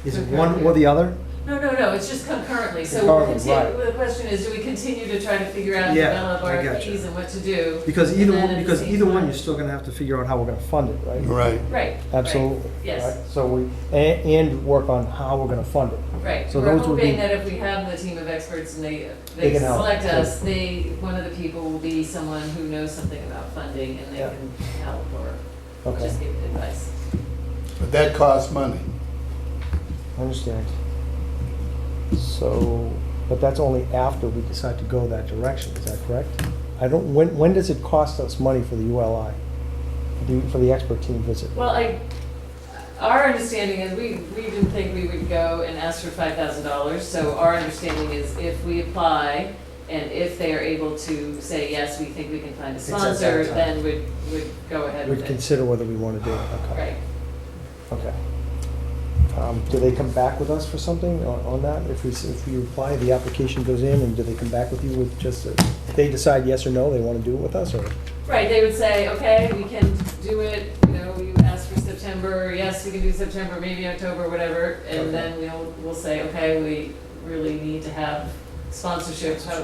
Is it one or the other? No, it's just concurrently, so we'll Concurrently, continue, right. the question is, do we continue to try to figure out and Yeah, develop I gotcha. RFPs and what to do? Because And either then one, at the because same either one, time- you're still gonna have to figure out how we're gonna fund it, right? Right. Right. Absolutely. Yes. right? So we, and work on how we're gonna fund it. Right, So we're those would be- hoping that if we have the team of experts and They they can help. select us, one of the people will be someone who knows something about funding and they Yeah. can help or Okay, just give advice. But that costs money. I understand. So, but that's only after we decide to go that direction, is that correct? I don't, when does it cost us money for the ULI, for the expert team visit? Well, our understanding is, we didn't think we would go and ask for $5,000, so our understanding is if we apply, and if they are able to say, yes, we think we can find a It's at that sponsor, time. then we'd go ahead with We'd it. consider whether we want to do it, okay. Right. Okay. Do they come back with us for something on that? If we apply, the application goes in, and do they come back with you with just, if they decide yes or no, they want to do it with us, or? Right, they would say, okay, we can do it, you asked for September, yes, we can do September, maybe October, whatever, and Okay. then we'll say, okay, we really need to have sponsorship, how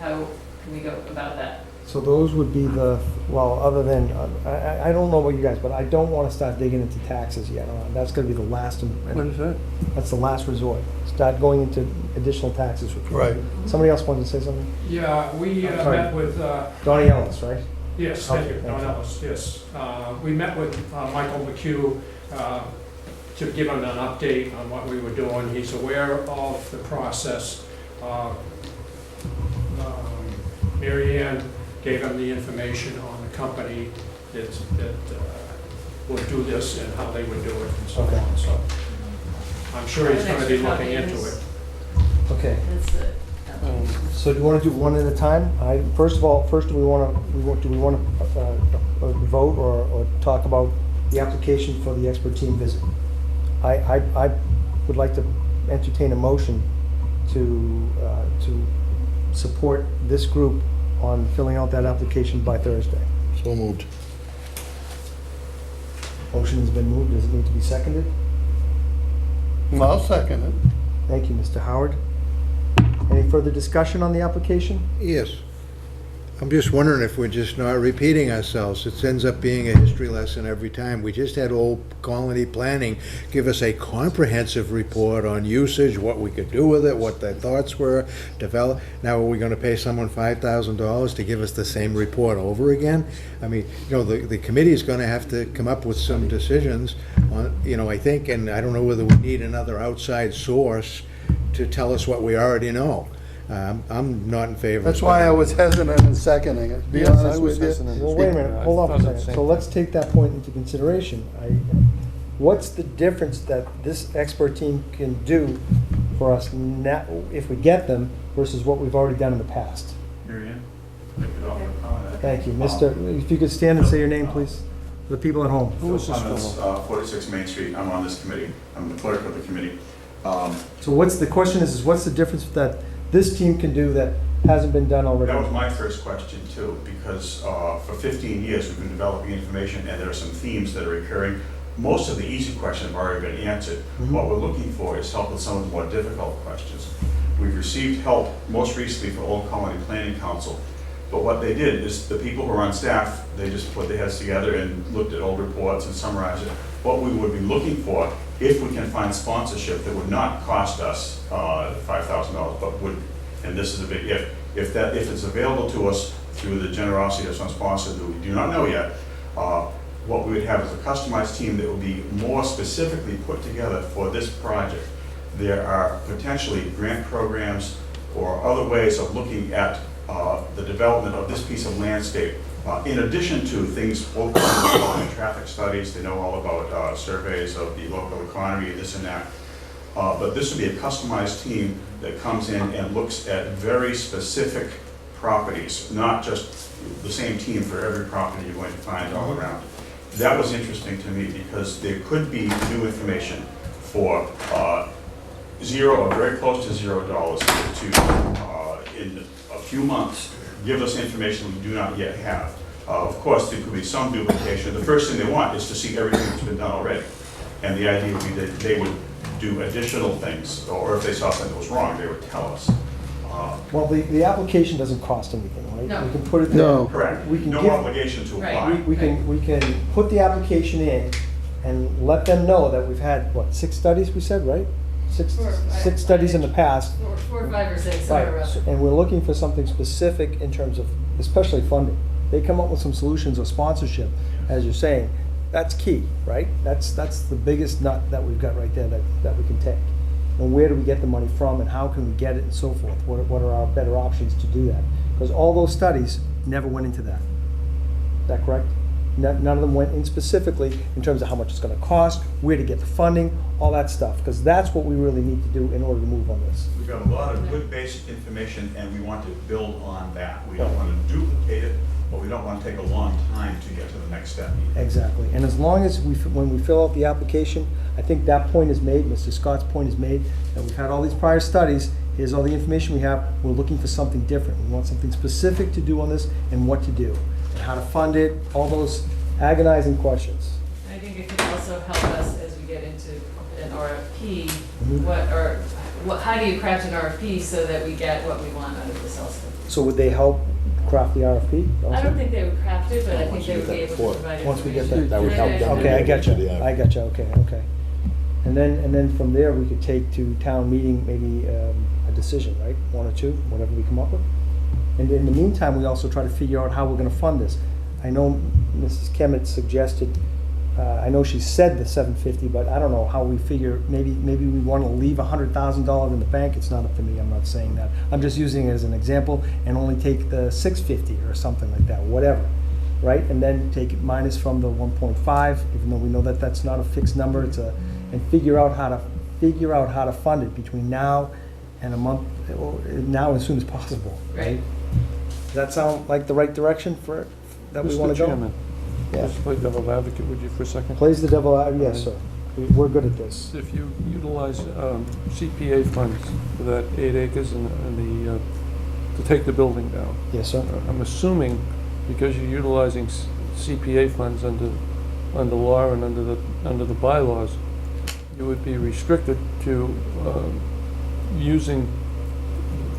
can we go about that? So those would be the, well, other than, I don't know about you guys, but I don't want to start digging into taxes yet. That's going to be the last, What is that? that's the last resort. Start going into additional taxes for people. Right. Somebody else wanted to say something? Yeah, we I'm sorry. met with, Donnie Ellis, right? yes, thank you, Okay, Don thank you. Ellis, yes. We met with Michael McHugh to give him an update on what we were doing. He's aware of the process. Mary Ann gave him the information on the company that would do this and how they would do it and so Okay. on. So I'm sure he's going to be looking into it. Okay. That's it. So do you want to do one at a time? First do we want to vote or talk about the application for the expert team visit? I would like to entertain a motion to support this group on filling out that application by Thursday. So moved. Motion has been moved. Does it need to be seconded? I'll second it. Thank you, Mr. Howard. Any further discussion on the application? Yes. I'm just wondering if we're just not repeating ourselves. It ends up being a history lesson every time. We just had Old Colony Planning give us a comprehensive report on usage, what we could do with it, what their thoughts were, develop. Now, are we gonna pay someone $5,000 to give us the same report over again? I mean, the committee is gonna have to come up with some decisions on, I think, and I don't know whether we need another outside source to tell us what we already know. I'm not in favor. That's why I was hesitant in seconding it, to be honest with you. Well, wait a minute, hold on for a thought the second. same So let's take that point into consideration. What's the difference that this expert team can do for us now, if we get them, versus what we've already done in the past? Mary Ann? I could offer a comment. Thank you. If you could stand and say your name, please, for the people at home. Who is this fellow? 46 Main Street. I'm on this committee. I'm the clerk of the committee. So the question is what's the difference that this team can do that hasn't been done already? That was my first question too, because for 15 years we've been developing information and there are some themes that are recurring. Most of the easy questions have already been answered. What we're looking for is help with some of the more difficult questions. We've received help most recently from Old Colony Planning Council, but what they did is the people who are on staff, they just put their heads together and looked at old reports and summarized it. What we would be looking for, if we can find sponsorship that would not cost us $5,000, but would, and this is a big if it's available to us through the generosity of some sponsor that we do not know yet, what we would have is a customized team that would be more specifically put together for this project. There are potentially grant programs or other ways of looking at the development of this piece of landscape. In addition to things both in traffic studies, they know all about surveys of the local economy, this and that. But this would be a customized team that comes in and looks at very specific properties, not just the same team for every property you're going to find all around. That was interesting to me because there could be new information for zero or very close to $0 to in a few months give us information we do not yet have. Of course, there could be some duplication. The first thing they want is to see everything that's been done already. And the idea would be that they would do additional things, or if they saw something that was wrong, they would tell us. Well, the application doesn't cost anything, right? No. We can put it there. No. Correct. We can No give- obligation to Right. apply. We can put the application in and let them know that we've had, what, 6 studies, we said, right? Six Four, studies in the past. 4, 5, or 6, Right, somewhere around. and we're looking for something specific in terms of, especially funding. They come up with some solutions or sponsorship, as you're saying, that's key, right? That's the biggest nut that we've got right there that we can take. And where do we get the money from, and how can we get it, and so forth? What are our better options to do that? Because all those studies never went into that. Is that correct? None of them went in specifically in terms of how much it's gonna cost, where to get the funding, all that stuff, because that's what we really need to do in order to move on this. We've got a lot of good basic information, and we want to build on that. We don't want to duplicate it, but we don't want to take a long time to get to the next step either. Exactly, and as long as when we fill out the application, I think that point is made, Mr. Scott's point is made, that we've had all these prior studies, here's all the information we have, we're looking for something different. We want something specific to do on this, and what to do, and how to fund it, all those agonizing questions. I think it could also help us as we get into an RFP, Mm-hmm. how do you craft an RFP so that we get what we want out of this also? So would they help craft the RFP? I also? don't think they would craft it, but I think Once they you would get be that able to before. provide Once we get information. That would help them. Okay, I get you. got you, okay. And then from there, we could take to town meeting, maybe a decision, right? 1 or 2, whatever we come up with. And in the meantime, we also try to figure out how we're gonna fund this. I know Mrs. Kemet suggested, I know she said the $750, but I don't know how we figure, maybe we wanna leave $100,000 in the bank, it's not up to me, I'm not saying that. I'm just using it as an example, and only take the $650 or something like that, whatever, right? And then take it minus from the 1.5, even though we know that that's not a fixed number, and figure out how to fund it between now and a month, or now as soon as possible, right? Does that sound like the right direction that we want to Mr. go? Chairman, Yeah. just play devil advocate with you for a second. Plays the devil out, yes, sir. We're good at this. If you utilize CPA funds for that 8 acres and to take the building down, Yes, sir. I'm assuming because you're utilizing CPA funds under law and under the bylaws, you would be restricted to using,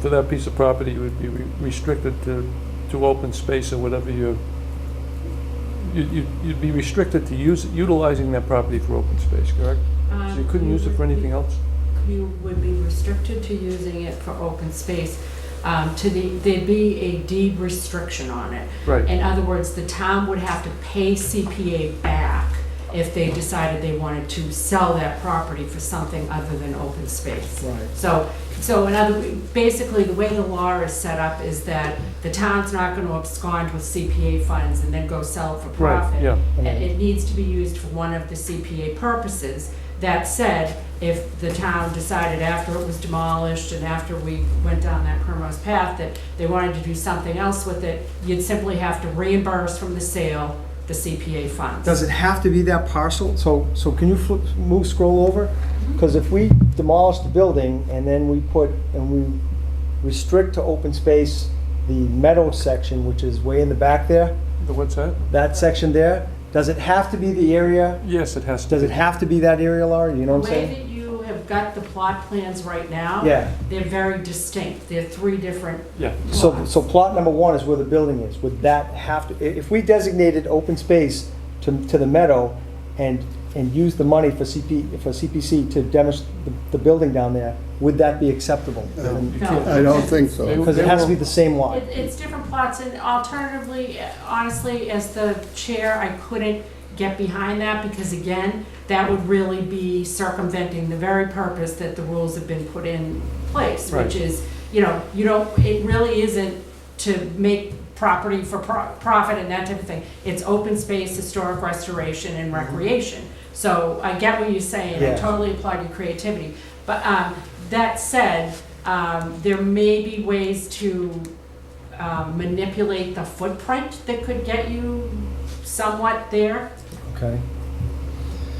for that piece of property, you would be restricted to open space or whatever you'd be restricted to utilizing that property for open space, correct? So you couldn't use it for anything else? You would be restricted to using it for open space. There'd be a deed restriction on it. Right. In other words, the town would have to pay CPA back if they decided they wanted to sell that property for something other than open space. Right. So basically, the way the law is set up is that the town's not gonna abscond with CPA funds and then go sell it for Right, profit. yeah. And it needs to be used for one of the CPA purposes. That said, if the town decided after it was demolished and after we went down that primrose path that they wanted to do something else with it, you'd simply have to reimburse from the sale the CPA funds. Does it have to be that parcel? So can you scroll over? Because if we demolish the building and then we restrict to open space the meadow section, which is way in the back there, The what's that? that section there, does it have to be the area? Yes, it has to. Does it have to be that area, Laura? You know The what I'm way saying? that you have got the plot plans right now, Yeah. they're very distinct. They're 3 different Yeah. plots. So plot number 1 is where the building is. Would that have to, if we designated open space to the meadow and use the money for CPC to demolish the building down there, would that be acceptable? I don't think so. Because it has to be the same lot. It's different plots, and alternatively, honestly, as the chair, I couldn't get behind that, because again, that would really be circumventing the very purpose that the rules have been put in place, Right. which is, it really isn't to make property for profit and that type of thing. It's open space, historic restoration, and recreation. So I get what you're saying, I Yeah. totally applaud your creativity. But that said, there may be ways to manipulate the footprint that could get you somewhat there. Okay.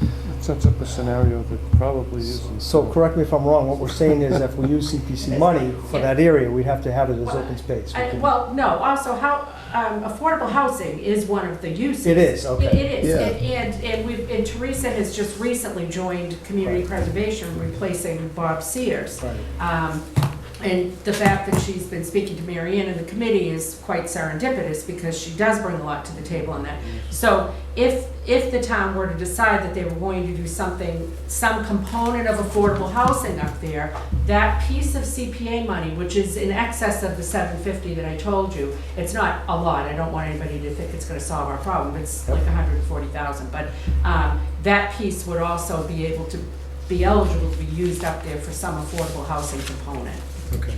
It sets up a scenario that probably isn't. So correct me if I'm wrong, what we're saying is if we use CPC money for that area, we'd have to have it as open space. Well, no, also, how, affordable housing is one of the uses. It is, okay. It is, Yeah. and Teresa has just recently joined community preservation, replacing Bob Sears. Right. And the fact that she's been speaking to Mary Ann and the committee is quite serendipitous, because she does bring a lot to the table on that. So if the town were to decide that they were going to do something, some component of affordable housing up there, that piece of CPA money, which is in excess of the $750 that I told you, it's not a lot, I don't want anybody to think it's gonna solve our problem, it's like $140,000, but that piece would also be able to be eligible to be used up there for some affordable housing component. Okay.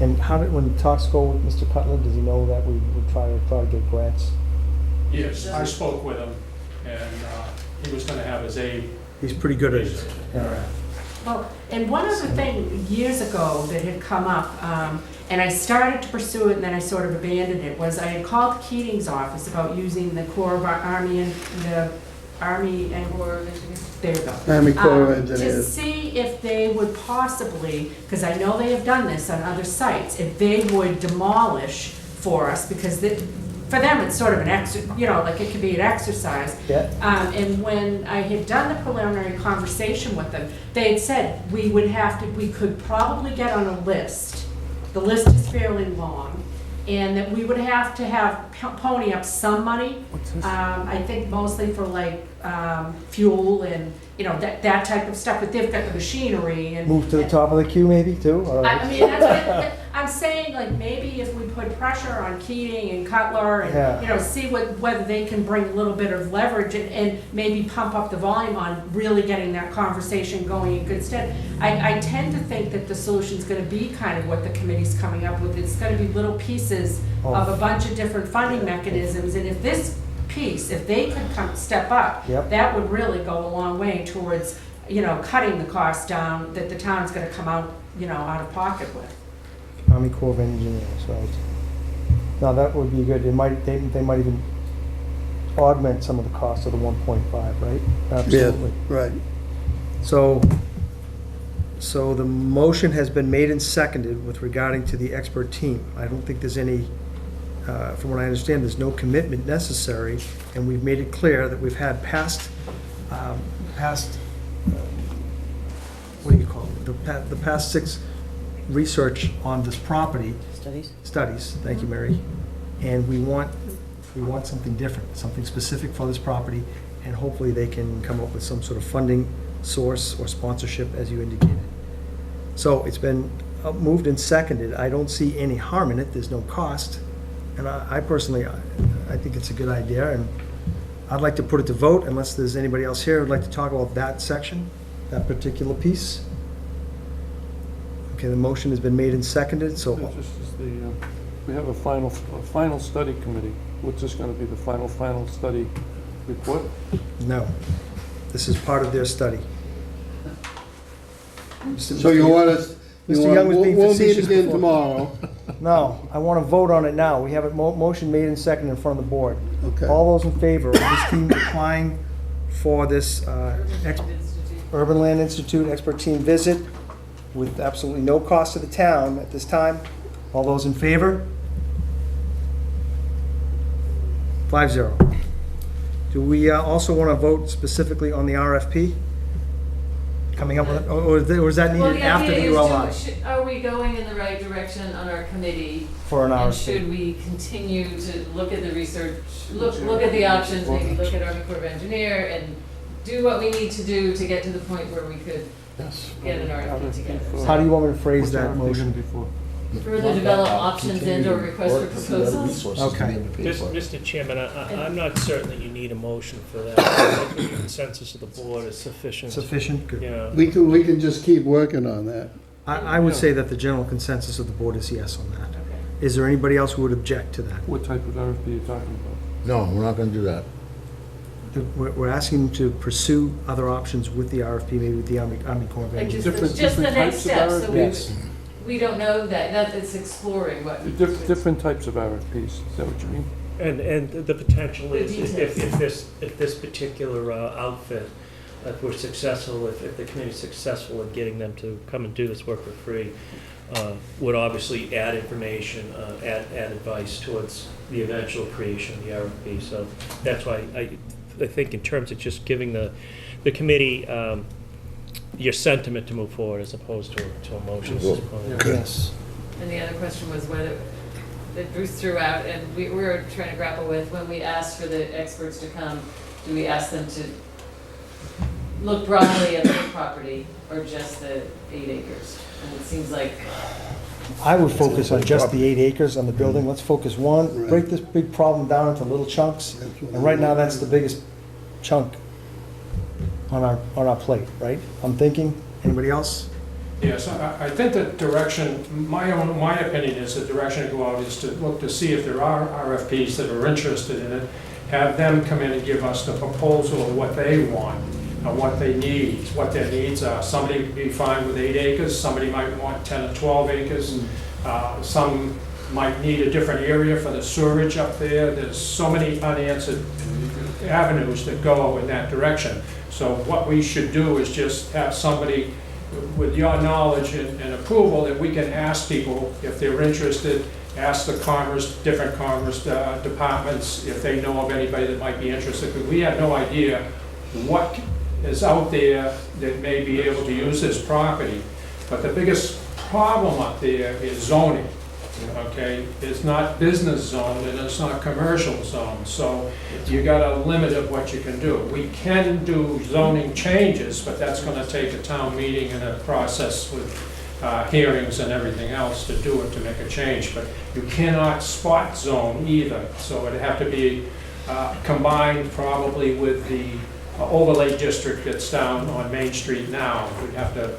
And how did, when talks go with Mr. Cutler, does he know that we would try to get grants? Yes, I spoke with him, and he was gonna have his aide. He's pretty good at it. Yeah. Well, and one other thing years ago that had come up, and I started to pursue it and then I sort of abandoned it, was I had called Keating's office about using the Corps of Army and the Army and Corps of Engineers. There you go. Army Corps of To Engineers. see if they would possibly, because I know they have done this on other sites, if they would demolish for us, because for them it's sort of an like it could be an exercise. Yeah. And when I had done the preliminary conversation with them, they had said we could probably get on a list. The list is fairly long, and that we would have to pony up some money. I think mostly for like fuel and that type of stuff. But they've got the machinery and Move to the top of the queue maybe too? All right. I mean, that's what I'm saying, like, maybe if we put pressure on Keating and Cutler and, Yeah. See whether they can bring a little bit of leverage and maybe pump up the volume on really getting that conversation going in good stead. I tend to think that the solution's gonna be kind of what the committee's coming up with. It's gonna be little pieces of a bunch of different funding mechanisms, and if this piece, if they could step up, Yep. that would really go a long way towards, cutting the cost down that the town's gonna come out, out of pocket with. Army Corps of Engineers, right. Now, that would be good. They might even augment some of the cost of the 1.5, right? Absolutely. Yeah, right. So the motion has been made and seconded with regarding to the expert team. I don't think there's any, from what I understand, there's no commitment necessary, and we've made it clear that we've had past, what do you call it? The past 6 research on this property. Studies, thank you, Mary. And we want something different, something specific for this property, and hopefully they can come up with some sort of funding source or sponsorship, as you indicated. So it's been moved and seconded. I don't see any harm in it. There's no cost. And I personally, I think it's a good idea, and I'd like to put it to vote unless there's anybody else here who'd like to talk about that section, that particular piece. Okay, the motion has been made and seconded, so We have a final study committee. What's this gonna be, the final study report? no. This is part of their study. So you want us, Mr. Young was being we'll meet facetious again before. tomorrow. No, I want to vote on it now. We have a motion made and seconded in front of the board. Okay. All those in favor of this team applying for this Urban Land Institute expert team visit with absolutely no cost to the town at this time? All those in favor? 5-0. Do we also want to vote specifically on the RFP? Coming up with, or is that Well, needed the after idea the is, ULI? are we going in the right direction on our committee? For an And RFP. should we continue to look at the research, look at the options, maybe look at Army Corps of Engineer and do what we need to do to get to the point where we could get an RFP together? How do you want me to phrase What's that RFP motion? gonna be for? Further develop options and or request for proposals? Okay. Mr. Chairman, I'm not certain that you need a motion for that. I think the consensus of the board is sufficient. Sufficient? Good. Yeah. We can just keep working on that. I would say that the general consensus of the board is yes on that. Is there anybody else who would object to that? What type of RFP are you talking about? No, we're not gonna do that. We're asking them to pursue other options with the RFP, maybe with the Army Corps of Like Engineers. just the different next types of step, so Yes. we don't know that it's exploring what. Different types of RFPs, is that what you mean? And the potential is The if this particular outfit if we're successful, if the committee's successful in getting them to come and do this work for free, would obviously add information, add advice towards the eventual creation of the RFP. So that's why I think in terms of just giving the committee your sentiment to move forward as opposed to emotions. Yes. And the other question was whether, that Bruce threw out, and we were trying to grapple with, when we asked for the experts to come, do we ask them to look broadly at the property or just the 8 acres? And it seems like, I would focus on just the 8 acres on the building. Let's focus one, break this big problem down into little chunks. And right now, that's the biggest chunk on our plate, right? I'm thinking, anybody else? Yes, I think the direction, my opinion is the direction to go out is to look to see if there are RFPs that are interested in it, have them come in and give us the proposal of what they want, what they need, what their needs are. Somebody would be fine with 8 acres, somebody might want 10 or 12 acres, some might need a different area for the sewerage up there. There's so many unanswered avenues that go in that direction. So what we should do is just have somebody with your knowledge and approval that we can ask people if they're interested, ask the different commerce departments if they know of anybody that might be interested, because we have no idea what is out there that may be able to use this property. But the biggest problem up there is zoning, okay? It's not business zone and it's not commercial zone, so you got a limit of what you can do. We can do zoning changes, but that's gonna take a town meeting and a process with hearings and everything else to do it, to make a change. But you cannot spot zone either, so it'd have to be combined probably with the overlay district that's down on Main Street now. We'd have to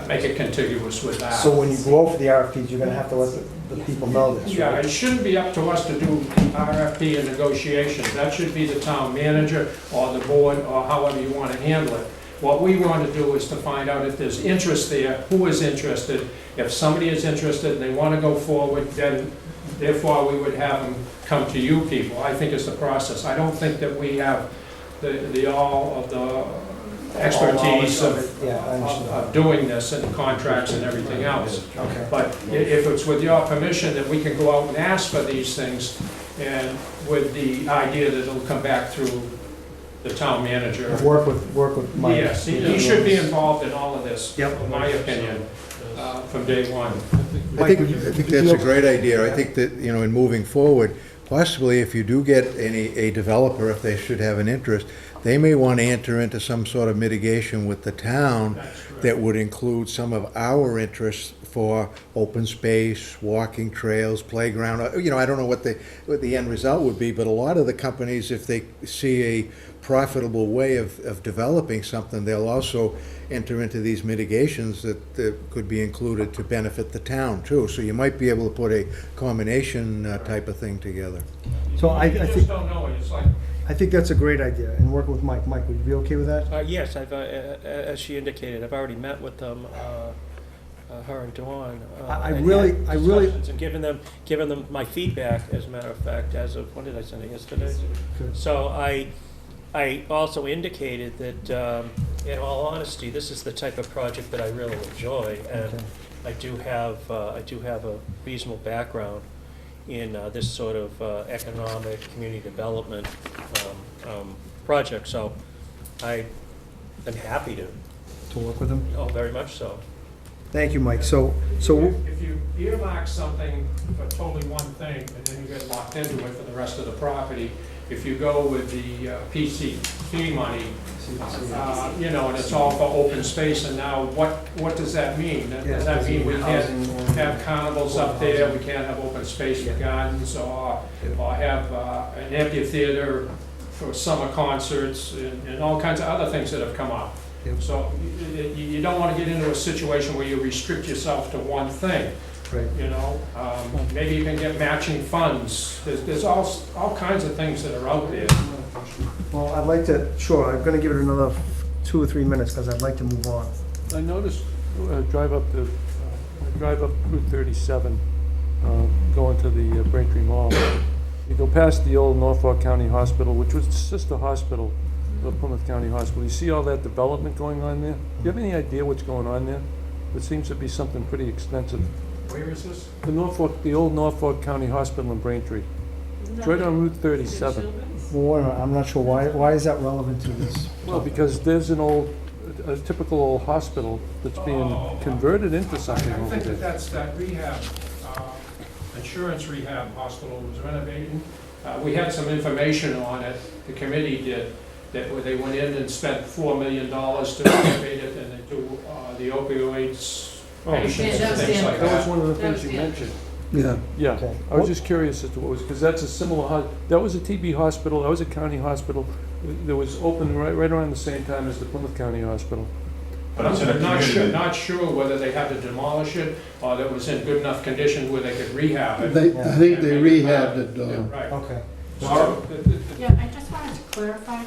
make it contiguous with that. So when you go over the RFPs, you're gonna have to let the people know this, Yeah, right? it shouldn't be up to us to do RFP and negotiations. That should be the town manager or the board or however you want to handle it. What we want to do is to find out if there's interest there, who is interested. If somebody is interested and they want to go forward, then therefore we would have them come to you people. I think it's the process. I don't think that we have all of the expertise of doing this and contracts and everything else. Okay. But if it's with your permission that we can go out and ask for these things, and with the idea that it'll come back through the town manager. Work with Mike. Yes, he should be involved in all of this, Yep. in my opinion, from day one. I think that's a great idea. I think that, you know, in moving forward, possibly if you do get a developer, if they should have an interest, they may want to enter into some sort of mitigation with the town that would include some of our interests for open space, walking trails, playground. You know, I don't know what the end result would be, but a lot of the companies, if they see a profitable way of developing something, they'll also enter into these mitigations that could be included to benefit the town too. So you might be able to put a combination type of thing together. So I You think, just don't know, it's like, I think that's a great idea, and working with Mike. Mike, would you be okay with that? Yes, as she indicated, I've already met with them, her and Dawn. I and really- had discussions and given them my feedback, as a matter of fact, as of, when did I send it, yesterday? Good. So I also indicated that, in all honesty, this is the type of project that I really enjoy, and Okay. I do have a reasonable background in this sort of economic, community development project, so I'm happy To work with him? oh, very much so. Thank you, Mike. So if you earmark something for totally one thing, and then you get locked into it for the rest of the property, if you go with the PCP money, you know, and it's all for open space, and now what does that mean? Does that mean we can't have carnivals up there, we can't have open space for gardens, or have an amphitheater for summer concerts, and all kinds of other things that have come up? So you don't want to get into a situation where you restrict yourself to one thing. Right. You know, maybe you can get matching funds. There's all kinds of things that are out there. Well, I'd like to, sure, I'm gonna give it another 2 or 3 minutes, because I'd like to move on. I noticed, drive up Route 37, going to the Braintree Mall. You go past the old Norfolk County Hospital, which was just a hospital Plymouth County Hospital. You see all that development going on there? Do you have any idea what's going on there? It seems to be something pretty expensive. Where is this? The old Norfolk County Hospital in Braintree. It's right on Route 37. Well, wait a minute, I'm not sure, why is that relevant to this? Well, because there's a typical old hospital that's being converted into something I over think there. that's that rehab, insurance rehab hospital was renovating. We had some information on it, the committee did, that where they went in and spent $4 million to renovate it, and they do the opioids patients and things like That was that. one of the That was things you the- mentioned. Yeah. Yeah, Okay. I was just curious as to what was, because that's a similar, that was a TB hospital, that was a county hospital, that was open right around the same time as the Plymouth County Hospital. But it's in a I'm not sure, community. not sure whether they had to demolish it, or that it was in good enough condition where they could rehab it. I think they rehabbed it, Yeah, Don. right. Okay. So, Yeah, I just wanted to clarify,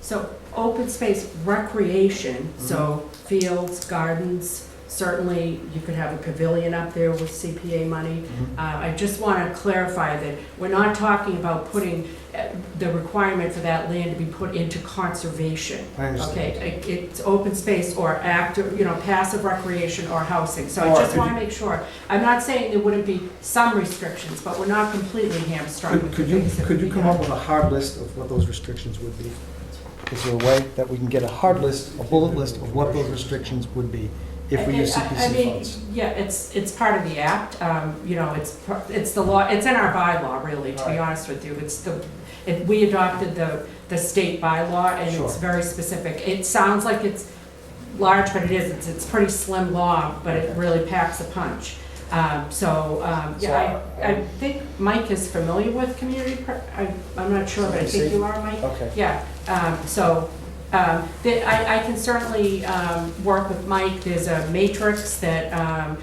so open space recreation, so fields, gardens, certainly you could have a pavilion up there with CPA money. I just want to clarify that we're not talking about putting the requirement for that land to be put into conservation. I understand. Okay, it's open space or active, passive recreation or housing. So I Or just could want to make sure, I'm not saying there wouldn't be some restrictions, but we're not completely hamstrung. with the things that Could you we come have. up with a hard list of what those restrictions would be? Is there a way that we can get a hard list, a bullet list of what those restrictions would be if we use I CPC mean, funds? yeah, it's part of the act, it's the law, it's in our bylaw, really, to be Right. honest with you. We adopted the state bylaw, and Sure. it's very specific. It sounds like it's large, but it isn't. It's pretty slim law, but it really packs a punch. Yeah, I think Mike is familiar with I'm not sure, but I think you are, Mike. Okay. Yeah, I can certainly work with Mike. There's a matrix that,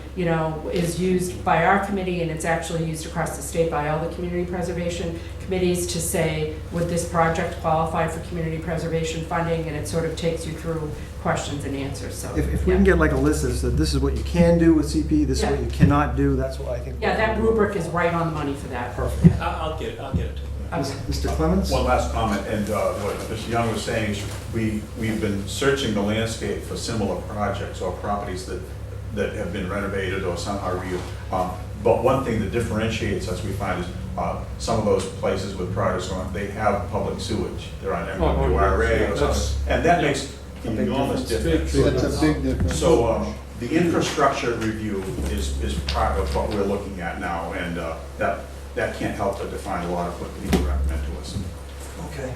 is used by our committee, and it's actually used across the state by all the community preservation committees to say, would this project qualify for community preservation funding? And it sort of takes you through questions and answers, so. If we can get like a list that says, this is what you can do with CP, this is what you cannot do, that's what I think. Yeah, that rubric is right on the money for that. Perfect. I'll get it. Mr. Clemens? One last comment, and what Mr. Young was saying is we've been searching the landscape for similar projects or properties that have been renovated or somehow but one thing that differentiates us, we find, is some of those places with projects on, they have public sewage. They're on MWRA or something, and that makes an enormous difference. That's a big difference. So the infrastructure review is part of what we're looking at now, and that can't help but define a lot of what people recommend to us. Okay.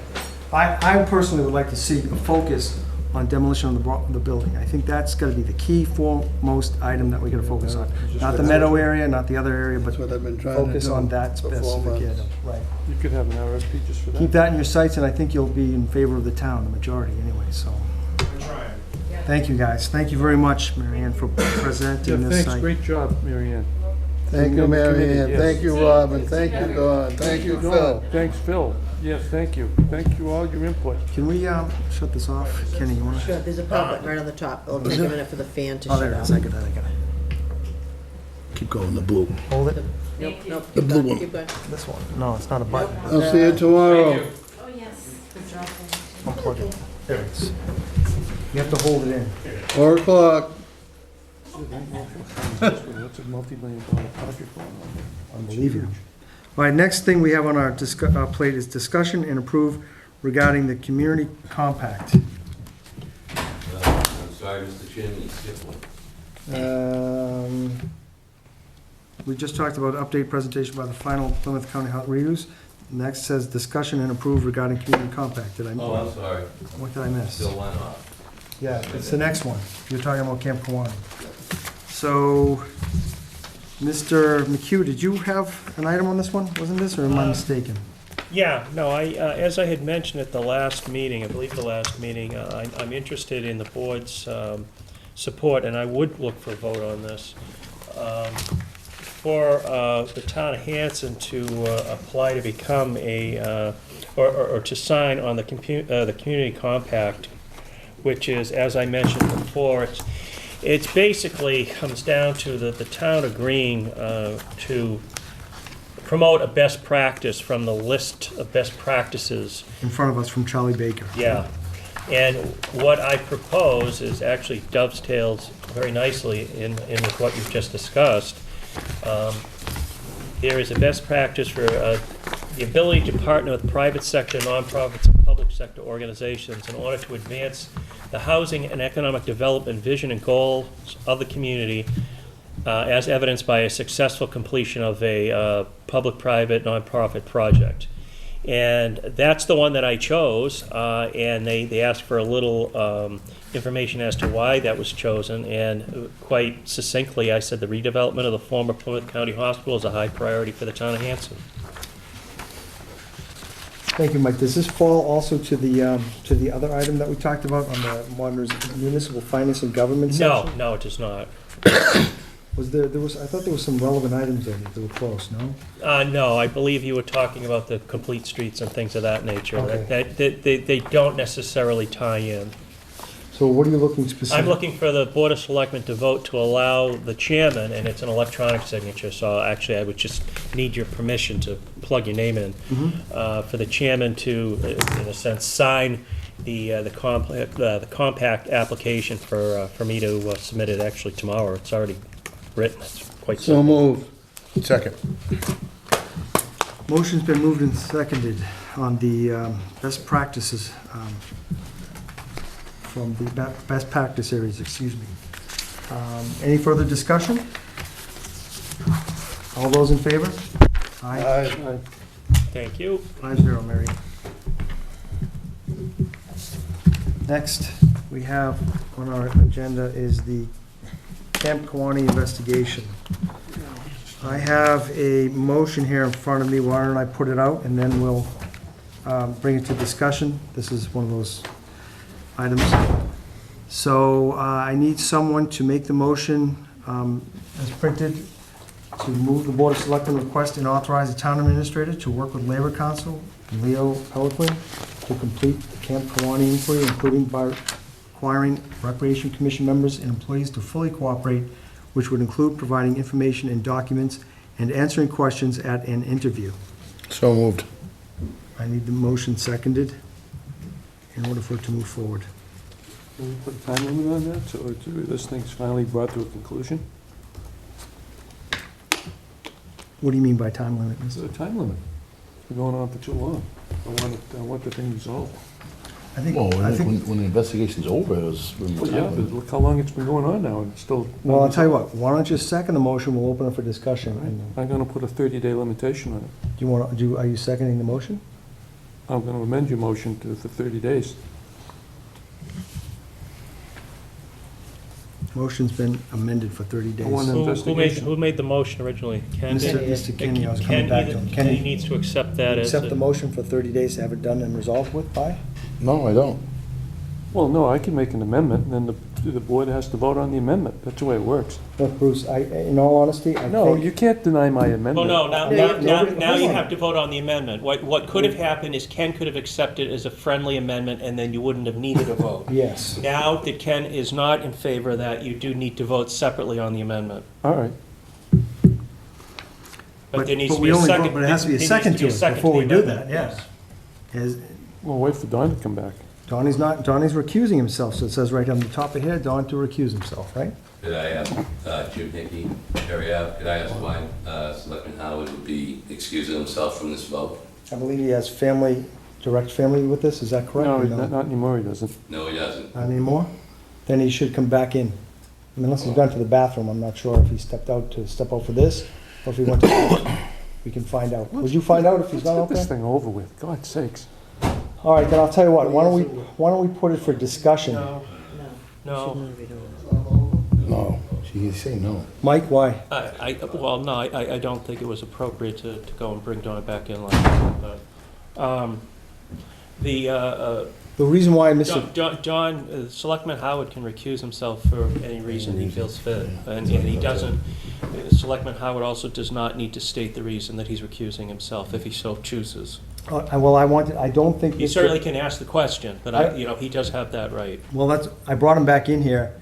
I personally would like to see a focus on demolition of the building. I think that's gotta be the key foremost item that we gotta focus on. Not the meadow area, not the other area, but That's what I've been trying to focus do on that for 4 specific months. item. Right. You could have an RFP just for that. Keep that in your sights, and I think you'll be in favor of the town, the majority anyway, so. We're trying. Thank you, guys. Thank you very much, Mary Ann, for presenting Yeah, this thanks, site. great job, Mary Ann. Thank you, Mary Ann. Yes. Thank you, Robin. Thank you, Don. Thank you, Phil. Thanks, Phil. Yes, thank you. Thank you all your input. Can we shut this off? Kenny, you wanna? Sure, there's a power button right on the top. It'll take a minute for the fan to Oh, shut there it off. is. I got it. Keep going, the blue. Hold it. Nope, nope. The keep blue going, one. keep going. This one. No, it's not a button. I'll see you tomorrow. Thank you. Oh, yes, good job. Unplug it. There it is. You have to hold it in. 4 o'clock. That's a multi-million-dollar project going on. Unbelievable. All right, next thing we have on our plate is discussion and approve regarding the community compact. I'm sorry, Mr. Chairman, you skipped one. We just talked about update presentation by the final Plymouth County Health Reuse. Next says discussion and approve regarding community compact. Did I Oh, I'm sorry. What did I miss? Still went off. Yeah, it's the next one. You're talking about Camp Kawani. So, Mr. McHugh, did you have an item on this one? Wasn't this, or am I mistaken? Yeah, no, as I had mentioned at the last meeting, I believe the last meeting, I'm interested in the board's support, and I would look for a vote on this. For the town of Hanson to apply to become or to sign on the community compact, which is, as I mentioned before, it's basically comes down to the town agreeing to promote a best practice from the list of best practices. In front of us from Charlie Baker. Yeah. And what I propose is actually dovetails very nicely in with what you've just discussed. There is a best practice for the ability to partner with private sector, nonprofits, and public sector organizations in order to advance the housing and economic development vision and goals of the community, as evidenced by a successful completion of a public-private nonprofit project. And that's the one that I chose, and they asked for a little information as to why that was chosen, and quite succinctly, I said the redevelopment of the former Plymouth County Hospital is a high priority for the town of Hanson. Thank you, Mike. Does this fall also to the other item that we talked about on the municipal finance and government section? No, it does not. Was I thought there was some relevant items there that were close, no? No, I believe you were talking about the complete streets and things of that nature. Okay. They don't necessarily tie in. So what are you looking specifically? I'm looking for the Board of Selectmen to vote to allow the chairman, and it's an electronic signature, so actually I would just need your permission to plug your name in, for the chairman to, in a sense, sign the compact application for me to submit it actually tomorrow. It's already written. It's quite So simple. moved. Second. Motion's been moved and seconded on the best practices, from the best practice areas, excuse me. Any further discussion? All those in favor? Aye. Thank you. 5-0, Mary. Next, we have on our agenda is the Camp Kawani investigation. I have a motion here in front of me. Why don't I put it out, and then we'll bring it to discussion. This is one of those items. So I need someone to make the motion as printed to move the Board of Selectmen request and authorize the town administrator to work with Labor Council and Leo Pelican to complete the Camp Kawani inquiry, including by requiring Recreation Commission members and employees to fully cooperate, which would include providing information and documents and answering questions at an interview. So moved. I need the motion seconded in order for it to move forward. Can we put a time limit on that, so this thing's finally brought to a conclusion? What do you mean by time limit? Is there a time limit? It's been going on for too long. I want the thing resolved. I think, Well, I think, when the investigation's over, it was. Well, yeah, but look how long it's been going on now, and it's still. well, I'll tell you what, why don't you second the motion, we'll open it for discussion. And I'm gonna put a 30-day limitation on it. do you want, are you seconding the motion? I'm gonna amend your motion for 30 days. Motion's been amended for 30 days. I want Who made the motion originally? Ken did? Mr. Kenny, I was coming back to him. Ken Kenny, needs to accept that as accept the motion for 30 days to have it done and resolved with by? No, I don't. Well, no, I can make an amendment, and then the board has to vote on the amendment. That's the way it works. Look, Bruce, in all honesty, I No, think, you can't deny my amendment. Well, no, nobody- now you hold on. have to vote on the amendment. What could have happened is Ken could have accepted as a friendly amendment, and then you wouldn't have needed a vote. yes. Now that Ken is not in favor of that, you do need to vote separately on the amendment. All right. But there needs but to we be a only second. vote- but it has to be a there needs second be to a it second before the we do amendment, that, yeah. As- Well, wait for Don to come back. Donnie's recusing himself, so it says right on the top of here, Don to recuse himself, right? Could I ask, Jim Hickey, Terry Ave, could I ask why Selectman Howard would be excusing himself from this vote? I believe he has direct family with this, is that correct? No, or not anymore, he doesn't. No, he doesn't. Not anymore? Then he should come back in. I mean, unless he's gone to the bathroom, I'm not sure if he stepped out for this, or if he went to, we can find out. Would you find out if he's Let's gone get out this there? thing over with, God's sakes. All right, then I'll tell you what, why don't we put it for discussion? No. No, she's saying no. Mike, why? Well, no, I don't think it was appropriate to go and bring Donna back in like that. But, The reason why John, Selectman Howard can recuse himself for any reason he feels fit, and he doesn't. Selectman Howard also does not need to state the reason that he's recusing himself if he so chooses. Well, I don't think. He certainly can ask the question, but he does have that right. Well, I brought him back in here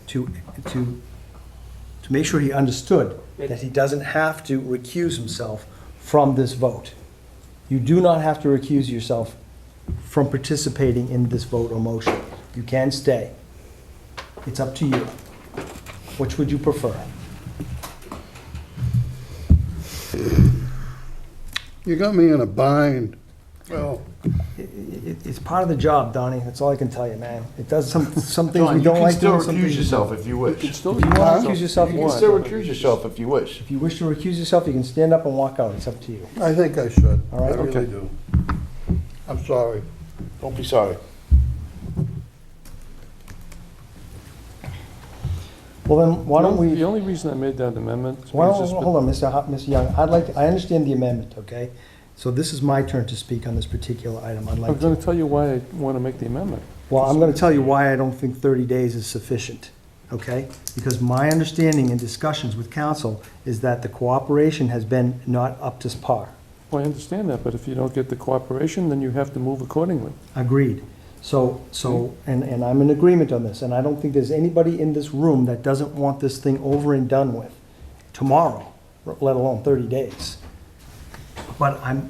to make sure he understood that he doesn't have to recuse himself from this vote. You do not have to recuse yourself from participating in this vote or motion. You can stay. It's up to you. Which would you prefer? You got me in a bind. Well, It's part of the job, Donnie. That's all I can tell you, man. It does some things John, we you don't can like still doing. some recuse things we yourself don't. if you wish. If you want to recuse yourself, You you can want. still recuse yourself if you wish. If you wish to recuse yourself, you can stand up and walk out. It's up to you. I think I should. All right, I really okay. do. I'm sorry. Don't be sorry. Well, then, why don't we? The only reason I made that amendment is Well, because it's been- hold on, Mr. Young, I understand the amendment, okay? So this is my turn to speak on this particular item. I'd I'm like going to, to tell you why I want to make the amendment. well, I'm gonna tell you why I don't think 30 days is sufficient, okay? Because my understanding in discussions with council is that the cooperation has been not up to par. Well, I understand that, but if you don't get the cooperation, then you have to move accordingly. Agreed. So, and I'm in agreement on this, and I don't think there's anybody in this room that doesn't want this thing over and done with tomorrow, let alone 30 days. But I'll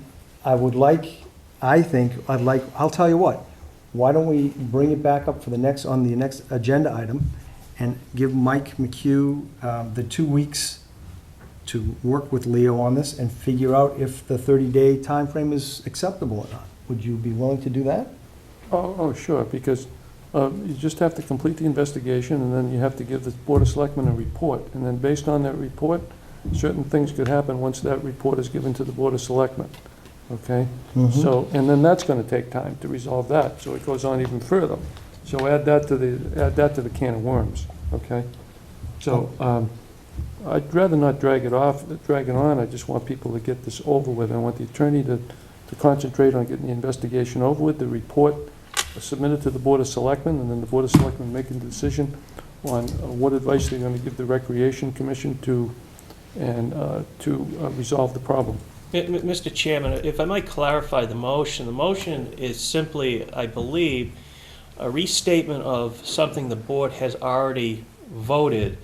tell you what, why don't we bring it back up for on the next agenda item and give Mike McHugh the 2 weeks to work with Leo on this and figure out if the 30-day timeframe is acceptable or not. Would you be willing to do that? Oh, sure, because you just have to complete the investigation, and then you have to give the Board of Selectmen a report. And then based on that report, certain things could happen once that report is given to the Board of Selectmen, okay? So, and then that's gonna take time to resolve that, so it goes on even further. So add that to the can of worms, okay? So, I'd rather not drag it on. I just want people to get this over with. I want the attorney to concentrate on getting the investigation over with, the report submitted to the Board of Selectmen, and then the Board of Selectmen making the decision on what advice they're going to give the Recreation Commission to resolve the problem. Mr. Chairman, if I might clarify the motion is simply, I believe, a restatement of something the board has already voted.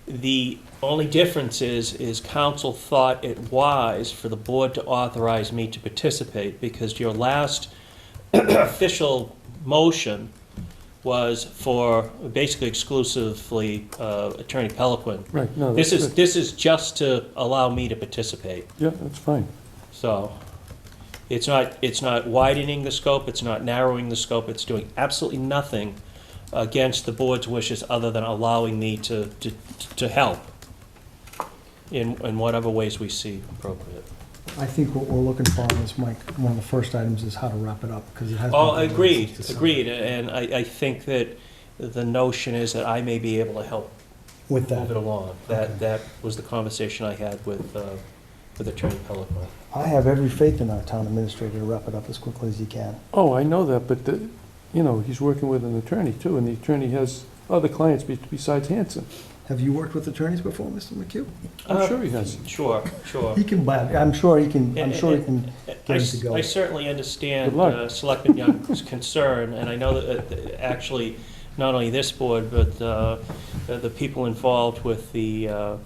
The only difference is council thought it wise for the board to authorize me to participate, because your last official motion was for basically exclusively Attorney Peliquin. Right, no, This that's is just to allow me to participate. Yeah, that's fine. So it's not widening the scope, it's not narrowing the scope, it's doing absolutely nothing against the board's wishes other than allowing me to help in whatever ways we see appropriate. I think what we're looking for on this, Mike, one of the first items is how to wrap it up, because it has. Oh, been- agreed, and I think that the notion is that I may be able to help With move it that. along. That was the conversation I had with Attorney Peliquin. I have every faith in our town administrator to wrap it up as quickly as he can. Oh, I know that, but, he's working with an attorney too, and the attorney has other clients besides Hanson. Have you worked with attorneys before, Mr. McHugh? I'm sure he has. Sure. He can, I'm sure he can get him to go. I certainly understand Good luck. Selectman Young's concern, and I know that actually, not only this board, but the people involved with the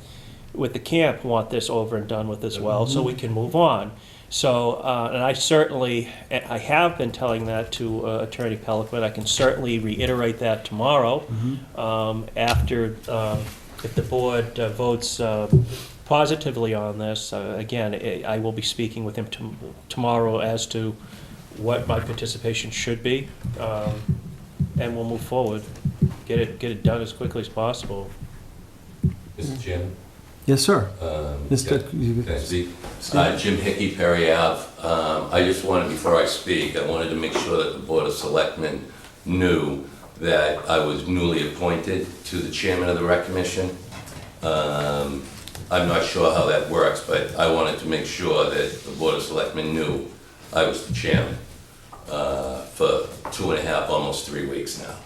camp want this over and done with as well, so we can move on. So, and I have been telling that to Attorney Peliquin. I can certainly reiterate that tomorrow, after, if the board votes positively on this. Again, I will be speaking with him tomorrow as to what my participation should be, and we'll move forward, get it done as quickly as possible. Mr. Chairman? Yes, sir. Can I speak? Jim Hickey, Perry Ave. I just wanted, before I speak, I wanted to make sure that the Board of Selectmen knew that I was newly appointed to the chairman of the Rec Commission. I'm not sure how that works, but I wanted to make sure that the Board of Selectmen knew I was the chairman for 2.5, almost 3 weeks now.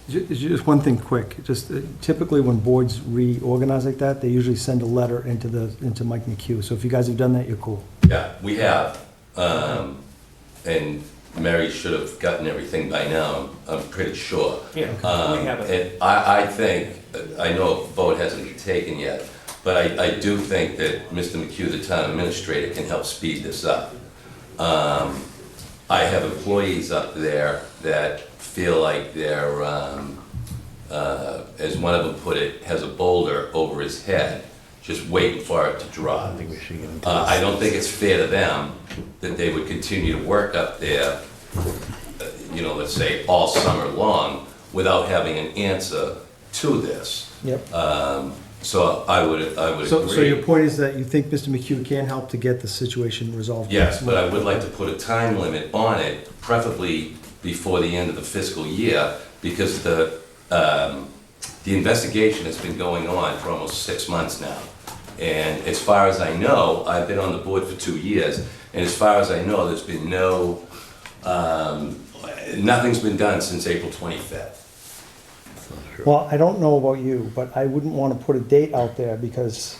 Just one thing quick, just typically when boards reorganize like that, they usually send a letter into Mike McHugh. So if you guys have done that, you're cool. Yeah, we have. And Mary should have gotten everything by now, I'm pretty sure. Yeah, we have it. And I think, I know a vote hasn't been taken yet, but I do think that Mr. McHugh, the town administrator, can help speed this up. I have employees up there that feel like they're, as one of them put it, has a boulder over his head, just waiting for it to drop. I don't think it's fair to them that they would continue to work up there, let's say all summer long, without having an answer to this. Yep. So I would agree. So your point is that you think Mr. McHugh can help to get the situation resolved? Yes, but I would like to put a time limit on it, preferably before the end of the fiscal year, because the investigation has been going on for almost 6 months now. And as far as I know, I've been on the board for 2 years, and as far as I know, there's been nothing's been done since April 25th. Well, I don't know about you, but I wouldn't want to put a date out there because,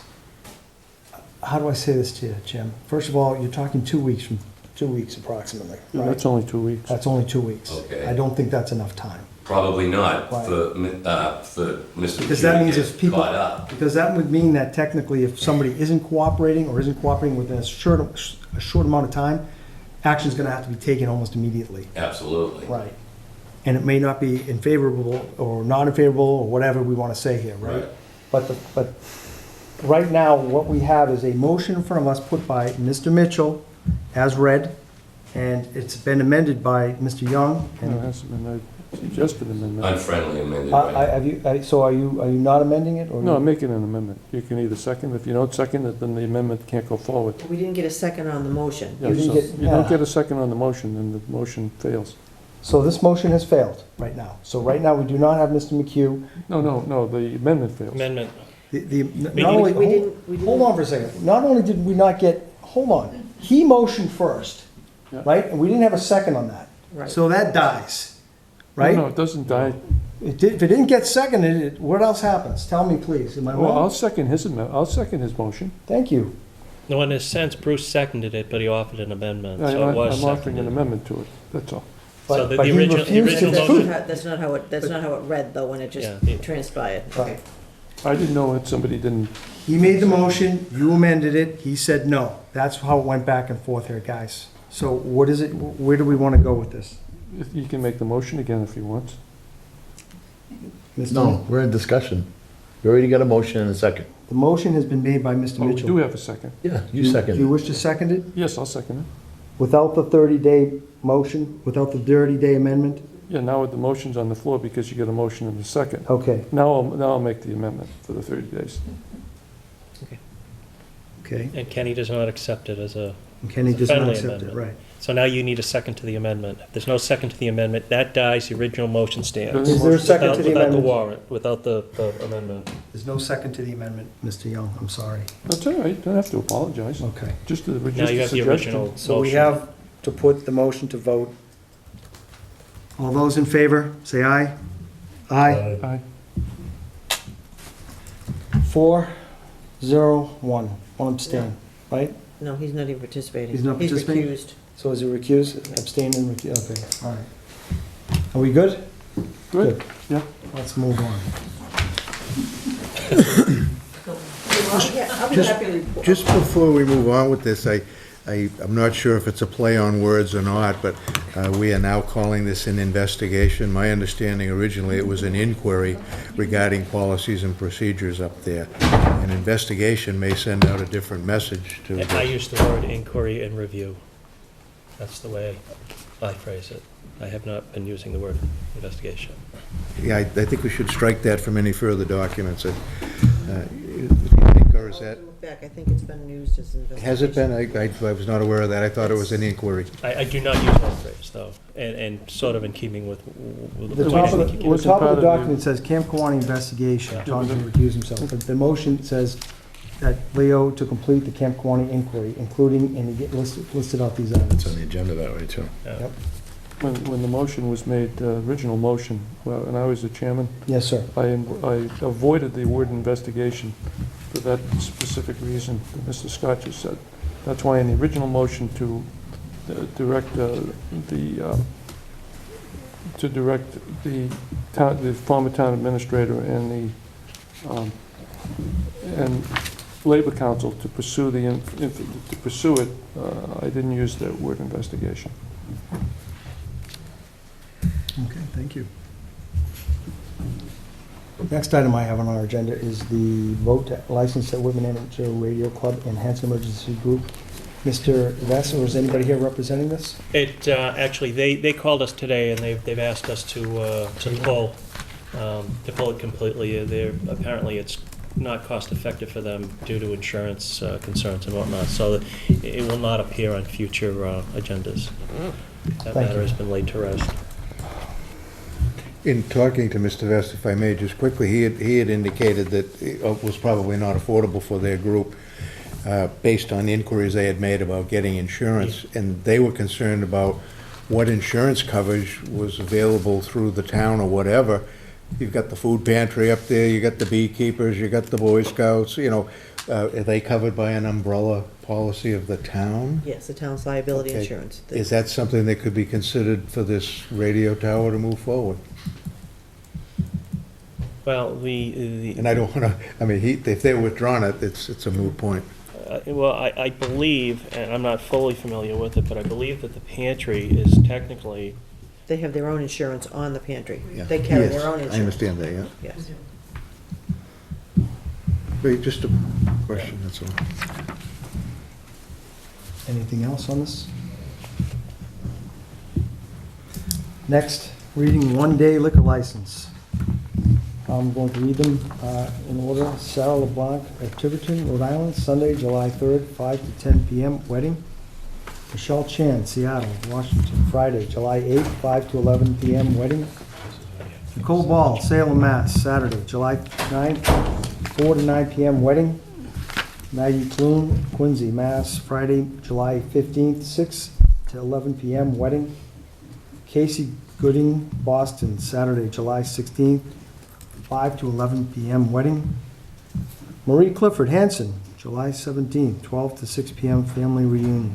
how do I say this to you, Jim? First of all, you're talking 2 weeks from 2 weeks approximately, Yeah, right? that's only 2 weeks. That's only 2 weeks. Okay. I don't think that's enough time. Probably not Right. for Mr. Because that McHugh means to if get people, caught up. because that would mean that technically if somebody isn't cooperating or isn't cooperating within a short amount of time, action's gonna have to be taken almost immediately. Absolutely. Right. And it may not be in favorable or non-favorable or whatever we want to say here, right? Right. But right now, what we have is a motion in front of us put by Mr. Mitchell as read, and it's been amended by Mr. Young. No, it And hasn't been, I suggested an amendment. Unfriendly amended, right? are you not amending it? Or No, I'm making an amendment. You can either second, if you don't second it, then the amendment can't go forward. We didn't get a second on the motion. Yeah, didn't so get- you don't get a second on the motion, then the motion fails. So this motion has failed right now. So right now, we do not have Mr. McHugh. No, the amendment fails. Amendment. Not only, We didn't. hold on for a second. Not only did we not get, hold on, he motioned first, Yeah. right? And we didn't have a second on that. Right. So that dies, right? No, it doesn't die. If it didn't get seconded, what else happens? Tell me, please. Am I Well, I'll wrong? second his amendment, I'll second his motion. Thank you. No, in a sense, Bruce seconded it, but he offered an amendment, so it I'm was offering an seconded. amendment to it, that's all. So But the he original refused to That's motion, not how it read, though, when it just Yeah. transpired. Right. I didn't know that somebody didn't, He made the motion, you amended it, he said no. That's how it went back and forth here, guys. So what is it, where do we want to go with this? you can make the motion again if you want. Mr. No, we're in discussion. We already got a motion and a second. The motion has been made by Mr. Oh, we Mitchell. do have a second. Yeah, you Do you second. wish to second it? Yes, I'll second it. Without the 30-day motion, without the 30-day amendment? Yeah, now the motion's on the floor because you got a motion and a second. Okay, Now I'll make the amendment for the 30 days. okay. and Kenny does not accept it as a, And Kenny does not Friendly accept it, amendment. right. so now you need a second to the amendment. If there's no second to the amendment, that dies, the original motion stands. Is there a second to the Without the amendment? warrant, without the amendment. There's no second to the amendment, Mr. Young, I'm sorry. That's all right, don't have to apologize. Okay. Just a Now you have the suggestion. original So we motion. have to put the motion to vote. All those in favor, say aye. Aye. Aye. 4-0-1, one abstain, right? No, he's not even participating. He's not participating? He's recused. So is it recused, abstain and recused, okay, all right. Are we good? Good, yeah. Let's move on. I'll be happy to report. Just before we move on with this, I'm not sure if it's a play on words or not, but we are now calling this an investigation. My understanding originally it was an inquiry regarding policies and procedures up there. An investigation may send out a different message to And I use the word inquiry and review. That's the way I phrase it. I have not been using the word investigation. Yeah, I think we should strike that from any further documents. Or is that, Look back, I think it's been used as an investigation. has it been? I was not aware of that. I thought it was an inquiry. I do not use that phrase, though, and sort of in keeping with The the top way of I keep the using top part of of the the- document says Camp Kawani investigation, Yeah. Tom to recuse himself. But the motion says that Leo to complete the Camp Kawani inquiry, including, and he listed out these It's items. on the agenda that way, too. Yeah. When the motion was made, original motion, and I was the chairman, Yes, sir. I avoided the word investigation for that specific reason that Mr. Scott just said. That's why in the original motion to direct the former town administrator and Labor Council to pursue to pursue it. I didn't use the word investigation. Okay, thank you. Next item I have on our agenda is the vote to license the Whitman Amateur Radio Club and Hanson Emergency Group. Mr. Vess, or is anybody here representing this? Actually, they called us today, and they've asked us to pull it completely. Apparently, it's not cost-effective for them due to insurance concerns and whatnot, so it will not appear on future agendas. That matter has been laid to rest. In talking to Mr. Vest, if I may, just quickly, he had indicated that it was probably not affordable for their group based on inquiries they had made about getting insurance, and they were concerned about what insurance coverage was available through the town or whatever. You've got the food pantry up there, you got the beekeepers, you got the Boy Scouts, are they covered by an umbrella policy of the town? Yes, the town's liability Okay. insurance. Is that something that could be considered for this radio tower to move forward? Well, the And I don't want to, if they're withdrawn it, it's a moot point. well, I believe, and I'm not fully familiar with it, but I believe that the pantry is technically. They have their own insurance on the pantry. Yeah. They carry Yes, their own insurance. I understand that, yeah. Yes. Wait, just a question, that's all. Anything else on this? Next, reading one-day liquor license. I'm going to read them in order. Sarah LeBlanc of Tiverton, Rhode Island, Sunday, July 3rd, 5 to 10 p.m., wedding. Michelle Chan, Seattle, Washington, Friday, July 8th, 5 to 11 p.m., wedding. Nicole Ball, Salem, Mass, Saturday, July 9th, 4 to 9 p.m., wedding. Maggie Clune, Quincy, Mass, Friday, July 15th, 6 to 11 p.m., wedding. Casey Gooding, Boston, Saturday, July 16th, 5 to 11 p.m., wedding. Marie Clifford, Hanson, July 17th, 12 to 6 p.m., family reunion.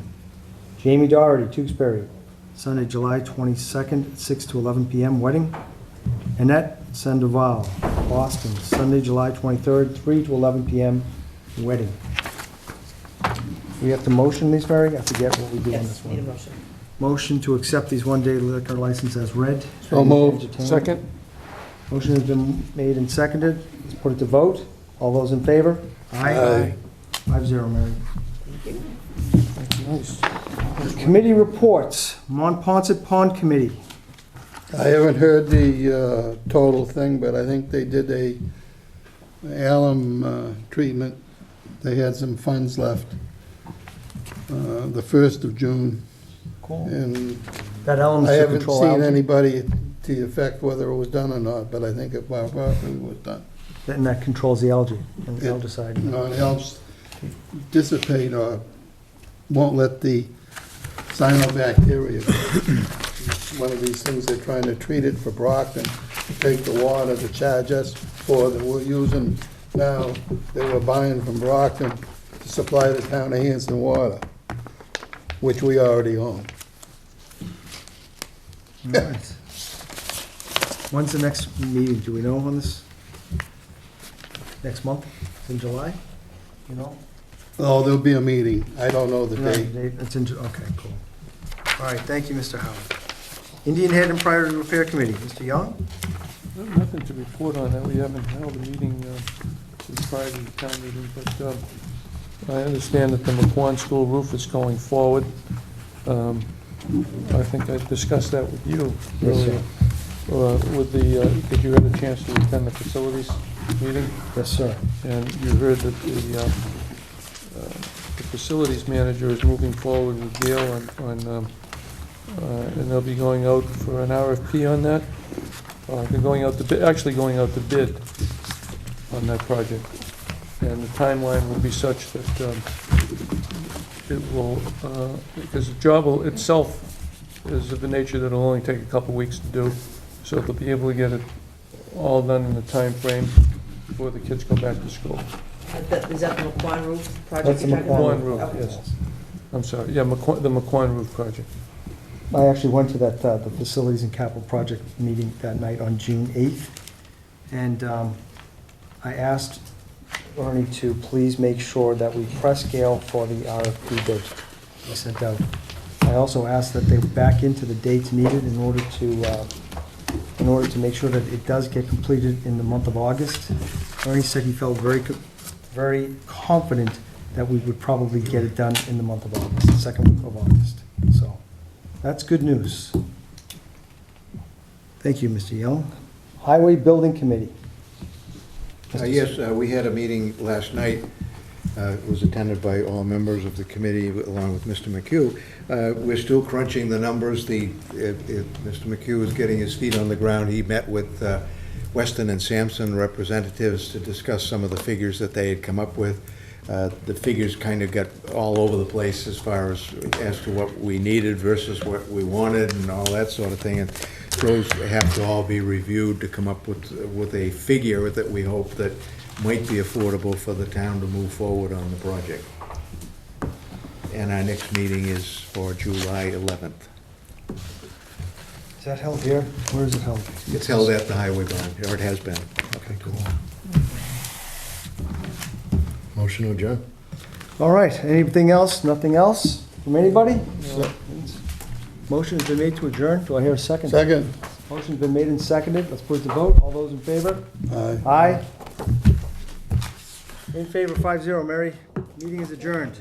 Jamie Doherty, Tewksbury, Sunday, July 22nd, 6 to 11 p.m., wedding. Annette Sandoval, Boston, Sunday, July 23rd, 3 to 11 p.m., wedding. We have to motion these, Mary? I forget what we do on this Yes, one. need a motion. Motion to accept these one-day liquor license as read. So moved. Entertained. Second? Motion has been made and seconded. Let's put it to vote. All those in favor? Aye. 5-0, Mary. Nice. Committee reports. Monpont Pond Committee. I haven't heard the total thing, but I think they did a alum treatment. They had some funds left the 1st of June. Cool. And That elements I to haven't control seen algae. anybody to the effect whether it was done or not, but I think it probably was done. And that controls the algae and the algicide. You know, it helps dissipate or won't let the cyanobacteria. It's one of these things they're trying to treat it for Brockton, take the water to charge us for that we're using now, they were buying from Brockton to supply the town of Hanson water, which we already own. All right. When's the next meeting? Do we know on this? Next month? In July? You know? Oh, there'll be a meeting. I don't know the No, date. It's in, okay, cool. All right, thank you, Mr. Howard. Indian Head and Priority Repair Committee, Mr. Young? Nothing to report on that. We haven't held a meeting since prior to the town meeting, but I understand that the McQuon School roof is going forward. I think I discussed that with you earlier. With the, did you have a chance to attend the facilities meeting? Yes, sir. And you heard that the facilities manager is moving forward with Gail on and they'll be going out for an RFP on that. They're going out to bid, actually going out to bid on that project. And the timeline will be such that it will, because the job itself is of the nature that it'll only take a couple weeks to do. So they'll be able to get it all done in the time frame before the kids go back to school. Is that the McQuon roof project That's the you're talking about? McQuon roof, Okay. yes. I'm sorry, yeah, the McQuon roof project. I actually went to that, the Facilities and Capital Project meeting that night on June 8th. And I asked Ernie to please make sure that we press Gail for the RFP bid I sent out. I also asked that they back into the dates needed in order to make sure that it does get completed in the month of August. Ernie said he felt very confident that we would probably get it done in the month of August, the second week of August. So, that's good news. Thank you, Mr. Young. Highway Building Committee. Yes, we had a meeting last night. It was attended by all members of the committee, along with Mr. McHugh. We're still crunching the numbers. Mr. McHugh is getting his feet on the ground. He met with Weston and Sampson representatives to discuss some of the figures that they had come up with. The figures kind of got all over the place as far as to what we needed versus what we wanted and all that sort of thing. And those have to all be reviewed to come up with a figure that we hope that might be affordable for the town to move forward on the project. And our next meeting is for July 11th. Is that held here? Where is it held? It's held at the highway barn, or it has been. Okay, cool. Motion to adjourn. All right, anything else? Nothing else from anybody? Motion has been made to adjourn. Do I hear a second? Second. Motion's been made and seconded. Let's put it to vote. All those in favor? Aye. Aye. In favor, 5-0, Mary. Meeting is adjourned.